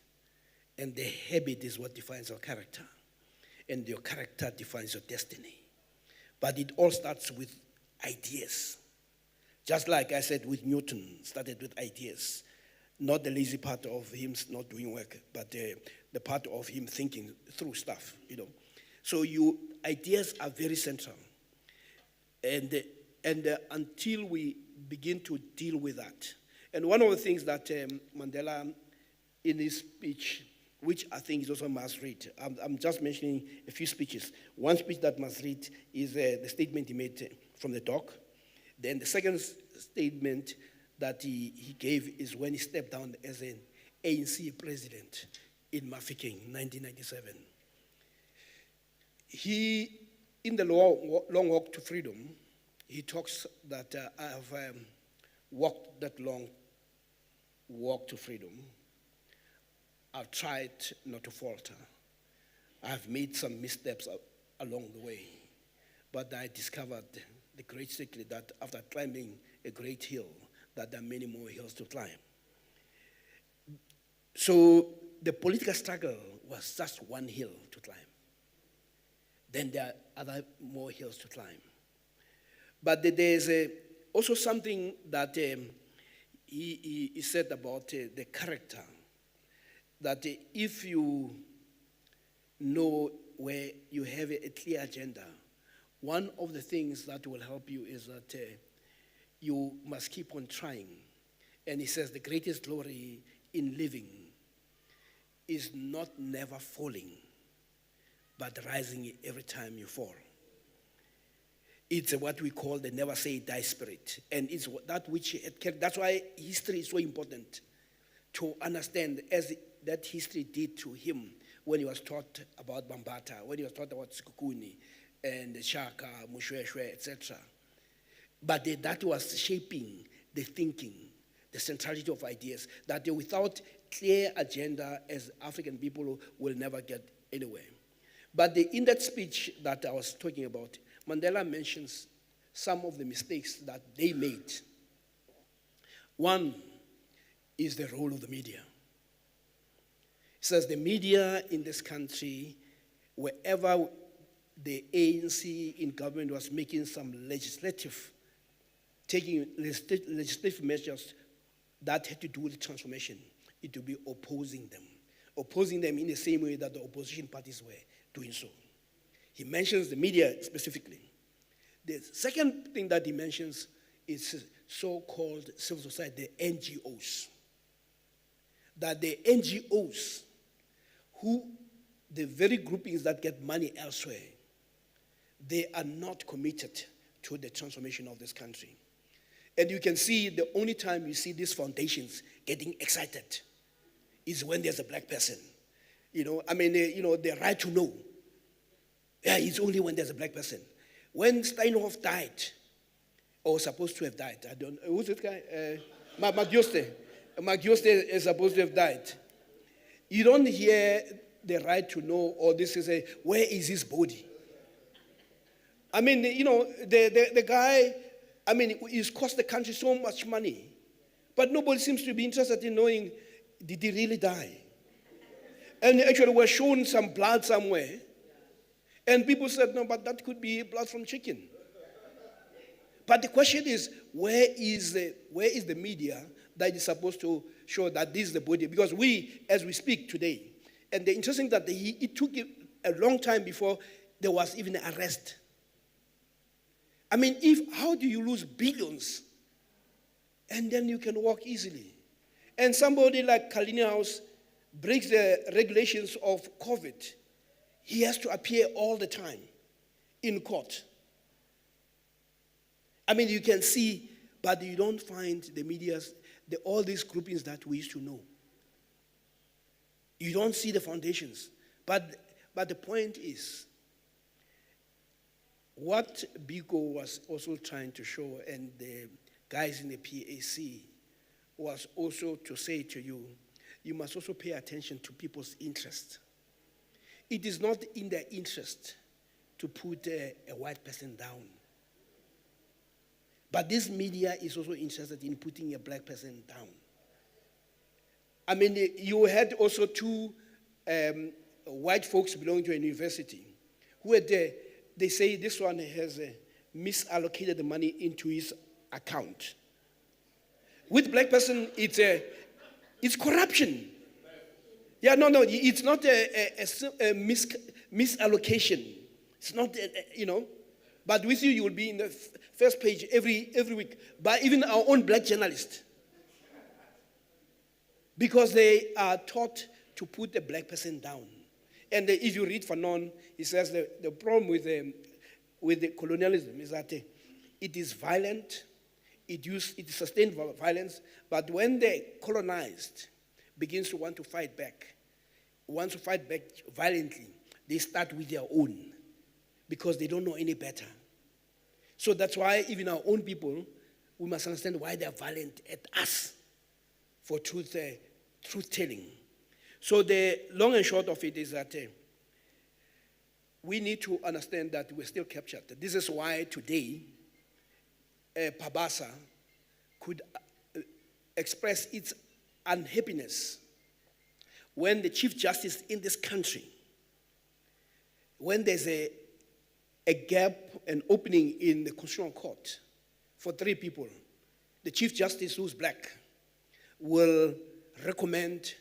And the habit is what defines our character. And your character defines your destiny. But it all starts with ideas. Just like I said with Newton, started with ideas. Not the lazy part of him not doing work, but the part of him thinking through stuff, you know. So ideas are very central. And until we begin to deal with that. And one of the things that Mandela, in his speech, which I think is also must read. I'm just mentioning a few speeches. One speech that must read is the statement he made from the dock. Then the second statement that he gave is when he stepped down as an ANC president in Mafeking, 1997. In the long walk to freedom, he talks that I have walked that long walk to freedom. I've tried not to falter. I've made some missteps along the way, but I discovered the great secret that after climbing a great hill, that there are many more hills to climb. So the political struggle was just one hill to climb. Then there are other more hills to climb. But there's also something that he said about the character, that if you know where you have a clear agenda, one of the things that will help you is that you must keep on trying. And he says the greatest glory in living is not never falling, but rising every time you fall. It's what we call the never say die spirit. And it's that which, that's why history is so important to understand, as that history did to him when he was taught about Bambata, when he was taught about Sikukuni and Shaka, Mushweshwe, etc. But that was shaping the thinking, the centrality of ideas, that without clear agenda as African people will never get anywhere. But in that speech that I was talking about, Mandela mentions some of the mistakes that they made. One is the role of the media. He says the media in this country, wherever the ANC in government was making some taking legislative measures that had to do with transformation, it will be opposing them in the same way that the opposition parties were doing so. He mentions the media specifically. The second thing that he mentions is so-called civil society, the NGOs. That the NGOs, the very groupings that get money elsewhere, they are not committed to the transformation of this country. And you can see the only time you see these foundations getting excited is when there's a black person. The right to know. Yeah, it's only when there's a black person. When Steinhoff died, or supposed to have died, I don't know, who's this guy? Mark Jooste is supposed to have died. You don't hear the right to know, or this is where is his body? The guy, he's cost the country so much money, but nobody seems to be interested in knowing, did he really die? And actually we're shown some blood somewhere, and people said, no, but that could be blood from chicken. But the question is, where is the media that is supposed to show that this is the body? Because as we speak today, and the interesting that it took a long time before there was even an arrest. How do you lose billions and then you can walk easily? And somebody like Kalini House breaks the regulations of COVID. He has to appear all the time in court. You can see, but you don't find the media's, all these groupings that we used to know. You don't see the foundations. But the point is, what Biko was also trying to show, and the guys in the PAC, was also to say to you, you must also pay attention to people's interest. It is not in their interest to put a white person down. But this media is also interested in putting a black person down. You had also two white folks belonging to a university who had, they say this one has misallocated the money into his account. With black person, it's corruption. Yeah, no, it's not a misallocation. It's not, But with you will be in the first page every week. But even our own black journalists. Because they are taught to put the black person down. And if you read Fanon, he says the problem with the colonialism is that it is violent, it sustained violence, but when the colonized begins to want to fight back violently, they start with their own, because they don't know any better. So that's why even our own people, we must understand why they are violent at us for truth-telling. So the long and short of it is that we need to understand that we're still captured. This is why today Pabasa could express its unhappiness when the Chief Justice in this country, when there's a gap, an opening in the Constitutional Court for 3 people, the Chief Justice, who's black, will recommend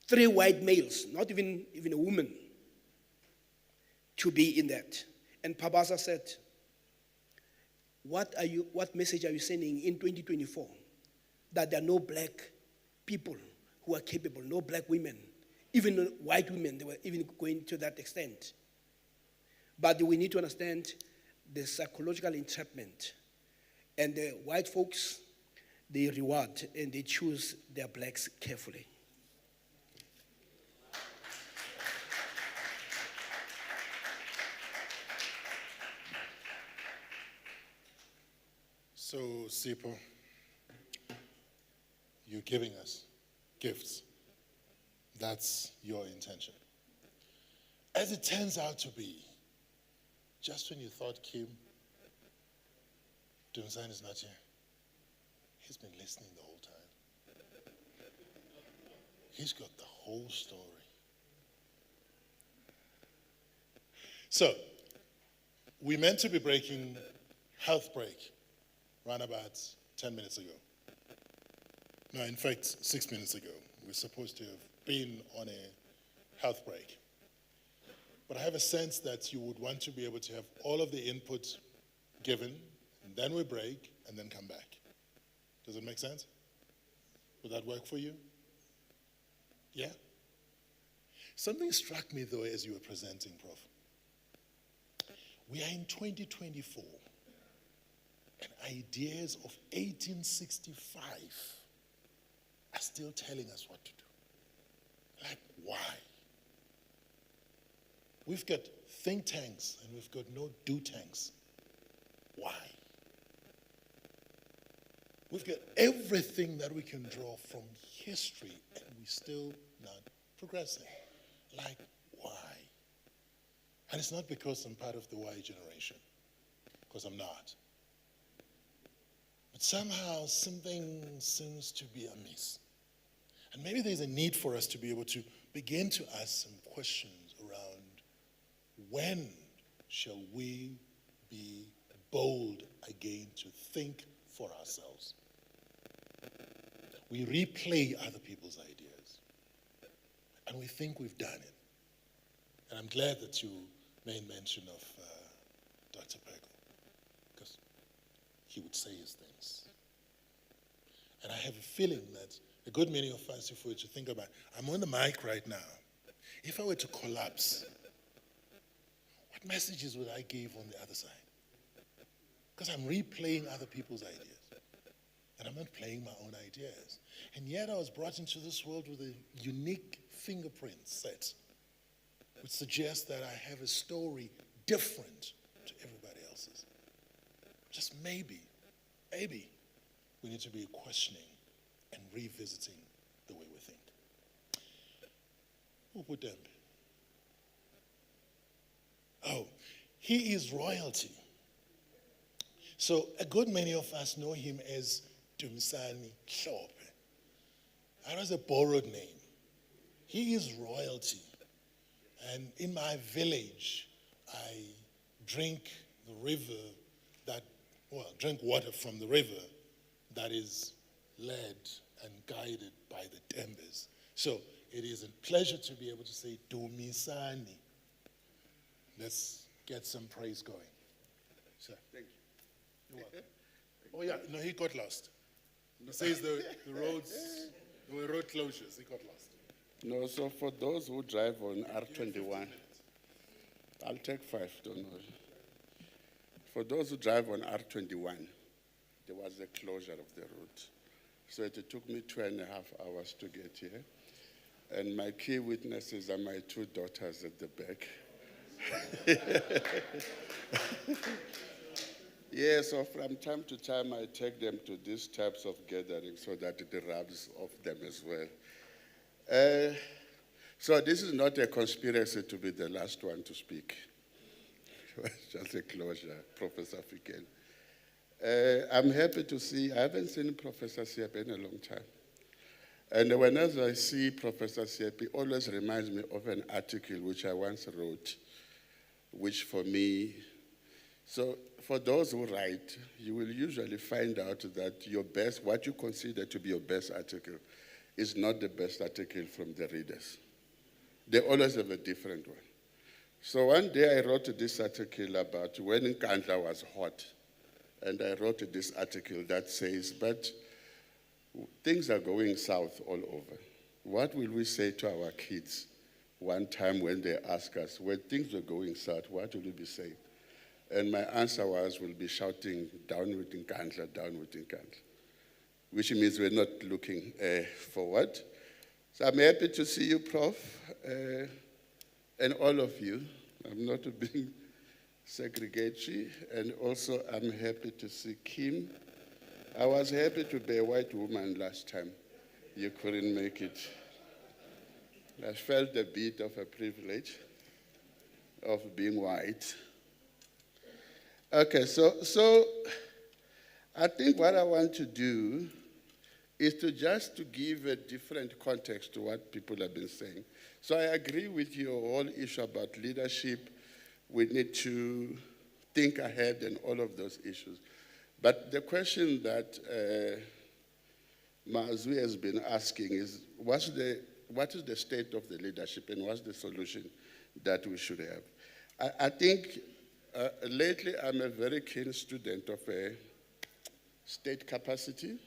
3 white males, not even a woman, to be in that. And Pabasa said, what message are you sending in 2024? That there are no black people who are capable, no black women, even white women, they were even going to that extent. But we need to understand the psychological entrapment. And the white folks, they reward and they choose their blacks carefully. So, Sipho, you're giving us gifts. That's your intention. As it turns out to be, just when you thought Kim Dunzine is not here, he's been listening the whole time. He's got the whole story. So, we meant to be breaking health break around about 10 minutes ago. No, in fact, 6 minutes ago. We're supposed to have been on a health break. But I have a sense that you would want to be able to have all of the input given, and then we break, and then come back. Does it make sense? Would that work for you? Yeah? Something struck me, though, as you were presenting, Prof. We are in 2024, and ideas of 1865 are still telling us what to do. Like, why? We've got think tanks, and we've got no do tanks. Why? We've got everything that we can draw from history, and we're still not progressing. Like, why? And it's not because I'm part of the Y generation, because I'm not. But somehow something seems to be amiss. And maybe there's a need for us to be able to begin to ask some questions around when shall we be bold again to think for ourselves? We replay other people's ideas, and we think we've done it. And I'm glad that you made mention of Dr. Peko, because he would say his things. And I have a feeling that a good many of us, if we were to think about, I'm on the mic right now, if I were to collapse, what messages would I give on the other side? Because I'm replaying other people's ideas. And I'm not playing my own ideas. And yet I was brought into this world with a unique fingerprint set, which suggests that I have a story different to everybody else's. Just maybe we need to be questioning and revisiting the way we think. Upudembe. Oh, he is royalty. So a good many of us know him as Dumisani Hlophe. That was a borrowed name. He is royalty. And in my village, I drink the river drink water from the river that is led and guided by the Tembes. So it is a pleasure to be able to say Dumisani. Let's get some praise going. Sir. Thank you. You're welcome. Oh yeah, no, he got lost. He says the roads, there were road closures, he got lost. No, so for those who drive on R21, I'll take 5, don't worry. For those who drive on R21, there was a closure of the route. So it took me 2.5 hours to get here. And my key witnesses are my 2 daughters at the back. Yeah, so from time to time, I take them to these types of gatherings so that it rubs off them as well. So this is not a conspiracy to be the last one to speak. Just a closure, Professor Fikeni. I'm happy to see, I haven't seen Professor Siepe in a long time. And whenever I see Professor Siepe, it always reminds me of an article which I once wrote, which for me, so for those who write, you will usually find out that your best, what you consider to be your best article, is not the best article from the readers. They always have a different one. So one day I wrote this article about when Nkandla was hot, and I wrote this article that says, but things are going south all over. What will we say to our kids one time when they ask us, when things were going south, what will we be saying? And my answer was, we'll be shouting, down with Nkandla, down with Nkandla, which means we're not looking forward. So I'm happy to see you, Prof, and all of you. I'm not being segregatory, and also I'm happy to see Kim. I was happy to be a white woman last time. You couldn't make it. I felt a bit of a privilege of being white. Okay, so I think what I want to do is to just to give a different context to what people have been saying. So I agree with your whole issue about leadership. We need to think ahead and all of those issues. But the question that Mazwi has been asking is, what is the state of the leadership and what's the solution that we should have? I think lately I'm a very keen student of a state capacity,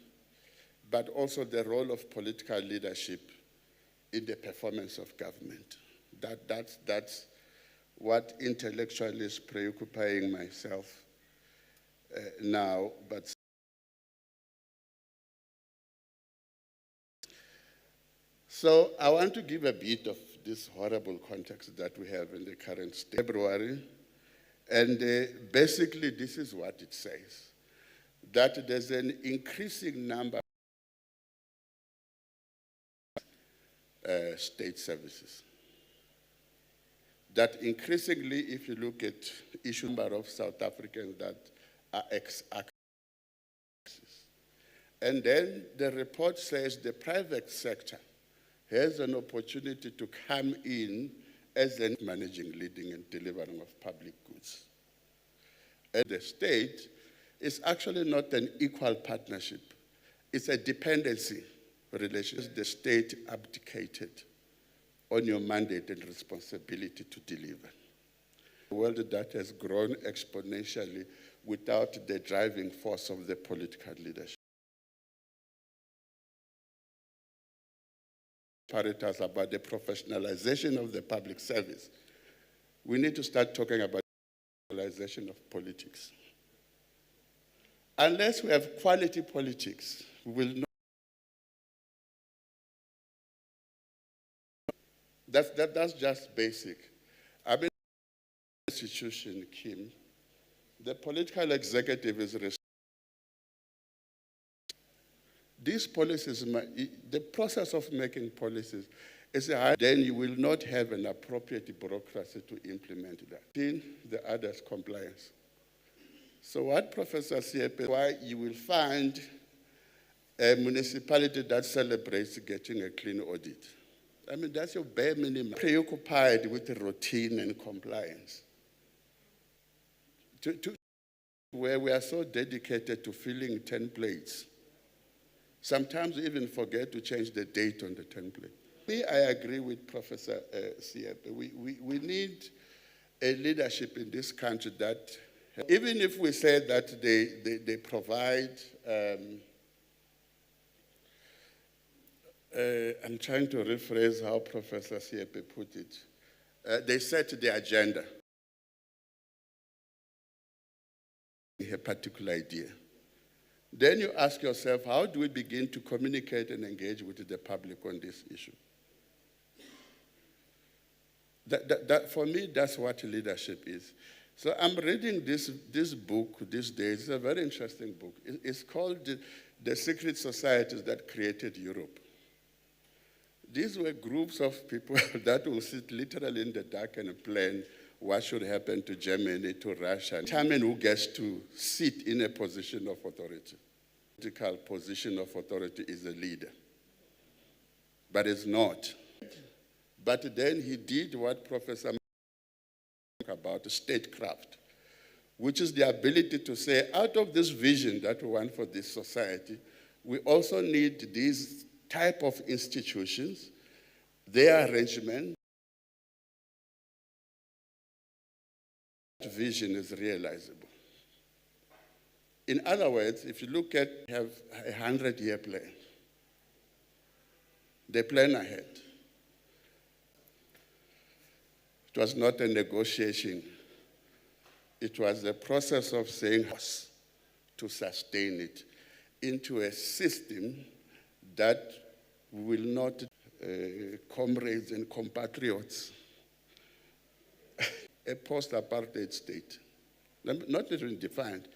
but also the role of political leadership in the performance of government. That's what intellectually is preoccupying myself now. But so I want to give a bit of this horrible context that we have in the current state. February, and basically this is what it says, that there's an increasing number of state services. That increasingly, if you look at issue number of South Africans that are ex-axis. And then the report says the private sector has an opportunity to come in as a managing, leading, and delivering of public goods. And the state is actually not an equal partnership. It's a dependency relationship. The state abdicated on your mandate and responsibility to deliver. A world that has grown exponentially without the driving force of the political leadership. Parameters about the professionalization of the public service. We need to start talking about the professionalization of politics. Unless we have quality politics, we will not. That's just basic. I mean, institution, Kim, the political executive is responsible. These policies, the process of making policies is then you will not have an appropriate bureaucracy to implement that. In the others, compliance. So what Professor Siepe, why you will find a municipality that celebrates getting a clean audit. I mean, that's your bare minimum. Preoccupied with routine and compliance. Where we are so dedicated to filling 10 plates. Sometimes we even forget to change the date on the template. I agree with Professor Siepe. We need a leadership in this country that, even if we say that they provide, I'm trying to rephrase how Professor Siepe put it. They set the agenda. A particular idea. Then you ask yourself, how do we begin to communicate and engage with the public on this issue? For me, that's what leadership is. So I'm reading this book these days. It's a very interesting book. It's called The Secret Societies That Created Europe. These were groups of people that will sit literally in the dark and plan what should happen to Germany, to Russia. Determine who gets to sit in a position of authority. The political position of authority is a leader, but it's not. But then he did what Professor about statecraft, which is the ability to say, out of this vision that we want for this society, we also need these type of institutions, their arrangement. Vision is realizable. In other words, if you look at, have a 100-year plan, they plan ahead. It was not a negotiation. It was a process of saying to sustain it into a system that will not, comrades and compatriots, a post-apartheid state. Not even defined,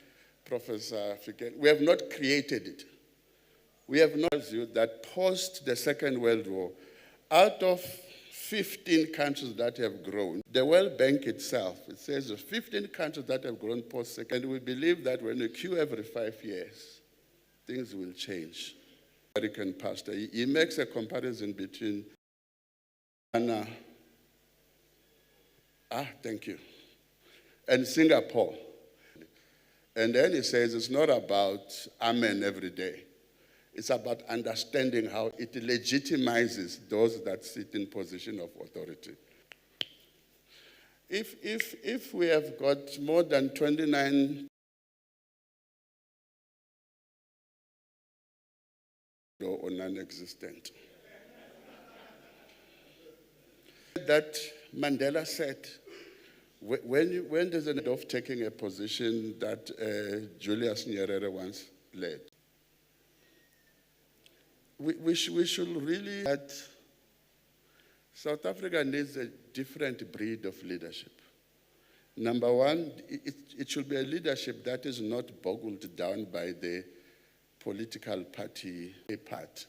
Professor Fikeni. We have not created it. We have not you that post the Second World War, out of 15 countries that have grown, the World Bank itself, it says 15 countries that have grown post-Second, we believe that when you queue every 5 years, things will change. American pastor, he makes a comparison between Ghana, thank you, and Singapore. And then he says it's not about amen every day. It's about understanding how it legitimizes those that sit in position of authority. If we have got more than 29 or non-existent, that Mandela said, when there's an of taking a position that Julius Nyerere once led, we should really, that South Africa needs a different breed of leadership. Number one, it should be a leadership that is not boggled down by the political party part.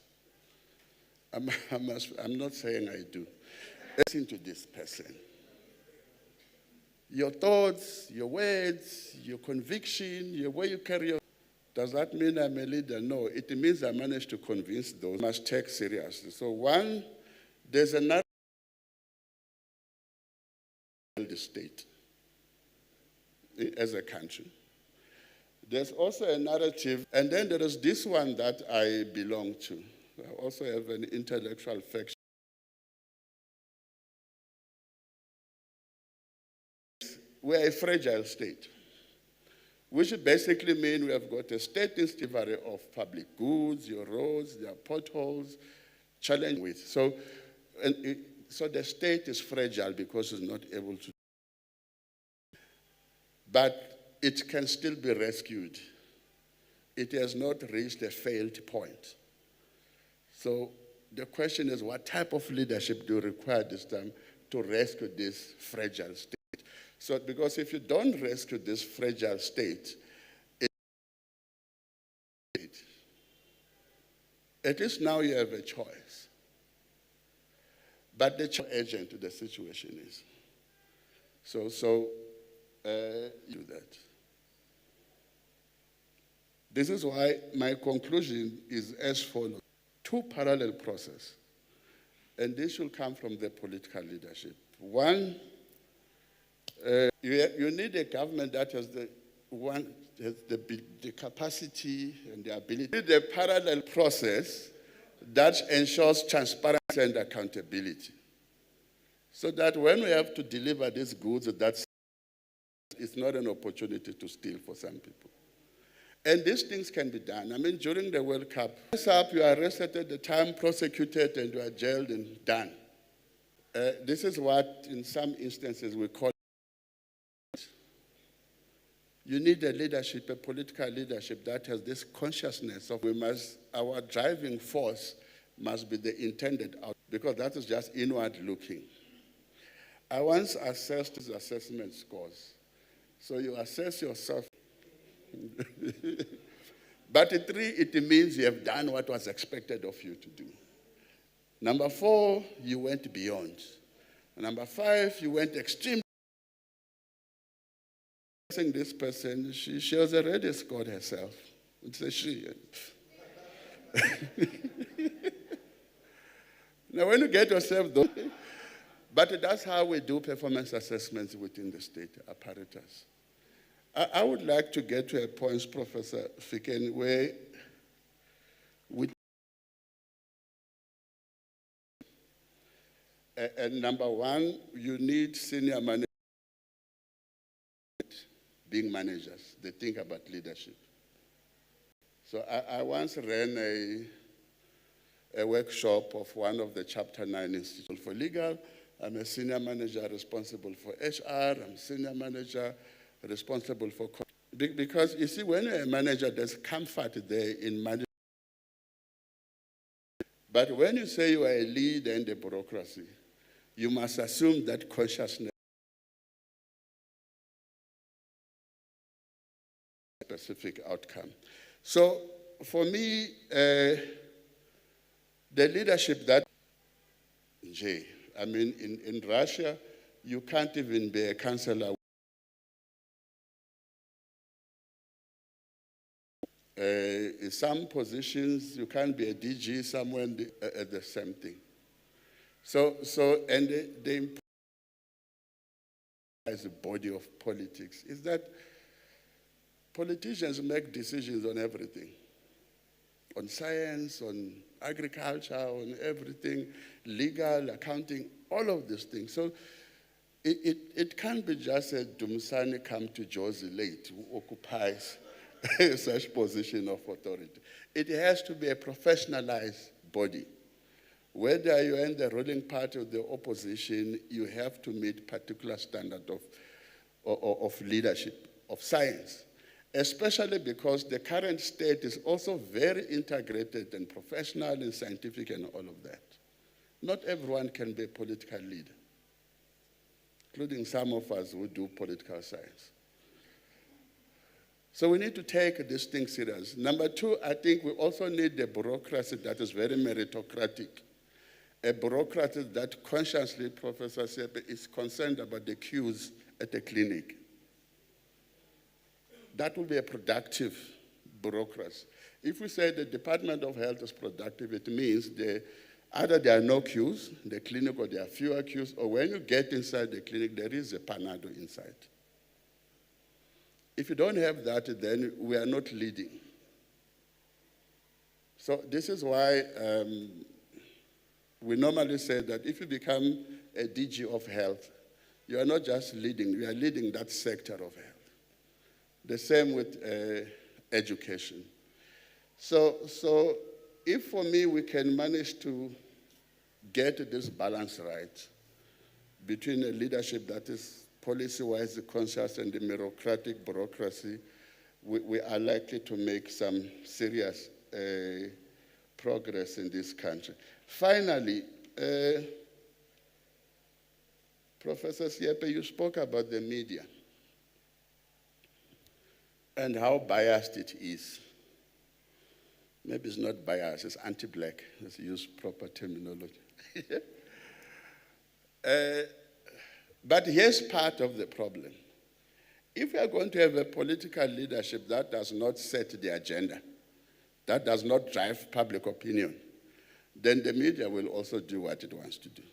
I'm not saying I do. Listen to this person. Your thoughts, your words, your conviction, your way you carry your... Does that mean I'm a leader? No, it means I managed to convince those who must take seriously. So one, there's another state as a country. There's also a narrative, and then there is this one that I belong to. I also have an intellectual faction. We're a fragile state, which basically means we have got a state delivery of public goods, your roads, their potholes, challenge with. So the state is fragile because it's not able to. But it can still be rescued. It has not reached a failed point. So the question is, what type of leadership do you require this time to rescue this fragile state? So, because if you don't rescue this fragile state, at least now you have a choice. But the agent to the situation is. So do that. This is why my conclusion is as follows. Two parallel processes. And this should come from the political leadership. One, you need a government that has the capacity and the ability. You need a parallel process that ensures transparency and accountability. So that when we have to deliver these goods, it's not an opportunity to steal for some people. And these things can be done. I mean, during the World Cup, you are arrested at the time, prosecuted, and you are jailed and done. This is what, in some instances, we call. You need a leadership, a political leadership that has this consciousness of our driving force must be the intended outcome, because that is just inward looking. I once assessed his assessment scores. So you assess yourself. But 3, it means you have done what was expected of you to do. Number 4, you went beyond. Number 5, you went extreme. This person, she has already scored herself. It's a she. Now, when you get yourself, though, but that's how we do performance assessments within the state apparatus. I would like to get to a point, Professor Fikeni, where and number 1, you need senior managers being managers. They think about leadership. So I once ran a workshop of one of the Chapter 9 Institute for Legal. I'm a senior manager responsible for HR. I'm senior manager responsible for... Because, you see, when you're a manager, there's comfort there in management. But when you say you are a leader in the bureaucracy, you must assume that consciousness specific outcome. So for me, the leadership that, I mean, in Russia, you can't even be a counselor. In some positions, you can't be a DG somewhere at the same thing. And the as a body of politics is that politicians make decisions on everything. on science, on agriculture, on everything, legal, accounting, all of these things. So it can't be just a Dumisani come to Josie late who occupies such position of authority. It has to be a professionalized body. Whether you're in the ruling party or the opposition, you have to meet particular standard of leadership, of science, especially because the current state is also very integrated and professional and scientific and all of that. Not everyone can be a political leader, including some of us who do political science. So we need to take this thing serious. Number two, I think we also need a bureaucracy that is very meritocratic. A bureaucracy that consciously, Professor Sepe, is concerned about the queues at the clinic. That will be a productive bureaucracy. If we say the Department of Health is productive, it means either there are no queues, the clinic, or there are fewer queues, or when you get inside the clinic, there is a Panado inside. If you don't have that, then we are not leading. So this is why we normally say that if you become a DG of health, you are not just leading, you are leading that sector of health. The same with education. So if for me we can manage to get this balance right between a leadership that is policy-wise conscious and the bureaucratic bureaucracy, we are likely to make some serious progress in this country. Finally, Professor Siepe, you spoke about the media and how biased it is. Maybe it's not biased, it's anti-black. Let's use proper terminology. But here's part of the problem. If we are going to have a political leadership that does not set the agenda, that does not drive public opinion, then the media will also do what it wants to do.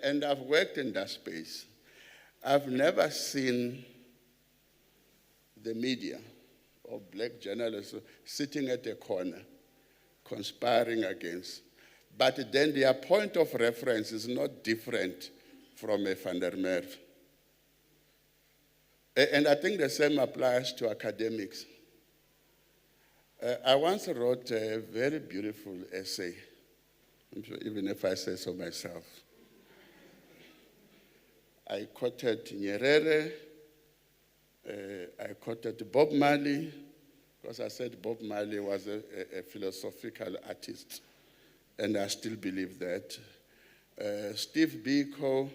And I've worked in that space. I've never seen the media or black journalists sitting at a corner conspiring against. But then their point of reference is not different from a Van der Merwe. And I think the same applies to academics. I once wrote a very beautiful essay, even if I say so myself. I quoted Nyerere, I quoted Bob Marley, because I said Bob Marley was a philosophical artist, and I still believe that. Steve Biko,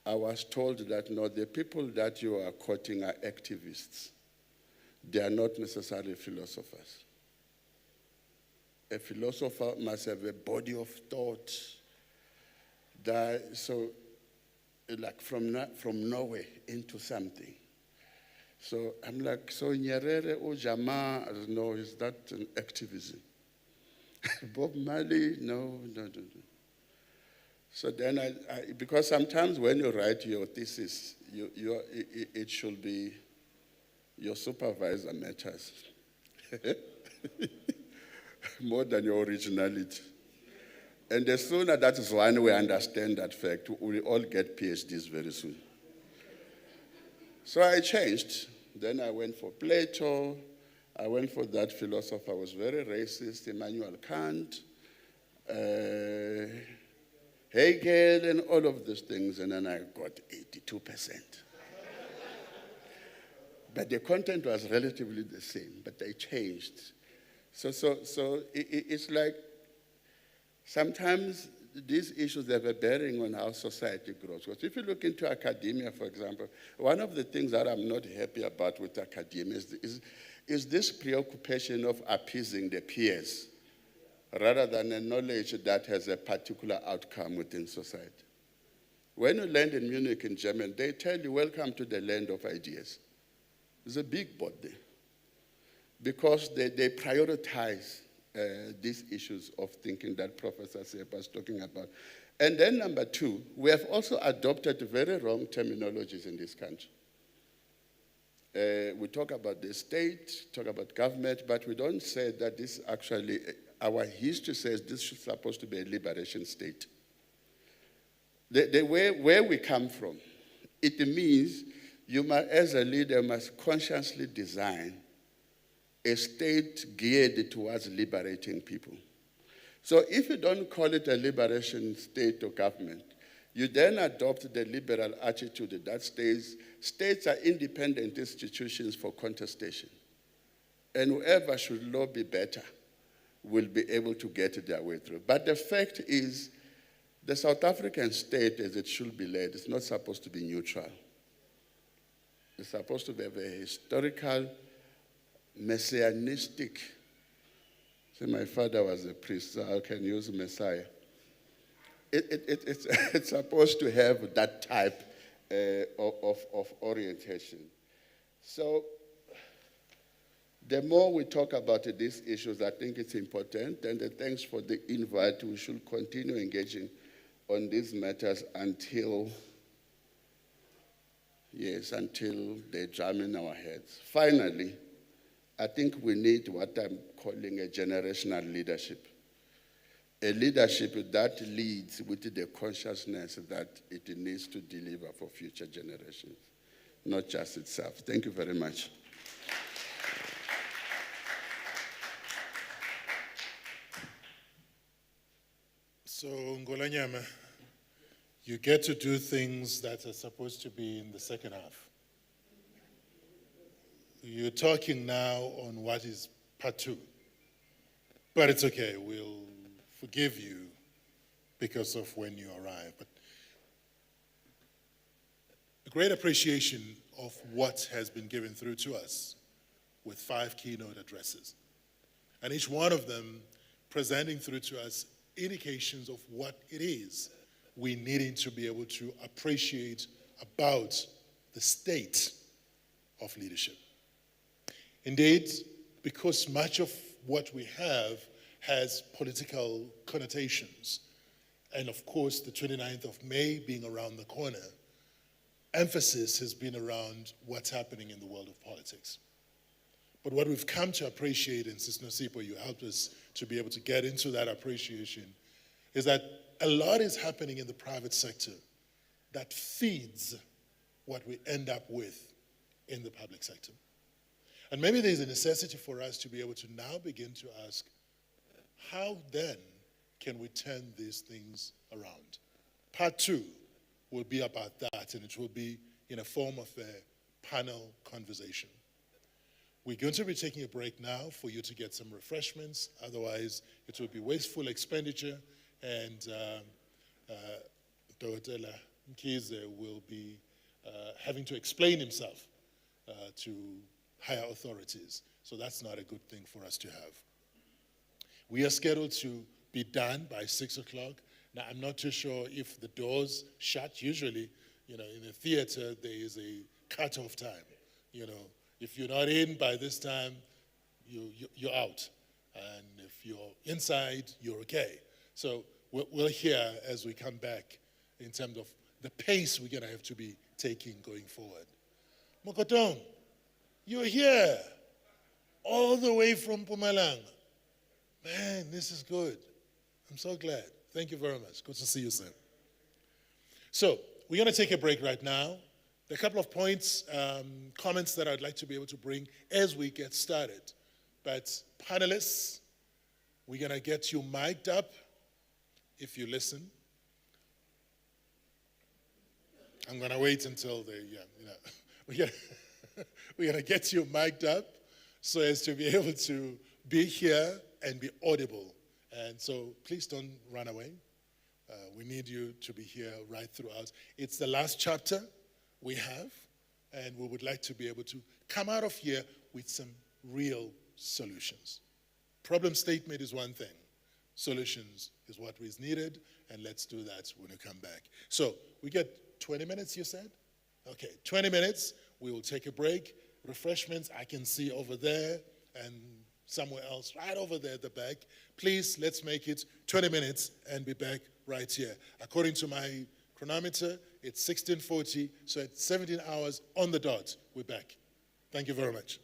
I was told that no, the people that you are quoting are activists. They are not necessarily philosophers. A philosopher must have a body of thought that, so like from nowhere into something. So I'm like, so Nyerere or Jama, no, is that an activism? Bob Marley, no. So then because sometimes when you write your thesis, it should be your supervisor matters more than your originality. And the sooner that is one we understand that fact, we all get PhDs very soon. So I changed. Then I went for Plato. I went for that philosopher who was very racist, Immanuel Kant, Hegel, and all of those things. And then I got 82%. But the content was relatively the same, but they changed. So it's like sometimes these issues have a bearing on how society grows. Because if you look into academia, for example, one of the things that I'm not happy about with academia is this preoccupation of appeasing the peers rather than a knowledge that has a particular outcome within society. When you land in Munich in Germany, they tell you, welcome to the land of ideas. There's a big board there because they prioritize these issues of thinking that Professor Sepa was talking about. And then number two, we have also adopted very wrong terminologies in this country. We talk about the state, talk about government, but we don't say that this actually, our history says this is supposed to be a liberation state. The way where we come from, it means you must, as a leader, must consciously design a state geared towards liberating people. So if you don't call it a liberation state or government, you then adopt the liberal attitude that states are independent institutions for contestation. And whoever should lobby better will be able to get their way through. But the fact is, the South African state, as it should be led, is not supposed to be neutral. It's supposed to have a historical, messianistic. See, my father was a priest, so I can use Messiah. It's supposed to have that type of orientation. So the more we talk about these issues, I think it's important, and thanks for the invite. We should continue engaging on these matters until they drum in our heads. Finally, I think we need what I'm calling a generational leadership. A leadership that leads with the consciousness that it needs to deliver for future generations, not just itself. Thank you very much. So, Ngolanyama, you get to do things that are supposed to be in the second half. You're talking now on what is part two. But it's okay, we'll forgive you because of when you arrive. But a great appreciation of what has been given through to us with 5 keynote addresses. And each one of them presenting through to us indications of what it is we needing to be able to appreciate about the state of leadership. Indeed, because much of what we have has political connotations, and of course the 29th of May being around the corner, emphasis has been around what's happening in the world of politics. But what we've come to appreciate, and Sis Nosipo, you helped us to be able to get into that appreciation, is that a lot is happening in the private sector that feeds what we end up with in the public sector. And maybe there's a necessity for us to be able to now begin to ask, how then can we turn these things around? Part two will be about that, and it will be in a form of a panel conversation. We're going to be taking a break now for you to get some refreshments. Otherwise, it will be wasteful expenditure, and Dr. Mkhize will be having to explain himself to higher authorities. So that's not a good thing for us to have. We are scheduled to be done by 6 o'clock. Now, I'm not too sure if the doors shut. Usually, in a theater, there is a cutoff time. If you're not in by this time, you're out. And if you're inside, you're okay. So we'll hear as we come back in terms of the pace we're going to have to be taking going forward. Mokotong, you're here all the way from Mpumalanga. Man, this is good. I'm so glad. Thank you very much. Good to see you, sir. So we're going to take a break right now. There are a couple of points, comments that I'd like to be able to bring as we get started. But panelists, we're going to get you mic'd up if you listen. I'm going to wait until we're going to get you mic'd up so as to be able to be here and be audible. And so please don't run away. We need you to be here right throughout. It's the last chapter we have, and we would like to be able to come out of here with some real solutions. Problem statement is one thing. Solutions is what is needed, and let's do that when we come back. So we get 20 minutes, you said? Okay, 20 minutes. We will take a break. Refreshments, I can see over there, and somewhere else, right over there at the back. Please, let's make it 20 minutes and be back right here. According to my chronometer, it's 16:40, so at 17 hours on the dot, we're back. Thank you very much.